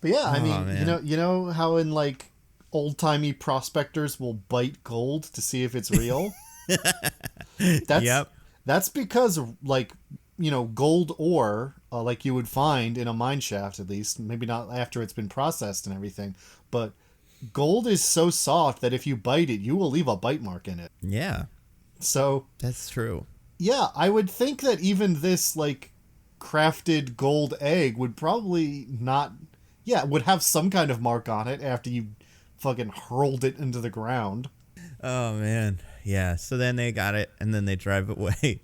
yeah, I mean, man. you know how in like old-timey prospectors will bite gold to see if it's real? That's because, like, you know, gold ore, like you would find in a mine shaft, at least, maybe not after it's been processed and everything, but gold is so soft that if you bite it, you will leave a bite mark in it. Yeah. So That's true. yeah, I would think that even this, like, crafted gold egg would probably not... Yeah, would have some kind of mark on it after you fucking hurled it into the ground. Oh, man. Yeah, so then they got it, and then they drive away,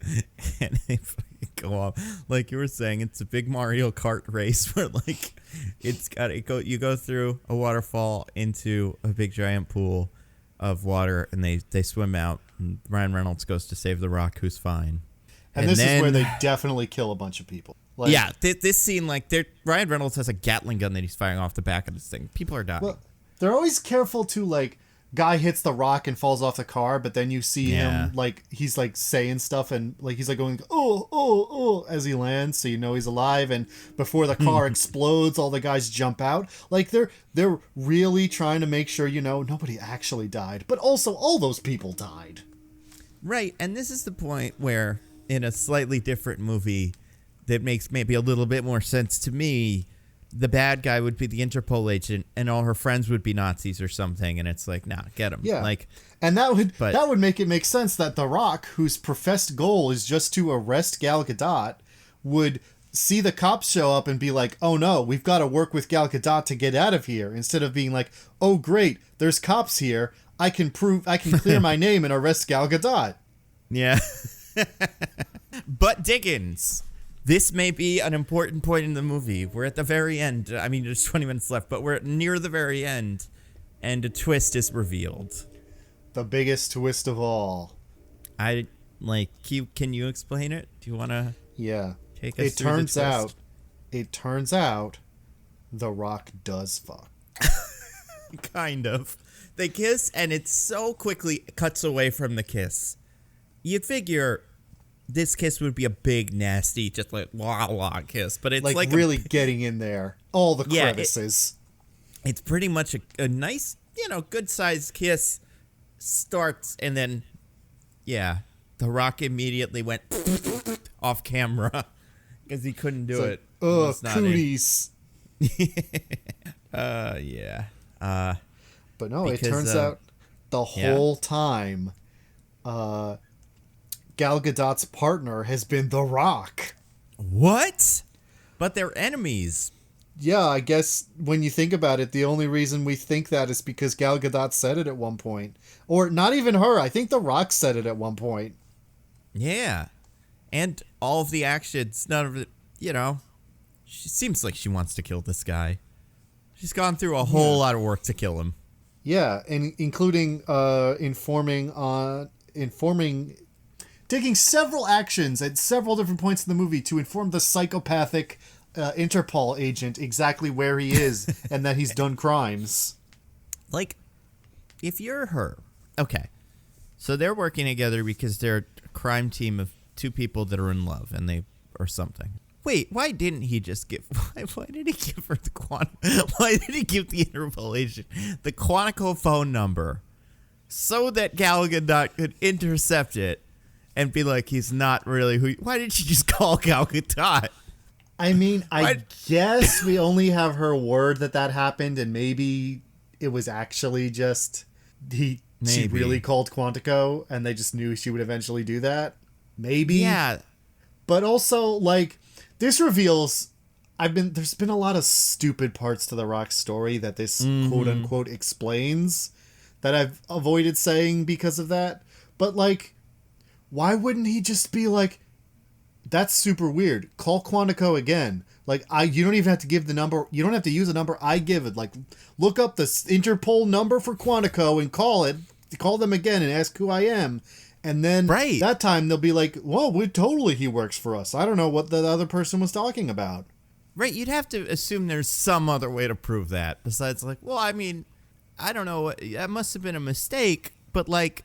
and they fucking go off. Like you were saying, it's a big Mario Kart race where, like, it's got to go. You go through a waterfall into a big giant pool of water, and they swim out. And Ryan Reynolds goes to save the Rock, who's fine. And this is where they definitely kill a bunch of people. Like, yeah, this scene, like, Ryan Reynolds has a Gatling gun that he's firing off the back of this thing. People are dying. Well, they're always careful to, like, guy hits the rock and falls off the car, but then you see him, like, he's, like, saying stuff and, like, he's, like, going, oh, as he lands, so you know he's alive, and before the car explodes, all the guys jump out. Like, they're really trying to make sure, you know, nobody actually died, but also all those people died. Right, and this is the point where, in a slightly different movie that makes maybe a little bit more sense to me, the bad guy would be the Interpol agent, and all her friends would be Nazis or something, and it's like, nah, get him. Yeah, like, and that would make it make sense that The Rock, whose professed goal is just to arrest Gal Gadot, would see the cops show up and be like, oh no, we've got to work with Gal Gadot to get out of here, instead of being like, oh great, there's cops here, I can clear my name and arrest Gal Gadot. Yeah. But Diggins, this may be an important point in the movie. We're at the very end. I mean, there's 20 minutes left, but we're near the very end, and a twist is revealed. The biggest twist of all. Can you explain it? Do you want to? Yeah. Take us through the twist? It turns out, The Rock does fuck. Kind of. They kiss, and it so quickly cuts away from the kiss. You'd figure this kiss would be a big, nasty, just like wah kiss, but it's like really getting in there. All the crevices. It's pretty much a nice, good sized kiss starts, and then, The Rock immediately went off camera because he couldn't do it. Ugh, cooties. Yeah. But no, it turns out the whole time, Gal Gadot's partner has been The Rock. What? But they're enemies. Yeah, I guess when you think about it, the only reason we think that is because Gal Gadot said it at one point. Or not even her. I think The Rock said it at one point. Yeah. And all of the actions, none of it, she seems like she wants to kill this guy. She's gone through a whole lot of work to kill him. Yeah, and including taking several actions at several different points in the movie to inform the psychopathic Interpol agent exactly where he is and that he's done crimes. Like, if you're her, okay, so they're working together because they're a crime team of two people that are in love, and or something. Wait, why didn't he just give? Why did he give her Why did he give the Interpol agent the Quantico phone number so that Gal Gadot could intercept it and be like, he's not really who. Why did you just call Gal Gadot? I mean, I guess we only have her word that happened, and maybe it was actually just she really called Quantico, and they just knew she would eventually do that. Maybe. Yeah. But also, like, this reveals there's been a lot of stupid parts to the Rock story that this quote unquote explains that I've avoided saying because of that. But like, why wouldn't he just be like, that's super weird. Call Quantico again. Like, you don't even have to give the number. You don't have to use the number I give it. Like, look up the Interpol number for Quantico and call them again and ask who I am. And then that time they'll be like, well, he works for us. I don't know what the other person was talking about. Right. You'd have to assume there's some other way to prove that besides like, well, I mean, I don't know. That must have been a mistake. But like,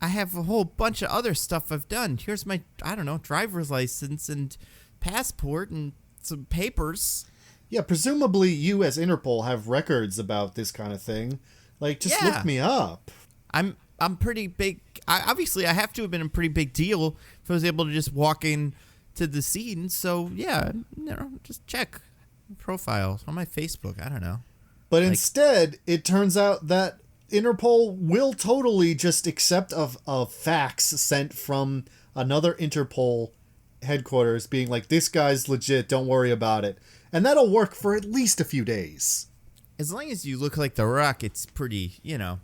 I have a whole bunch of other stuff I've done. Here's my, I don't know, driver's license and passport and some papers. Yeah, presumably you as Interpol have records about this kind of thing. Like, just look me up. I'm pretty big. Obviously, I have to have been a pretty big deal if I was able to just walk in to the scene. So, yeah, just check profile on my Facebook. I don't know. But instead, it turns out that Interpol will totally just accept a fax sent from another Interpol headquarters being like, this guy's legit, don't worry about it. And that'll work for at least a few days. As long as you look like The Rock, it's pretty, yeah,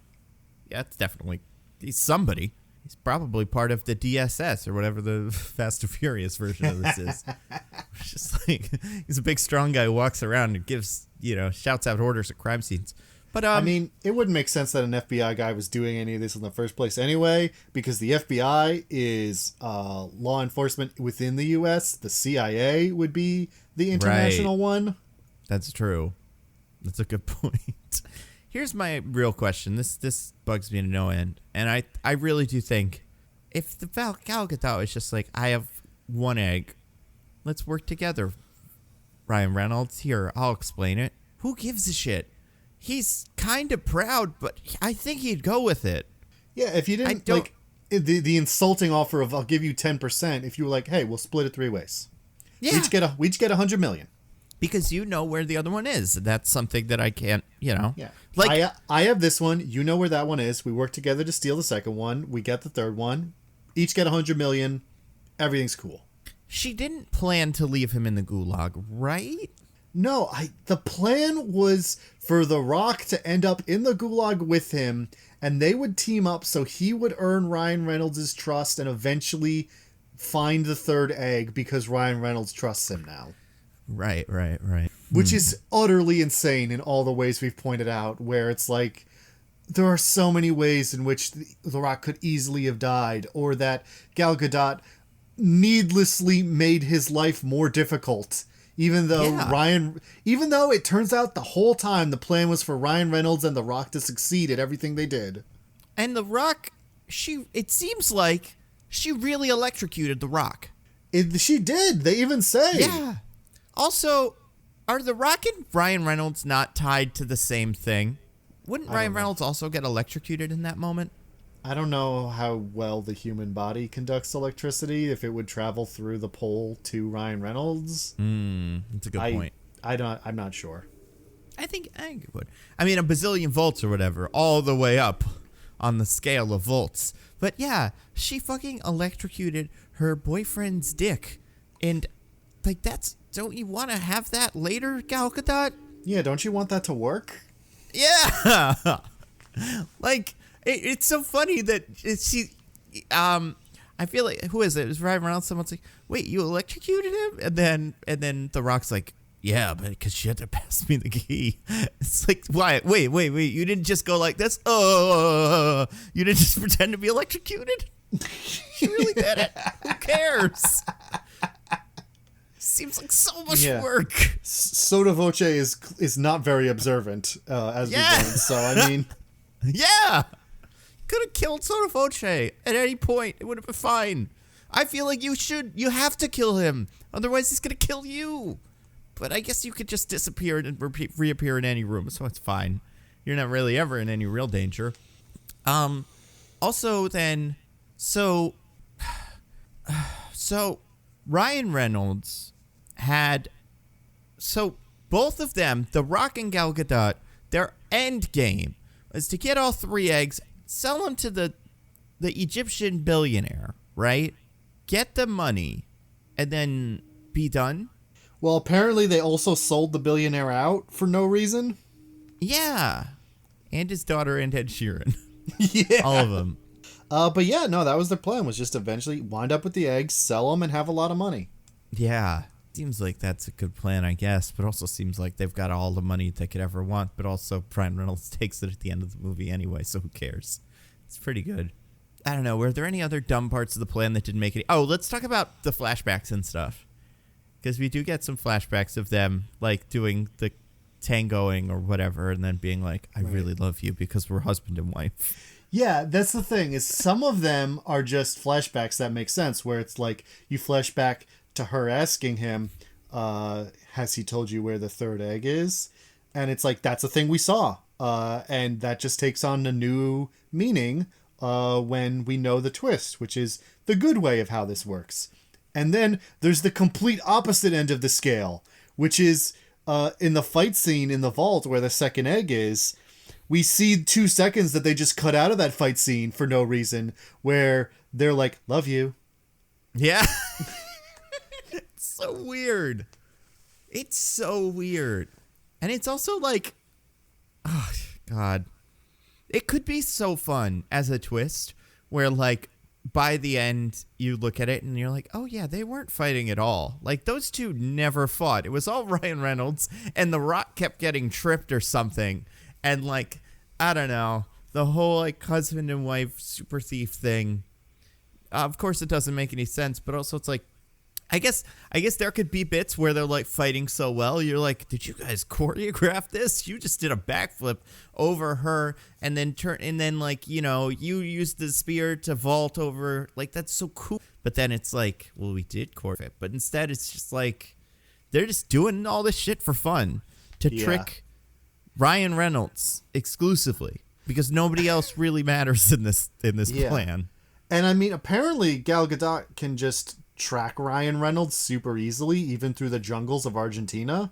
it's definitely, he's somebody. He's probably part of the DSS or whatever the Fast and Furious version of this is. It's just like, he's a big, strong guy who walks around and gives, shouts out orders at crime scenes. But I mean, it wouldn't make sense that an FBI guy was doing any of this in the first place anyway, because the FBI is law enforcement within the U.S. The CIA would be the international one. That's true. That's a good point. Here's my real question. This bugs me to no end. And I really do think if the Gal Gadot is just like, I have one egg, let's work together. Ryan Reynolds, here, I'll explain it. Who gives a shit? He's kind of proud, but I think he'd go with it. Yeah, if you didn't like the insulting offer of I'll give you 10%, if you were like, hey, we'll split it 3 ways. Yeah. We each get $100 million. Because you know where the other one is. That's something that I can't, Yeah. Like I have this one, you know where that one is. We work together to steal the second one. We get the third one. Each get $100 million. Everything's cool. She didn't plan to leave him in the gulag, right? No, the plan was for The Rock to end up in the gulag with him, and they would team up so he would earn Ryan Reynolds' trust and eventually find the third egg because Ryan Reynolds trusts him now. Right. Which is utterly insane in all the ways we've pointed out, where it's like, there are so many ways in which The Rock could easily have died, or that Gal Gadot needlessly made his life more difficult. Even though it turns out the whole time the plan was for Ryan Reynolds and The Rock to succeed at everything they did. And The Rock, it seems like she really electrocuted The Rock. She did. They even say. Yeah. Also, are The Rock and Ryan Reynolds not tied to the same thing? Wouldn't Ryan Reynolds also get electrocuted in that moment? I don't know how well the human body conducts electricity, if it would travel through the pole to Ryan Reynolds. That's a good point. I'm not sure. I think it would. I mean, a bazillion volts or whatever, all the way up on the scale of volts. But yeah, she fucking electrocuted her boyfriend's dick. And, like, don't you want to have that later, Gal Gadot? Yeah, don't you want that to work? Yeah! Like, it's so funny that she, I feel like, who is it? It was Ryan Reynolds. Someone's like, wait, you electrocuted him? And then The Rock's like, yeah, but because she had to pass me the key. It's like, why? Wait. You didn't just go like this? You didn't just pretend to be electrocuted? She really did it. Who cares? Seems like so much work. Soda Voce is not very observant, as we learned. So, I mean... Yeah! Could have killed Soda Voce at any point. It would have been fine. I feel like you have to kill him. Otherwise, he's going to kill you. But I guess you could just disappear and reappear in any room, so it's fine. You're not really ever in any real danger. Also then, so So Ryan Reynolds had, so both of them, The Rock and Gal Gadot, their end game was to get all 3 eggs, sell them to the Egyptian billionaire, right? Get the money, and then be done. Well, apparently they also sold the billionaire out for no reason. Yeah. And his daughter and Ed Sheeran. Yeah. All of them. But yeah, no, that was their plan, was just eventually wind up with the eggs, sell them, and have a lot of money. Yeah. Seems like that's a good plan, I guess, but also seems like they've got all the money they could ever want, but also Ryan Reynolds takes it at the end of the movie anyway, so who cares? It's pretty good. I don't know, were there any other dumb parts of the plan that didn't make it? Oh, let's talk about the flashbacks and stuff. Because we do get some flashbacks of them, like, doing the tangoing or whatever, and then being like, I really love you because we're husband and wife. Yeah, that's the thing, is some of them are just flashbacks that make sense, where it's like, you flash back to her asking him, has he told you where the 3rd egg is? And it's like, that's a thing we saw. And that just takes on a new meaning when we know the twist, which is the good way of how this works. And then there's the complete opposite end of the scale, which is in the fight scene in the vault where the 2nd egg is, we see 2 seconds that they just cut out of that fight scene for no reason, where they're like, love you. Yeah. So weird. It's so weird. And it's also like, oh God, it could be so fun as a twist where, like, by the end you look at it and you're like, oh yeah, they weren't fighting at all. Like, those two never fought. It was all Ryan Reynolds, and The Rock kept getting tripped or something. And, like, I don't know, the whole, like, husband and wife super thief thing. Of course it doesn't make any sense, but also it's like, I guess there could be bits where they're, like, fighting so well. You're like, did you guys choreograph this? You just did a backflip over her and then like, you know, you used the spear to vault over. Like, that's so cool. But then it's like, well, we did choreograph it. But instead it's just like, they're just doing all this shit for fun to trick Ryan Reynolds exclusively because nobody else really matters in this plan. And I mean, apparently Gal Gadot can just track Ryan Reynolds super easily, even through the jungles of Argentina.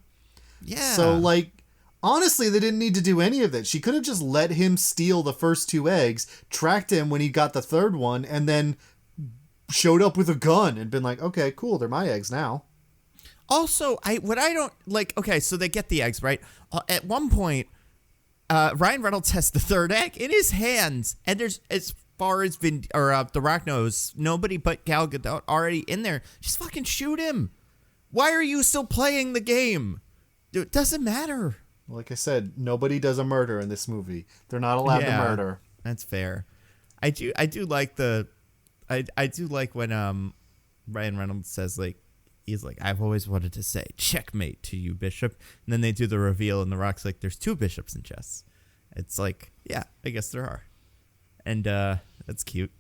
Yeah. So, like, honestly, they didn't need to do any of that. She could have just let him steal the first 2 eggs, tracked him when he got the 3rd one, and then showed up with a gun and been like, okay, cool, they're my eggs now. Also, I don't like, okay, so they get the eggs, right? At one point, Ryan Reynolds has the 3rd egg in his hands, and there's, as far as The Rock knows, nobody but Gal Gadot already in there. Just fucking shoot him. Why are you still playing the game? Dude, it doesn't matter. Like I said, nobody does a murder in this movie. They're not allowed to murder. That's fair. I do like I do like when Ryan Reynolds says, like, he's like, I've always wanted to say checkmate to you, Bishop. And then they do the reveal and The Rock's like, there's 2 bishops in chess. It's like, yeah, I guess there are. And that's cute.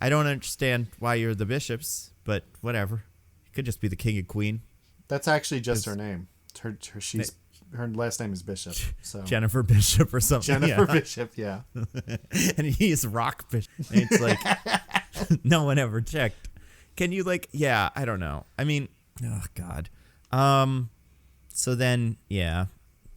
I don't understand why you're the bishops, but whatever. It could just be the king and queen. That's actually just her name. Her last name is Bishop. So Jennifer Bishop or something. Jennifer Bishop, yeah. And he's Rock Bishop. And it's like, no one ever checked. Can you, like, yeah, I don't know. I mean, oh God. So then, yeah,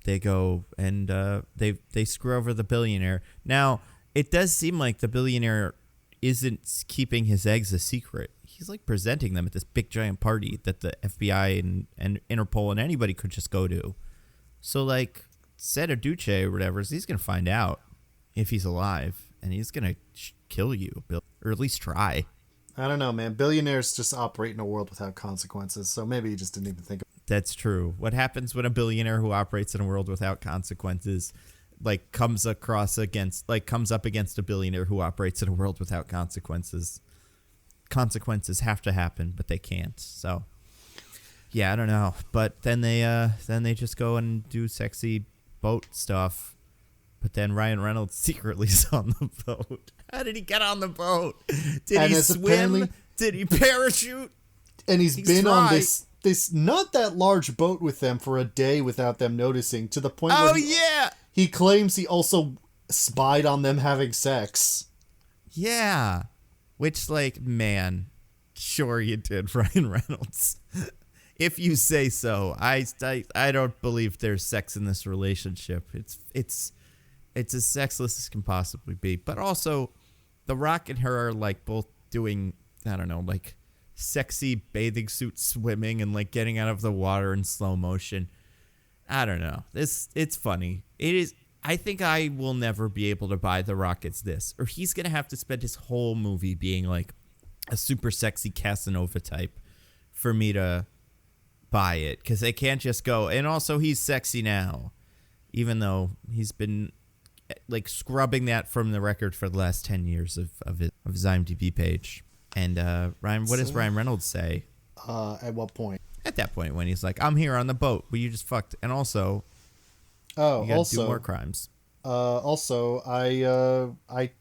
they go and they screw over the billionaire. Now, it does seem like the billionaire isn't keeping his eggs a secret. He's, like, presenting them at this big giant party that the FBI and Interpol and anybody could just go to. So, like, Seta Duce or whatever, he's going to find out if he's alive, and he's going to kill you, or at least try. I don't know, man. Billionaires just operate in a world without consequences, so maybe he just didn't even think of it. That's true. What happens when a billionaire who operates in a world without consequences, like, comes up against a billionaire who operates in a world without consequences? Consequences have to happen, but they can't. So, yeah, I don't know. But then they just go and do sexy boat stuff. But then Ryan Reynolds secretly is on the boat. How did he get on the boat? Did he swim? Did he parachute? And he's been on this not that large boat with them for a day without them noticing, to the point where he claims he also spied on them having sex. Yeah. Which, like, man, Sure you did, Ryan Reynolds. If you say so. I don't believe there's sex in this relationship. It's as sexless as can possibly be. But also, The Rock and her are like both doing, I don't know, like sexy bathing suit swimming and like getting out of the water in slow motion. I don't know. It's funny. It is. I think I will never be able to buy The Rock as this, or he's gonna have to spend his whole movie being like a super sexy Casanova type for me to buy it, because they can't just go, and also he's sexy now, even though he's been like scrubbing that from the record for the last 10 years of his IMDb page. And Ryan, what does Ryan Reynolds say? At what point? At that point when he's like, I'm here on the boat, but you just fucked, and also you gotta do more crimes. I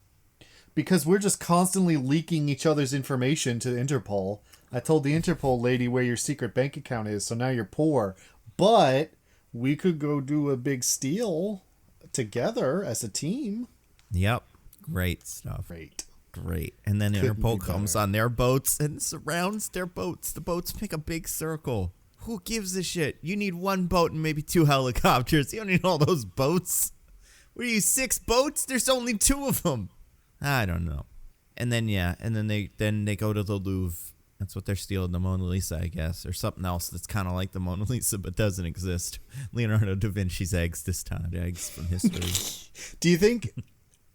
because we're just constantly leaking each other's information to Interpol. I told the Interpol lady where your secret bank account is, so now you're poor. But we could go do a big steal together as a team. Yep. Great stuff. Great. And then Interpol comes on their boats and surrounds their boats. The boats make a big circle. Who gives a shit? You need one boat and maybe 2 helicopters. You don't need all those boats. What are you, 6 boats? There's only 2 of them. I don't know. And then, they go to the Louvre. That's what they're stealing, the Mona Lisa, I guess, or something else that's kind of like the Mona Lisa but doesn't exist. Leonardo da Vinci's eggs this time, eggs from history. Do you think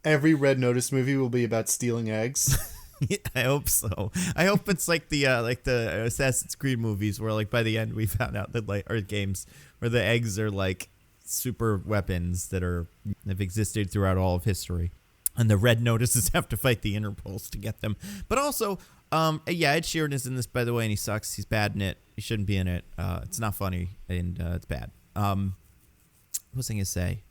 every Red Notice movie will be about stealing eggs? Yeah, I hope so. I hope it's like the Assassin's Creed movies, where like by the end we found out that or games where the eggs are like super weapons that have existed throughout all of history, and the Red Notices have to fight the Interpols to get them. But also, Ed Sheeran is in this, by the way, and he sucks. He's bad in it. He shouldn't be in it. It's not funny, and it's bad. What was I gonna say?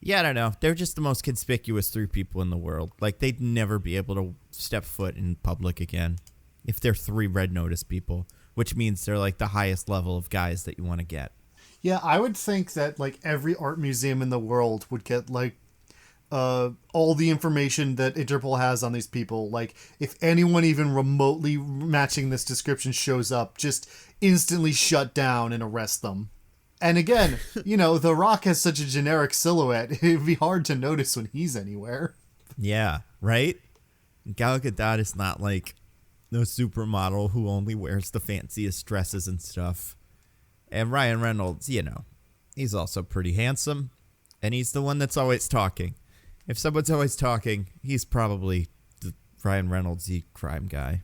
Yeah, I don't know. They're just the most conspicuous 3 people in the world. Like, they'd never be able to step foot in public again if they're 3 Red Notice people, which means they're like the highest level of guys that you want to get. Yeah, I would think that like every art museum in the world would get like all the information that Interpol has on these people. Like, if anyone even remotely matching this description shows up, just instantly shut down and arrest them. And again, The Rock has such a generic silhouette, it'd be hard to notice when he's anywhere. Yeah, right? Gal Gadot is not like no supermodel who only wears the fanciest dresses and stuff. And Ryan Reynolds, he's also pretty handsome. And he's the one that's always talking. If someone's always talking, he's probably the Ryan Reynolds-y crime guy.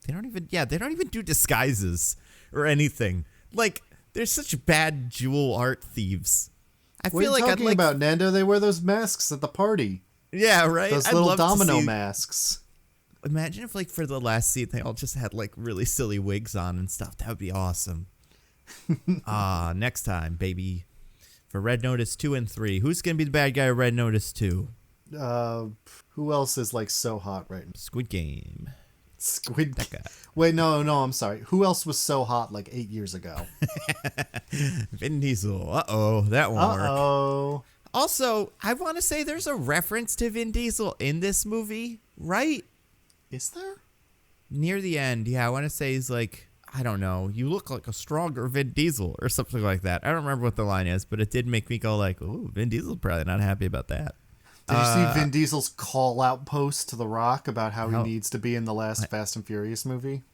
They don't even do disguises or anything. Like, they're such bad jewel art thieves. I feel like talking about, Nando? They wear those masks at the party. Yeah, right? Those little domino masks. Imagine if, like, for the last scene, they all just had, like, really silly wigs on and stuff. That would be awesome. Next time, baby. For Red Notice 2 and 3. Who's going to be the bad guy of Red Notice 2? Who else is, like, so hot right now? Squid Game. That guy. Wait, no, I'm sorry. Who else was so hot like 8 years ago? Vin Diesel. Uh-oh, that won't work. Uh-oh. Also, I want to say there's a reference to Vin Diesel in this movie, right? Is there? Near the end, yeah, I want to say he's like, I don't know, you look like a stronger Vin Diesel or something like that. I don't remember what the line is, but it did make me go like, ooh, Vin Diesel's probably not happy about that. Did you see Vin Diesel's call-out post to The Rock about how he needs to be in the last Fast and Furious movie?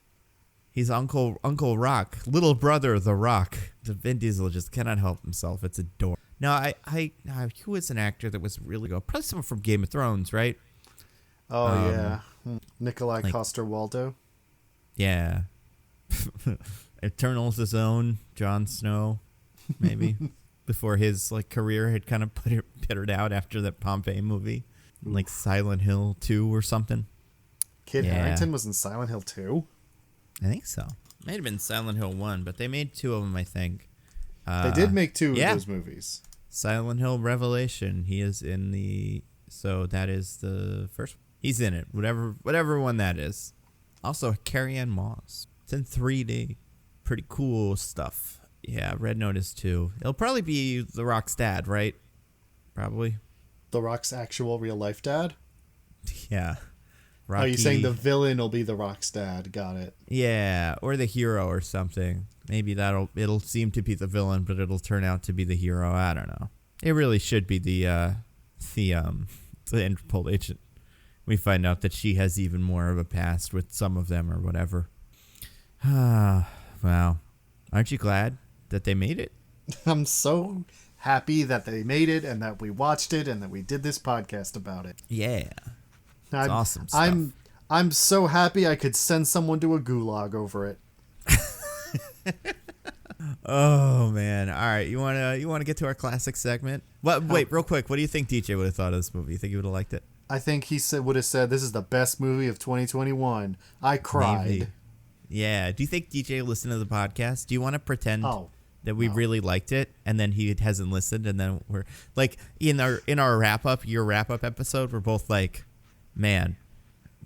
He's Uncle Rock, little brother The Rock. The Vin Diesel just cannot help himself. It's adorable. No, who is an actor that was really good? Probably someone from Game of Thrones, right? Oh, yeah. Nikolai Coster-Waldau. Yeah. Eternal's his own Jon Snow, maybe. Before his career had kind of petered out after that Pompeii movie, like Silent Hill 2 or something. Kid Harington was in Silent Hill 2? I think so. Might have been Silent Hill 1, but they made 2 of them, I think. They did make 2 of those movies. Silent Hill Revelation. He is in the... So that is the first one. He's in it. Whatever one that is. Also, Carrie-Anne Moss. It's in 3D. Pretty cool stuff. Yeah, Red Notice 2. It'll probably be The Rock's dad, right? Probably. The Rock's actual real-life dad? Yeah. Oh, you're saying the villain will be the Rock's dad. Got it. Yeah, or the hero or something. Maybe it'll seem to be the villain, but it'll turn out to be the hero. I don't know. It really should be the Interpol agent. We find out that she has even more of a past with some of them or whatever. Wow. Aren't you glad that they made it? I'm so happy that they made it and that we watched it and that we did this podcast about it. Yeah. It's awesome stuff. I'm so happy I could send someone to a gulag over it. Oh man! All right, you wanna get to our classic segment? Wait, real quick. What do you think DJ would have thought of this movie? You think he would have liked it? I think he would have said, "This is the best movie of 2021." I cried. Maybe. Yeah. Do you think DJ listened to the podcast? Do you want to pretend that we really liked it, and then he hasn't listened, and then we're like in our wrap up episode, we're both like, man,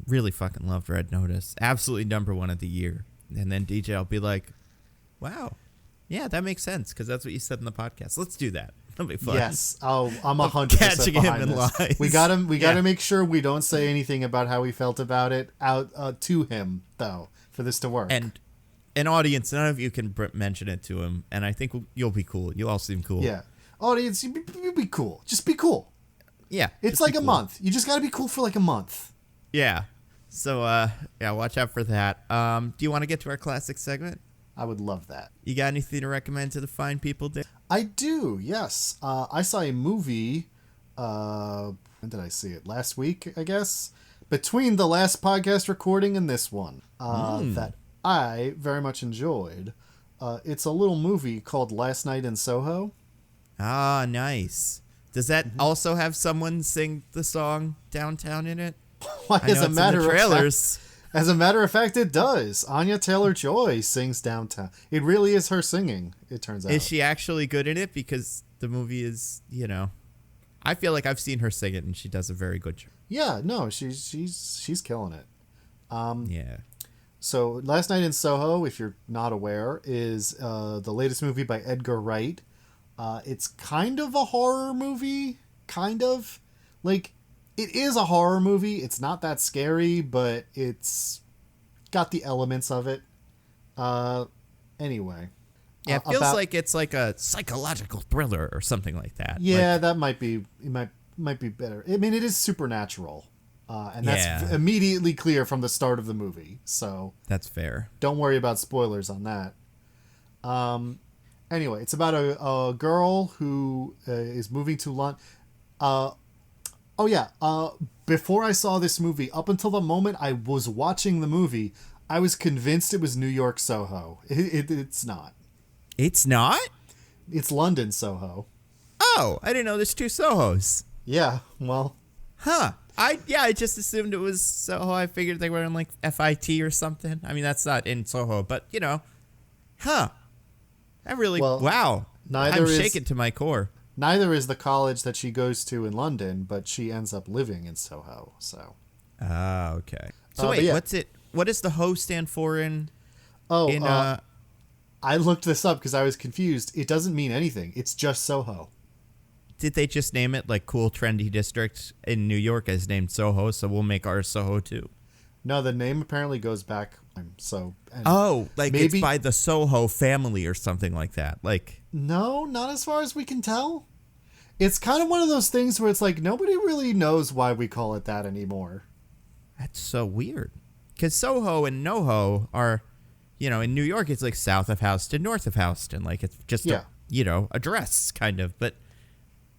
really fucking loved Red Notice, absolutely #1 of the year, and then DJ will be like, wow. Yeah, that makes sense because that's what you said in the podcast. Let's do that. That'll be fun. Yes. Oh, I'm 100% behind him in this. lies. We got to make sure we don't say anything about how we felt about it out to him though for this to work. And an audience, none of you can mention it to him, and I think you'll be cool. You all seem cool. Yeah. Audience, you be cool. Just be cool. Yeah. It's like a month. You just got to be cool for like a month. Yeah. So yeah, watch out for that. Do you want to get to our classic segment? I would love that. You got anything to recommend to the fine people, Dick? I do, yes. I saw a movie, when did I see it? Last week, I guess? Between the last podcast recording and this one, that I very much enjoyed. It's a little movie called Last Night in Soho. Ah, nice. Does that also have someone sing the song Downtown in it? Well, as a matter of trailers. As a matter of fact, it does. Anya Taylor-Joy sings Downtown. It really is her singing, it turns out. Is she actually good in it? Because the movie is, I feel like I've seen her sing it, and she does a very good job. Yeah, no, she's killing it. Yeah. So, Last Night in Soho, if you're not aware, is the latest movie by Edgar Wright. It's kind of a horror movie, kind of. Like, it is a horror movie. It's not that scary, but it's got the elements of it. Anyway. Yeah, it feels like it's like a psychological thriller or something like that. Yeah, that might be better. I mean, it is supernatural. And that's immediately clear from the start of the movie. So that's fair. Don't worry about spoilers on that. Anyway, it's about a girl who is moving to London. Before I saw this movie, up until the moment I was watching the movie, I was convinced it was New York Soho. It's not. It's not? It's London Soho. Oh, I didn't know there's two Sohos. Yeah, well. Huh. I just assumed it was Soho. I figured they were in like FIT or something. I mean, that's not in Soho, but Huh. I really, wow. I'm shaken to my core. Neither is the college that she goes to in London, but she ends up living in Soho. So. Ah, okay. So wait, what does the Ho stand for in? I looked this up because I was confused. It doesn't mean anything. It's just Soho. Did they just name it like cool trendy district in New York is named Soho, so we'll make ours Soho too? No, the name apparently goes back. Maybe it's by the Soho family or something like that. Like no, not as far as we can tell. It's kind of one of those things where it's like nobody really knows why we call it that anymore. That's so weird. Because Soho and NoHo are, in New York it's like south of Houston, north of Houston. Like it's just a dress kind of. But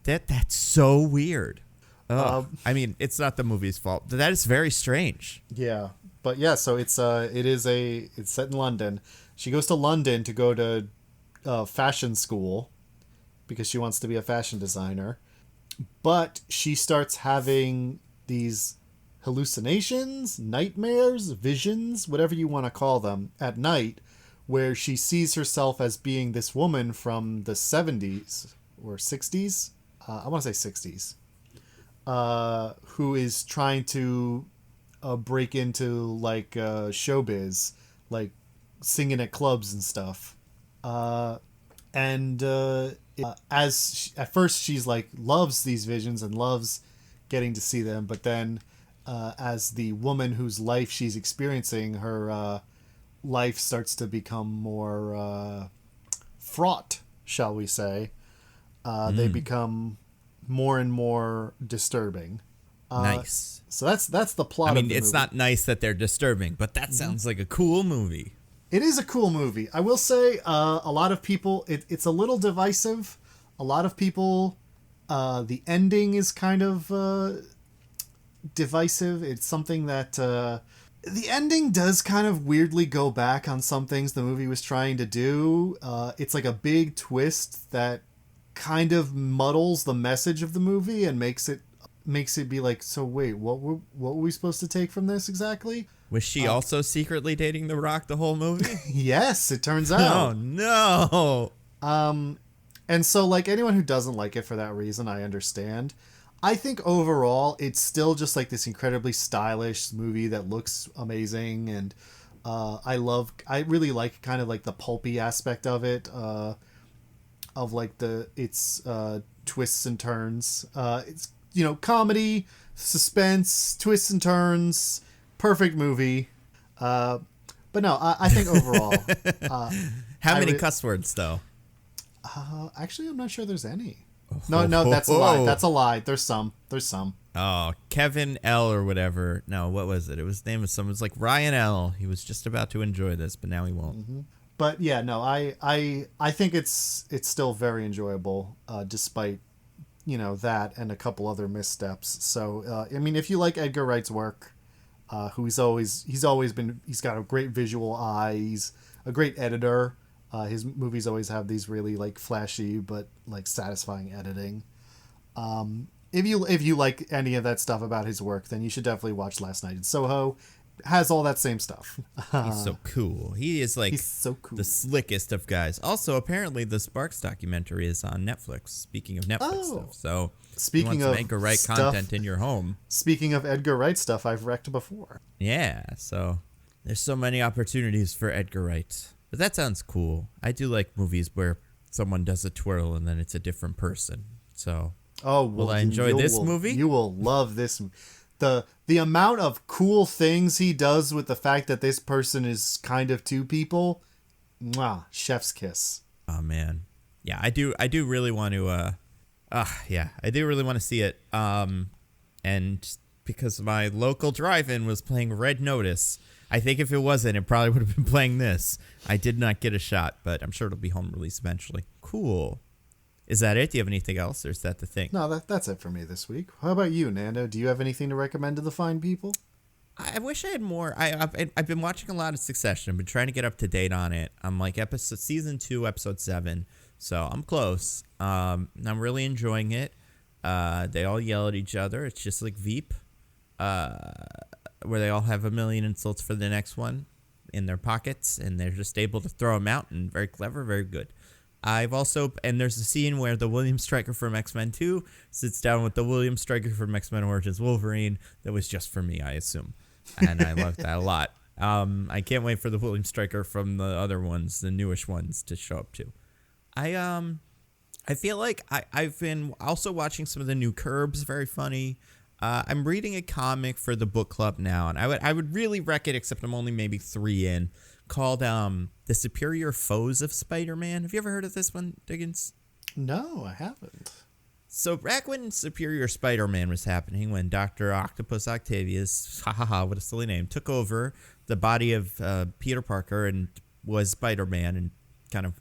that's so weird. I mean, it's not the movie's fault. That is very strange. Yeah. But yeah, so it's set in London. She goes to London to go to fashion school because she wants to be a fashion designer. But she starts having these hallucinations, nightmares, visions, whatever you want to call them, at night, where she sees herself as being this woman from the 70s or 60s. I want to say 60s. Who is trying to break into like showbiz, like singing at clubs and stuff. As at first she's like loves these visions and loves getting to see them, but then as the woman whose life she's experiencing, her life starts to become more fraught, shall we say. They become more and more disturbing. Nice. So that's the plot. I mean, of the it's movie. not nice that they're disturbing, but that sounds like a cool movie. It is a cool movie. I will say a lot of people, it's a little divisive. A lot of people, the ending is kind of divisive. It's something that the ending does kind of weirdly go back on some things the movie was trying to do. It's like a big twist that kind of muddles the message of the movie and makes it be like, so wait, what were we supposed to take from this exactly? Was she also secretly dating The Rock the whole movie? Yes, it turns out. Oh, no. And so, like, anyone who doesn't like it for that reason, I understand. I think overall, it's still just, like, this incredibly stylish movie that looks amazing. And I really like kind of, like, the pulpy aspect of it. Of, like, its twists and turns. It's, comedy, suspense, twists and turns. Perfect movie. But no, I think overall... How many cuss words, though? Actually, I'm not sure there's any. No, that's a lie. That's a lie. There's some. Oh, Kevin L. or whatever. No, what was it? His name was someone's like Ryan L. He was just about to enjoy this, but now he won't. Mm-hmm. But yeah, no, I think it's still very enjoyable, despite that and a couple other missteps. So I mean, if you like Edgar Wright's work, he's got a great visual eye. He's a great editor. His movies always have these really like flashy but like satisfying editing. If you like any of that stuff about his work, then you should definitely watch Last Night in Soho. It has all that same stuff. He's so cool. He's so cool. The slickest of guys. Also, apparently, the Sparks documentary is on Netflix. Speaking of Netflix stuff, so speaking of Edgar Wright content in your home. Speaking of Edgar Wright stuff, I've wrecked before. Yeah, so there's so many opportunities for Edgar Wright. But that sounds cool. I do like movies where someone does a twirl and then it's a different person. So, will I enjoy this movie? You will love this. The amount of cool things he does with the fact that this person is kind of two people, chef's kiss. Oh man, yeah, I do really want to. I do really want to see it. And because my local drive-in was playing Red Notice. I think if it wasn't, it probably would have been playing this. I did not get a shot, but I'm sure it'll be home release eventually. Cool. Is that it? Do you have anything else, or is that the thing? No, that's it for me this week. How about you, Nando? Do you have anything to recommend to the fine people? I wish I had more. I've been watching a lot of Succession. I've been trying to get up to date on it. I'm like season 2, episode 7, so I'm close. I'm really enjoying it. They all yell at each other. It's just like Veep. Where they all have a million insults for the next one in their pockets, and they're just able to throw them out, and very clever, very good. And there's a scene where the William Stryker from X-Men 2 sits down with the William Stryker from X-Men Origins Wolverine. That was just for me, I assume. And I loved that a lot. I can't wait for the William Stryker from the other ones, the newish ones, to show up too. I feel like I've been also watching some of the new Curbs, very funny. I'm reading a comic for the book club now, and I would really wreck it, except I'm only maybe 3 in, called The Superior Foes of Spider-Man. Have you ever heard of this one, Diggins? No, I haven't. So back when Superior Spider-Man was happening, when Dr. Octopus Octavius, what a silly name, took over the body of Peter Parker and was Spider-Man and kind of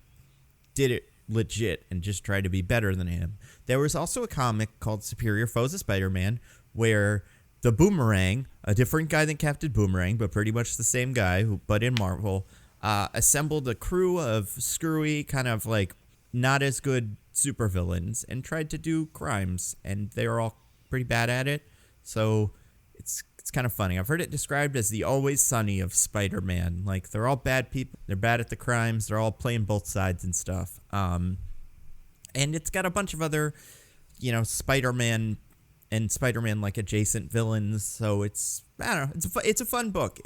did it legit and just tried to be better than him. There was also a comic called Superior Foes of Spider-Man where the Boomerang, a different guy than Captain Boomerang, but pretty much the same guy, but in Marvel, assembled a crew of screwy, kind of like not as good supervillains and tried to do crimes, and they were all pretty bad at it. So it's kind of funny. I've heard it described as the Always Sunny of Spider-Man. Like, they're all bad people. They're bad at the crimes. They're all playing both sides and stuff. And it's got a bunch of other, Spider-Man and Spider-Man like adjacent villains. So it's a fun book.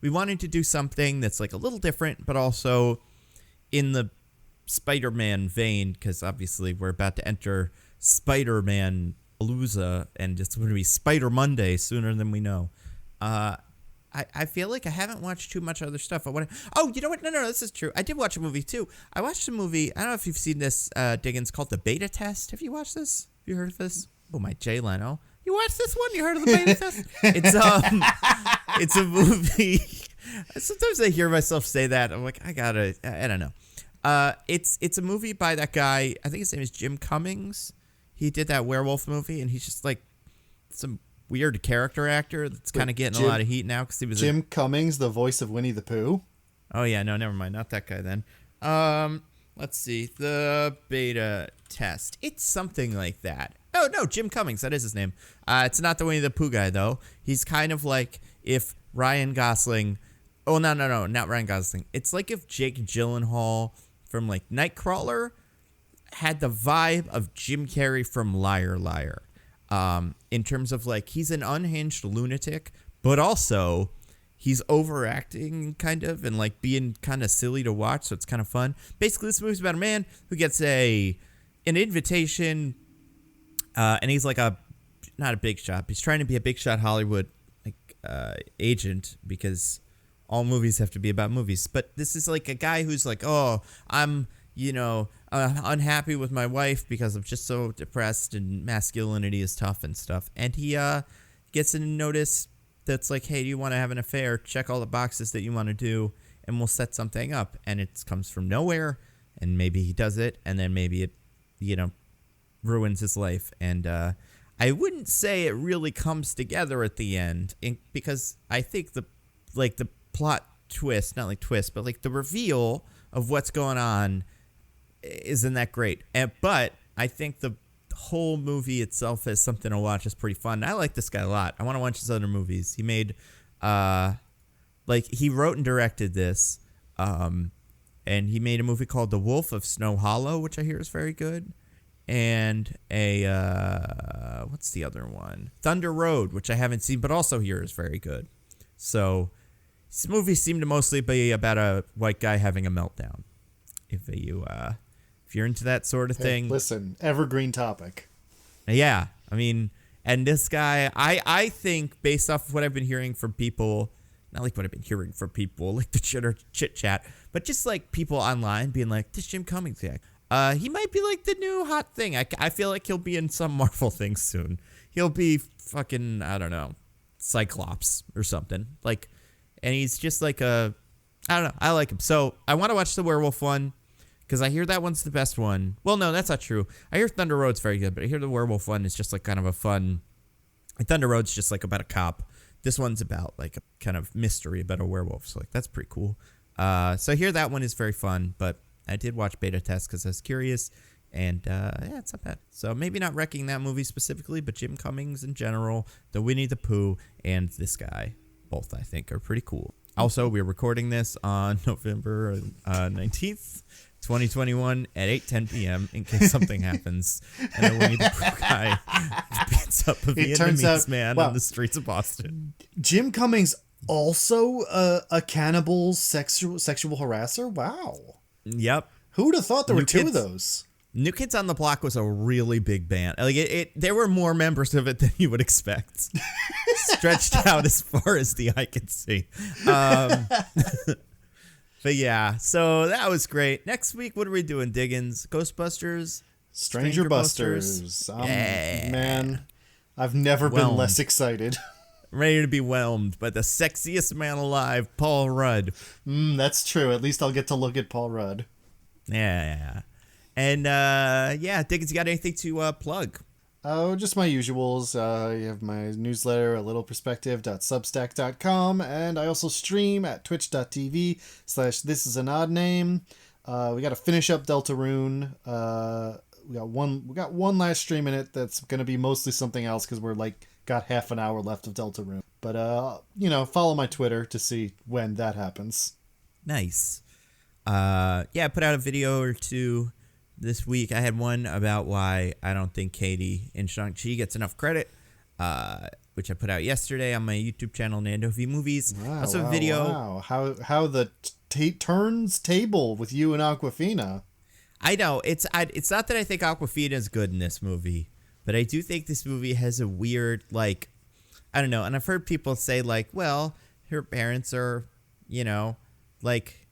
We wanted to do something that's like a little different, but also in the Spider-Man vein, because obviously we're about to enter Spider-Man Palooza, and it's going to be Spider Monday sooner than we know. I feel like I haven't watched too much other stuff. Oh, you know what? No, this is true. I did watch a movie too. I watched a movie. I don't know if you've seen this, Diggins, called The Beta Test. Have you watched this? Have you heard of this? Oh, my Jay Leno. You watched this one? You heard of The Beta Test? It's a movie. Sometimes I hear myself say that. I'm like, I don't know. It's a movie by that guy. I think his name is Jim Cummings. He did that werewolf movie, and he's just like some weird character actor that's kind of getting a lot of heat now because he was Jim Cummings, the voice of Winnie the Pooh. Oh yeah, no, never mind, not that guy then. Let's see, The Beta Test. It's something like that. Oh no, Jim Cummings, that is his name. It's not the Winnie the Pooh guy though. He's kind of like if Ryan Gosling. Oh no, not Ryan Gosling. It's like if Jake Gyllenhaal from like Nightcrawler had the vibe of Jim Carrey from Liar Liar. In terms of like he's an unhinged lunatic, but also he's overacting kind of and like being kind of silly to watch, so it's kind of fun. Basically, this movie's about a man who gets an invitation, and he's like not a big shot. He's trying to be a big shot Hollywood agent because all movies have to be about movies. But this is like a guy who's like, oh, I'm unhappy with my wife because I'm just so depressed and masculinity is tough and stuff. And he gets a notice that's like, hey, do you want to have an affair? Check all the boxes that you want to do and we'll set something up. And it comes from nowhere and maybe he does it and then maybe it, ruins his life. And I wouldn't say it really comes together at the end because I think the plot twist, not like twist, but like the reveal of what's going on isn't that great. But I think the whole movie itself as something to watch is pretty fun. I like this guy a lot. I want to watch his other movies. He made, he wrote and directed this, and he made a movie called The Wolf of Snow Hollow, which I hear is very good, and what's the other one? Thunder Road, which I haven't seen, but also hear is very good. So these movies seem to mostly be about a white guy having a meltdown. If you're into that sort of thing. Listen, evergreen topic. Yeah. I mean, and this guy, I think based off of what I've been hearing from people, not like what I've been hearing from people, like the chit chat, but just like people online being like, this Jim Cummings guy, he might be like the new hot thing. I feel like he'll be in some Marvel thing soon. He'll be fucking, I don't know, Cyclops or something. Like, and he's just like I don't know. I like him. So I want to watch the werewolf one because I hear that one's the best one. Well, no, that's not true. I hear Thunder Road's very good, but I hear the werewolf one is just like kind of a fun. Thunder Road's just like about a cop. This one's about like a kind of mystery about a werewolf. So like that's pretty cool. So I hear that one is very fun, but I did watch Beta Test because I was curious. And yeah, it's not bad. So maybe not wrecking that movie specifically, but Jim Cummings in general, the Winnie the Pooh, and this guy. Both, I think, are pretty cool. Also, we're recording this on November 19th, 2021 at 8:10 p.m. in case something happens. And the Winnie the Pooh guy beats up a Vietnamese man on the streets of Boston. Jim Cummings also a cannibal sexual harasser? Wow. Yep. Who would have thought there were two of those? New Kids on the Block was a really big band. Like there were more members of it than you would expect. Stretched out as far as the eye could see. But yeah, so that was great. Next week, what are we doing, Diggins? Ghostbusters? Stranger Busters. Yeah. Man, I've never been less excited. Ready to be whelmed by the sexiest man alive, Paul Rudd. That's true. At least I'll get to look at Paul Rudd. Yeah. And, Diggins, you got anything to plug? Oh, just my usuals. You have my newsletter, a littleperspective.substack.com, and I also stream at twitch.tv/thisisanOddName. We got to finish up Deltarune. We got one last stream in it that's going to be mostly something else because we're got half an hour left of Deltarune. But, follow my Twitter to see when that happens. Nice. I put out a video or two this week. I had one about why I don't think Katie in Shang-Chi gets enough credit, which I put out yesterday on my YouTube channel, Nando V Movies. Also a video. Wow. How the turns table with you and Awkwafina. I know. It's not that I think Awkwafina is good in this movie, But I do think this movie has a weird, like, I don't know. And I've heard people say, like, well, her parents are, you know, like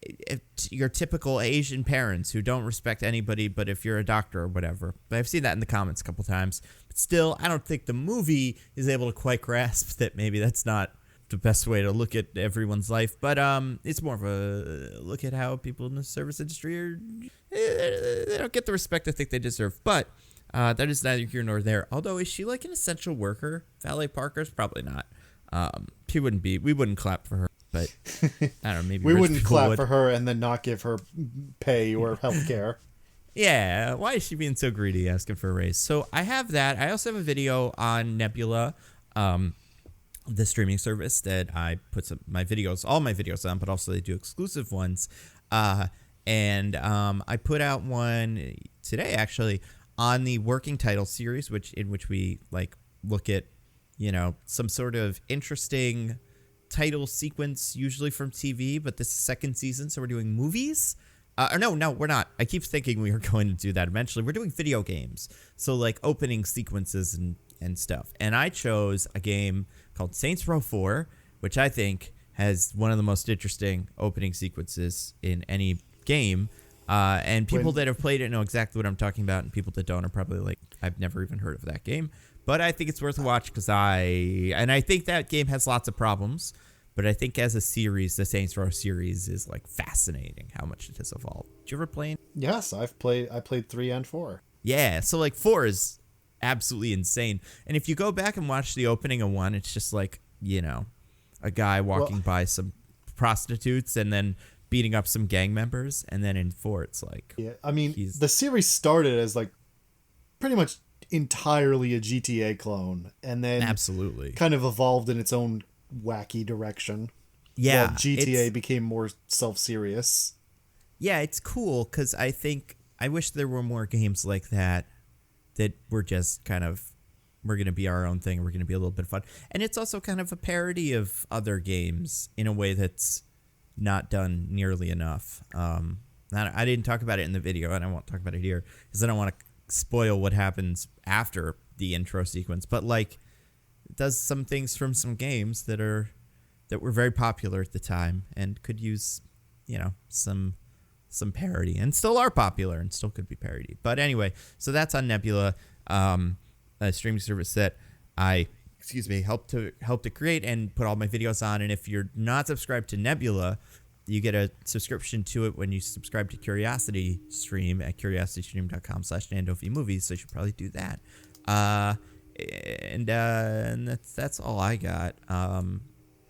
your typical Asian parents who don't respect anybody but if you're a doctor or whatever. But I've seen that in the comments a couple times. But still, I don't think the movie is able to quite grasp that maybe that's not the best way to look at everyone's life. But it's more of a look at how people in the service industry are, they don't get the respect I think they deserve. But that is neither here nor there. Although, is she like an essential worker? Valet Parker's probably not. She wouldn't be. We wouldn't clap for her. But I don't know. Maybe we wouldn't clap for her and then not give her pay or health care. Yeah. Why is she being so greedy, asking for a raise? So I have that. I also have a video on Nebula, the streaming service that I put all my videos on, but also they do exclusive ones. And I put out one today actually on the working title series, in which we like look at, you know, some sort of interesting title sequence, usually from TV, but this is second season, so we're doing movies. No, we're not. I keep thinking we were going to do that eventually. We're doing video games, so like opening sequences and stuff. And I chose a game called Saints Row 4, which I think has one of the most interesting opening sequences in any game. And people that have played it know exactly what I'm talking about, and people that don't are probably like, I've never even heard of that game. But I think it's worth a watch because I think that game has lots of problems, but I think as a series, the Saints Row series is like fascinating how much it has evolved. Did you ever play? Yes, I played 3 and 4. Yeah, so like 4 is absolutely insane. And if you go back and watch the opening of 1, it's just like, you know, a guy walking by some prostitutes and then beating up some gang members. And then in 4, it's like, yeah, I mean, the series started as like pretty much entirely a GTA clone, and then absolutely kind of evolved in its own wacky direction. Yeah, while GTA became more self-serious. Yeah, it's cool because I wish there were more games like that were just kind of, we're going to be our own thing, we're going to be a little bit fun. And it's also kind of a parody of other games in a way that's not done nearly enough. I didn't talk about it in the video, and I won't talk about it here because I don't want to spoil what happens after the intro sequence, but like it does some things from some games that were very popular at the time and could use, you know, some parody, and still are popular and still could be parodied. But anyway, so that's on Nebula, a streaming service that I helped to create and put all my videos on. And if you're not subscribed to Nebula, you get a subscription to it when you subscribe to Curiosity Stream at curiositystream.com/NandoVMovies. So you should probably do that. And that's all I got. And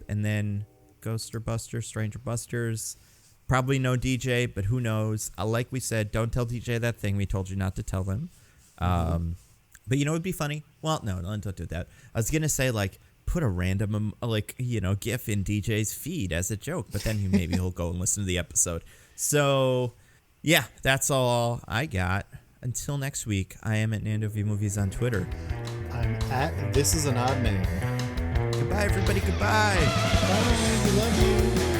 then Ghostbusters, Stranger Busters, probably no DJ, but who knows? Like we said, don't tell DJ that thing we told you not to tell him. But you know, it'd be funny. Well, no, don't do that. I was gonna say like, put a random, like, you know, GIF in DJ's feed as a joke, but then maybe he'll go and listen to the episode. So, yeah, that's all I got. Until next week, I am at Nando V Movies on Twitter. I'm at This Is an Odd Man. Goodbye, everybody. Goodbye. Bye. We love you.